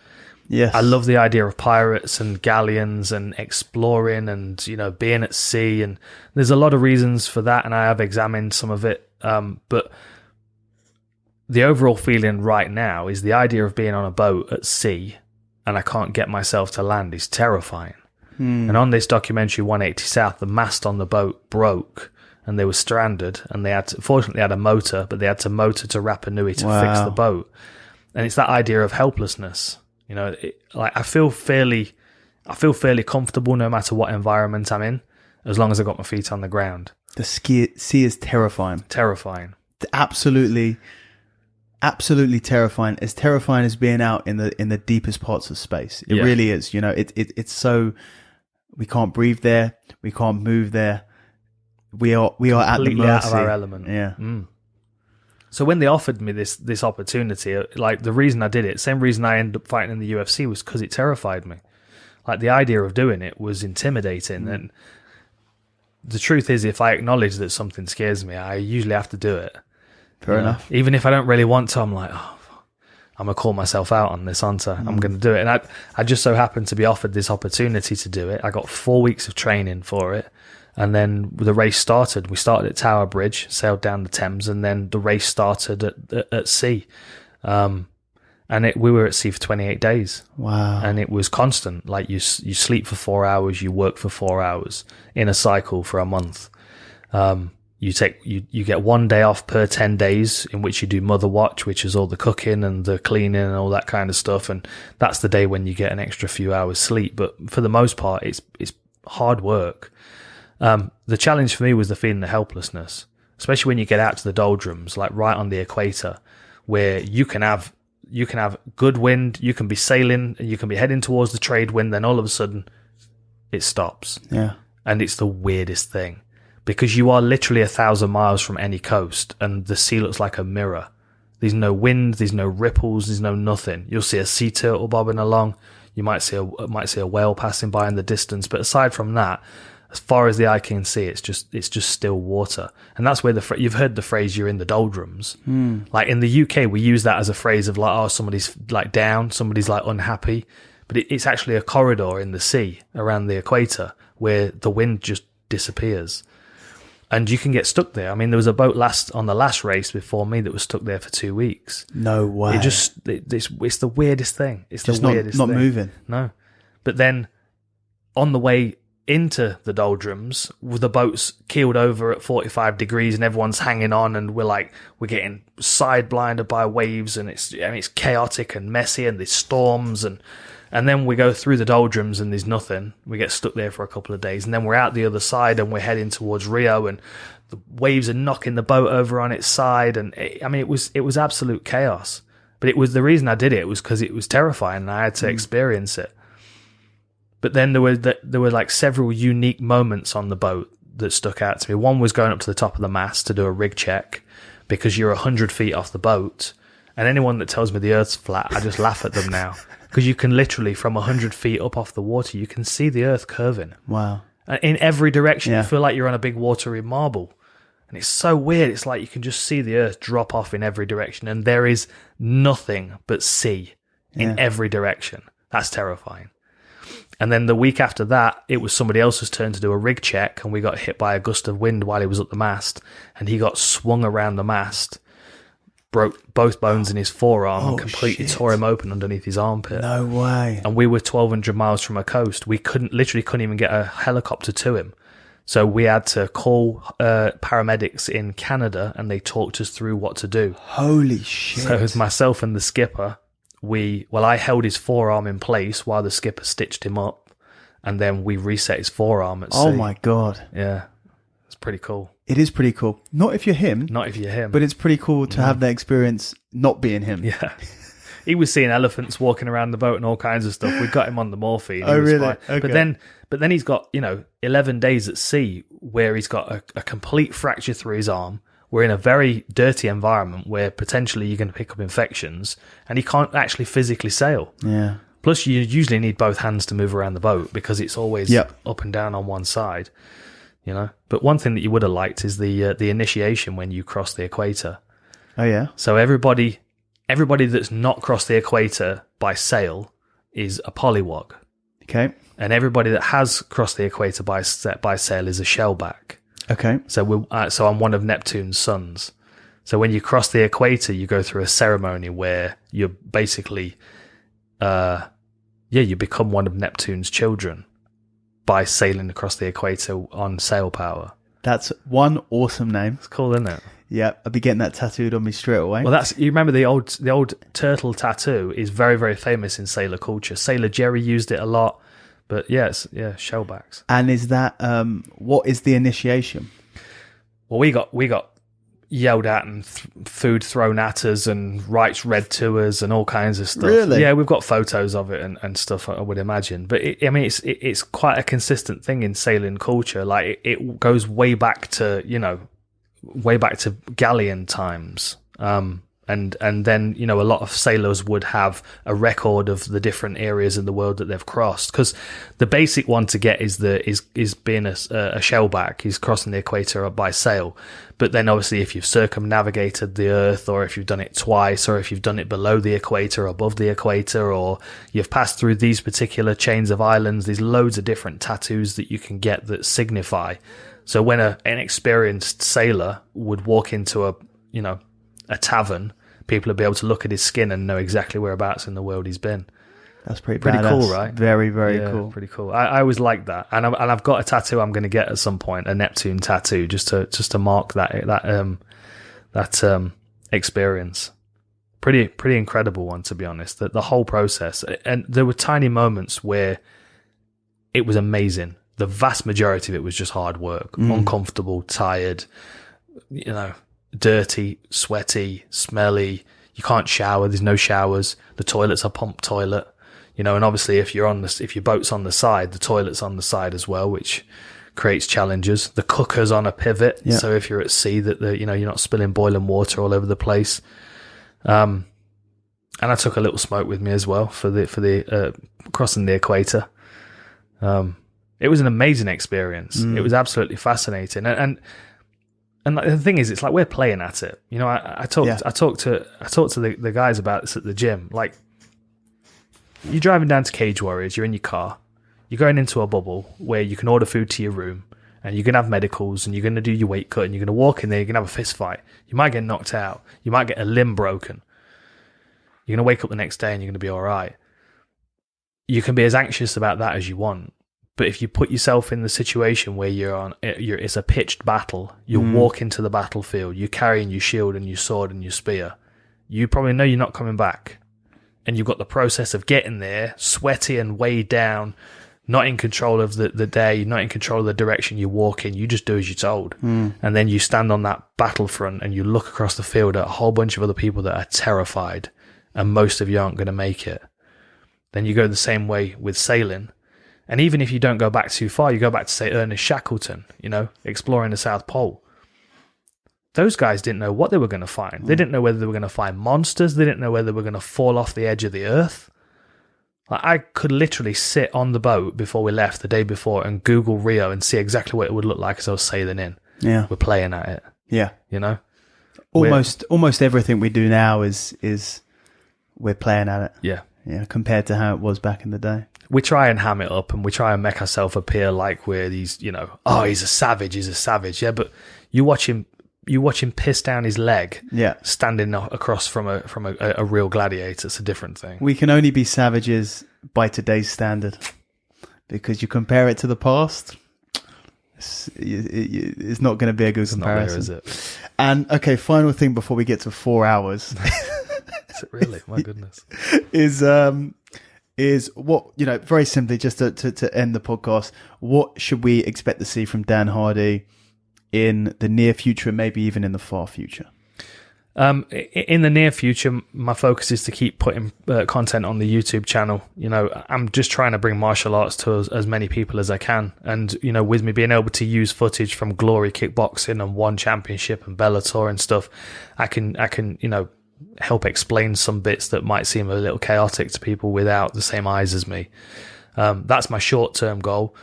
Yes. I love the idea of pirates and galleons and exploring and, being at sea. And there's a lot of reasons for that, and I have examined some of it. But the overall feeling right now is the idea of being on a boat at sea and I can't get myself to land is terrifying. And on this documentary, 180 South, the mast on the boat broke and they were stranded, and they fortunately had a motor, but they had to motor to Rapa Nui to fix the boat. And it's that idea of helplessness. I feel fairly comfortable no matter what environment I'm in, as long as I've got my feet on the ground. The sea is terrifying. Terrifying. Absolutely terrifying. As terrifying as being out in the deepest parts of space. It really is. It's so, we can't breathe there. We can't move there. We are at the mercy. Out of our element. Yeah. So when they offered me this opportunity, like the reason I did it, same reason I ended up fighting in the UFC, was because it terrified me. Like the idea of doing it was intimidating. And the truth is, if I acknowledge that something scares me, I usually have to do it. Fair enough. Even if I don't really want to, I'm like, I'm going to call myself out on this, aren't I? I'm going to do it. And I just so happened to be offered this opportunity to do it. I got 4 weeks of training for it. And then the race started. We started at Tower Bridge, sailed down the Thames, and then the race started at sea. And we were at sea for 28 days. Wow. And it was constant. Like you sleep for 4 hours, you work for 4 hours in a cycle for a month. You get 1 day off per 10 days in which you do mother watch, which is all the cooking and the cleaning and all that kind of stuff. And that's the day when you get an extra few hours sleep. But for the most part, it's hard work. The challenge for me was the feeling of helplessness, especially when you get out to the doldrums, like right on the equator, where you can have good wind, you can be sailing, and you can be heading towards the trade wind, then all of a sudden it stops. Yeah. And it's the weirdest thing, because you are literally 1,000 miles from any coast and the sea looks like a mirror. There's no wind, there's no ripples, there's no nothing. You'll see a sea turtle bobbing along. You might see a whale passing by in the distance. But aside from that, As far as the eye can see, it's just still water. And that's where you've heard the phrase, you're in the doldrums. Like in the UK, we use that as a phrase of like, oh, somebody's like down, somebody's like unhappy. But it's actually a corridor in the sea around the equator where the wind just disappears. And you can get stuck there. I mean, there was a boat on the last race before me that was stuck there for 2 weeks. No way. It's the weirdest thing. It's just the weirdest not thing. moving. No. But then on the way into the doldrums, the boat's keeled over at 45 degrees and everyone's hanging on, and we're getting side blinded by waves, and it's chaotic and messy, and there's storms, and then we go through the doldrums and there's nothing. We get stuck there for a couple of days, and then we're out the other side and we're heading towards Rio, and the waves are knocking the boat over on its side, and it was absolute chaos. But it was the reason I did it was because it was terrifying and I had to experience it. But then there were like several unique moments on the boat that stuck out to me. One was going up to the top of the mast to do a rig check, because you're 100 feet off the boat, and anyone that tells me the Earth's flat, I just laugh at them now. Because you can literally, from 100 feet up off the water, you can see the Earth curving. Wow. In every direction. Yeah. You feel like you're on a big watery marble. And it's so weird. It's like you can just see the Earth drop off in every direction. And there is nothing but sea in every direction. That's terrifying. And then the week after that, it was somebody else's turn to do a rig check. And we got hit by a gust of wind while he was at the mast. And he got swung around the mast, broke both bones in his forearm, and completely tore him open underneath his armpit. No way. And we were 1,200 miles from a coast. We couldn't even get a helicopter to him. So we had to call paramedics in Canada, and they talked us through what to do. Holy shit. So it was myself and the skipper. I held his forearm in place while the skipper stitched him up, and then we reset his forearm at sea. Oh my God. Yeah. It's pretty cool. It is pretty cool. Not if you're him. But it's pretty cool to have that experience not being him. Yeah. He was seeing elephants walking around the boat and all kinds of stuff. We got him on the morphine. Oh, really? Okay. But then he's got, 11 days at sea where he's got a complete fracture through his arm. We're in a very dirty environment where potentially you're going to pick up infections, and he can't actually physically sail. Yeah. Plus, you usually need both hands to move around the boat because it's always up and down on one side. But one thing that you would have liked is the initiation when you cross the equator. Oh yeah. So everybody that's not crossed the equator by sail is a polywog. Okay. And everybody that has crossed the equator by sail is a shellback. Okay. So so I'm one of Neptune's sons. So when you cross the equator, you go through a ceremony where you're basically, you become one of Neptune's children by sailing across the equator on sail power. That's one awesome name. It's cool, isn't it? Yeah, I'll be getting that tattooed on me straight away. Well, you remember the old turtle tattoo is very, very famous in sailor culture. Sailor Jerry used it a lot, but shellbacks. And is that what is the initiation? Well, we got yelled at and food thrown at us and rights read to us and all kinds of stuff. Really? Yeah, we've got photos of it and stuff, I would imagine. But it's quite a consistent thing in sailing culture. Like it goes way back to galleon times. And then, you know, a lot of sailors would have a record of the different areas in the world that they've crossed. Because the basic one to get is being a shellback, is crossing the equator by sail. But then obviously if you've circumnavigated the Earth, or if you've done it twice, or if you've done it below the equator, above the equator, or you've passed through these particular chains of islands, there's loads of different tattoos that you can get that signify. So when an experienced sailor would walk into a tavern, people would be able to look at his skin and know exactly whereabouts in the world he's been. That's pretty cool, right? Very, very cool. Pretty cool. I always like that, and I've got a tattoo I'm going to get at some point, a Neptune tattoo, just to mark that experience. Pretty incredible one, to be honest. The whole process, and there were tiny moments where it was amazing. The vast majority of it was just hard work, uncomfortable, tired, dirty, sweaty, smelly. You can't shower. There's no showers. The toilet's a pump toilet, and obviously if your boat's on the side, the toilet's on the side as well, which creates challenges. The cooker's on a pivot, so if you're at sea, that you're not spilling boiling water all over the place. And I took a little smoke with me as well for the crossing the equator. It was an amazing experience. It was absolutely fascinating. And the thing is, it's like we're playing at it. You know, I talked to the guys about this at the gym. Like, you're driving down to Cage Warriors, you're in your car, you're going into a bubble where you can order food to your room, and you're going to have medicals, and you're going to do your weight cut, and you're going to walk in there, you're going to have a fist fight. You might get knocked out. You might get a limb broken. You're going to wake up the next day and you're going to be all right. You can be as anxious about that as you want. But if you put yourself in the situation where it's a pitched battle, you walk into the battlefield, you're carrying your shield and your sword and your spear, you probably know you're not coming back. And you've got the process of getting there, sweaty and weighed down, not in control of the day, not in control of the direction you walk in. You just do as you're told. And then you stand on that battlefront and you look across the field at a whole bunch of other people that are terrified, and most of you aren't going to make it. Then you go the same way with sailing. And even if you don't go back too far, you go back to, say, Ernest Shackleton, you know, exploring the South Pole. Those guys didn't know what they were going to find. They didn't know whether they were going to find monsters. They didn't know whether they were going to fall off the edge of the earth. Like, I could literally sit on the boat before we left the day before and Google Rio and see exactly what it would look like as I was sailing in. Yeah. We're playing at it. Yeah. You know? Almost everything we do now is we're playing at it. Yeah. Yeah, compared to how it was back in the day. We try and ham it up and we try and make ourselves appear like we're these, you know, oh, he's a savage. Yeah, but you watch him piss down his leg, standing across from a real gladiator. It's a different thing. We can only be savages by today's standard, because you compare it to the past, it's not going to be a good comparison. Not there, is it? And okay, final thing before we get to 4 hours. Is it really? My goodness. Is what, you know, very simply, just to end the podcast, what should we expect to see from Dan Hardy in the near future, maybe even in the far future? In the near future, my focus is to keep putting content on the YouTube channel. You know, I'm just trying to bring martial arts to as many people as I can. And, you know, with me being able to use footage from Glory Kickboxing and One Championship and Bellator and stuff, I can, you know, help explain some bits that might seem a little chaotic to people without the same eyes as me. That's my short-term goal.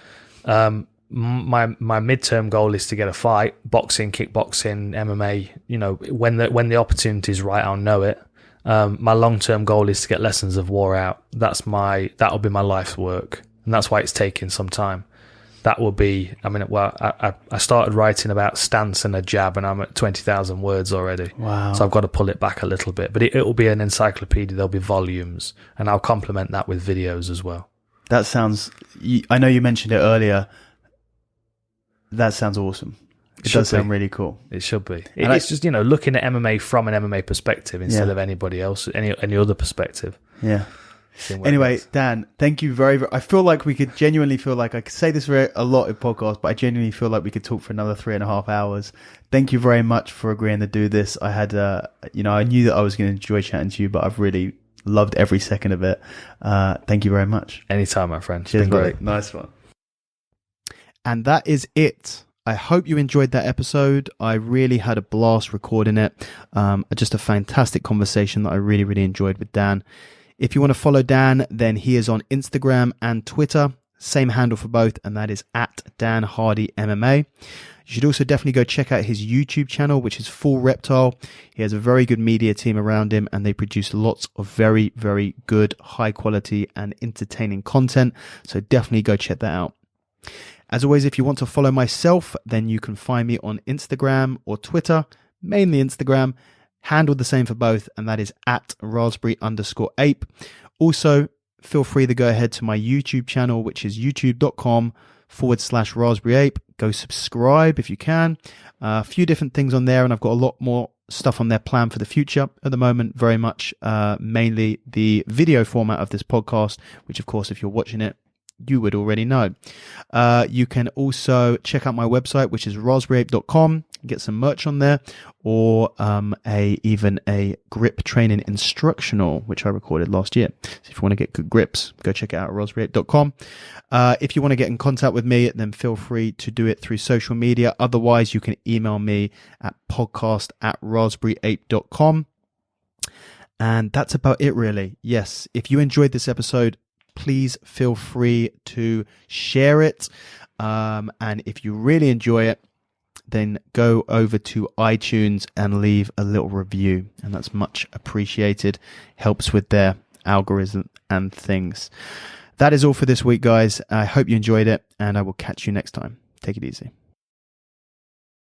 My midterm goal is to get a fight, boxing, kickboxing, MMA. You know, when the opportunity is right, I'll know it. My long-term goal is to get Lessons of War out. That'll be my life's work, and that's why it's taking some time. That will be, I mean, well, I started writing about stance and a jab, and I'm at 20,000 words already. Wow. So I've got to pull it back a little bit, but it'll be an encyclopedia. There'll be volumes, and I'll complement that with videos as well. That sounds, I know you mentioned it earlier. That sounds awesome. It does sound really cool. It should be. It's just, you know, looking at MMA from an MMA perspective instead of anybody else, any other perspective. Yeah. Anyway, Dan, thank you very, very. I feel like we could genuinely feel like I could say this a lot in podcasts, but I genuinely feel like we could talk for another 3.5 hours. Thank you very much for agreeing to do this. I had, you know, I knew that I was going to enjoy chatting to you, but I've really loved every second of it. Thank you very much. Anytime, my friend. Cheers, been great. Nice one. And that is it. I hope you enjoyed that episode. I really had a blast recording it. Just a fantastic conversation that I really, really enjoyed with Dan. If you want to follow Dan, then he is on Instagram and Twitter. Same handle for both, and that is at Dan Hardy MMA. You should also definitely go check out his YouTube channel, which is Full Reptile. He has a very good media team around him, and they produce lots of very, very good, high quality and entertaining content. So definitely go check that out. As always, if you want to follow myself, then you can find me on Instagram or Twitter, mainly Instagram. Handled the same for both, and that is at raspberry_ape. Also, feel free to go ahead to my YouTube channel, which is youtube.com/raspberryape. Go subscribe if you can. A few different things on there, and I've got a lot more stuff on there planned for the future. At the moment, very much mainly the video format of this podcast, which, of course, if you're watching it, you would already know. You can also check out my website, which is raspberryape.com. Get some merch on there, or even a grip training instructional, which I recorded last year. So if you want to get good grips, go check it out at raspberryape.com. If you want to get in contact with me, then feel free to do it through social media. Otherwise, you can email me at podcast@raspberryape.com. And that's about it, really. Yes, if you enjoyed this episode, please feel free to share it. And if you really enjoy it, then go over to iTunes and leave a little review. And that's much appreciated. Helps with their algorithm and things. That is all for this week, guys. I hope you enjoyed it, and I will catch you next time. Take it easy.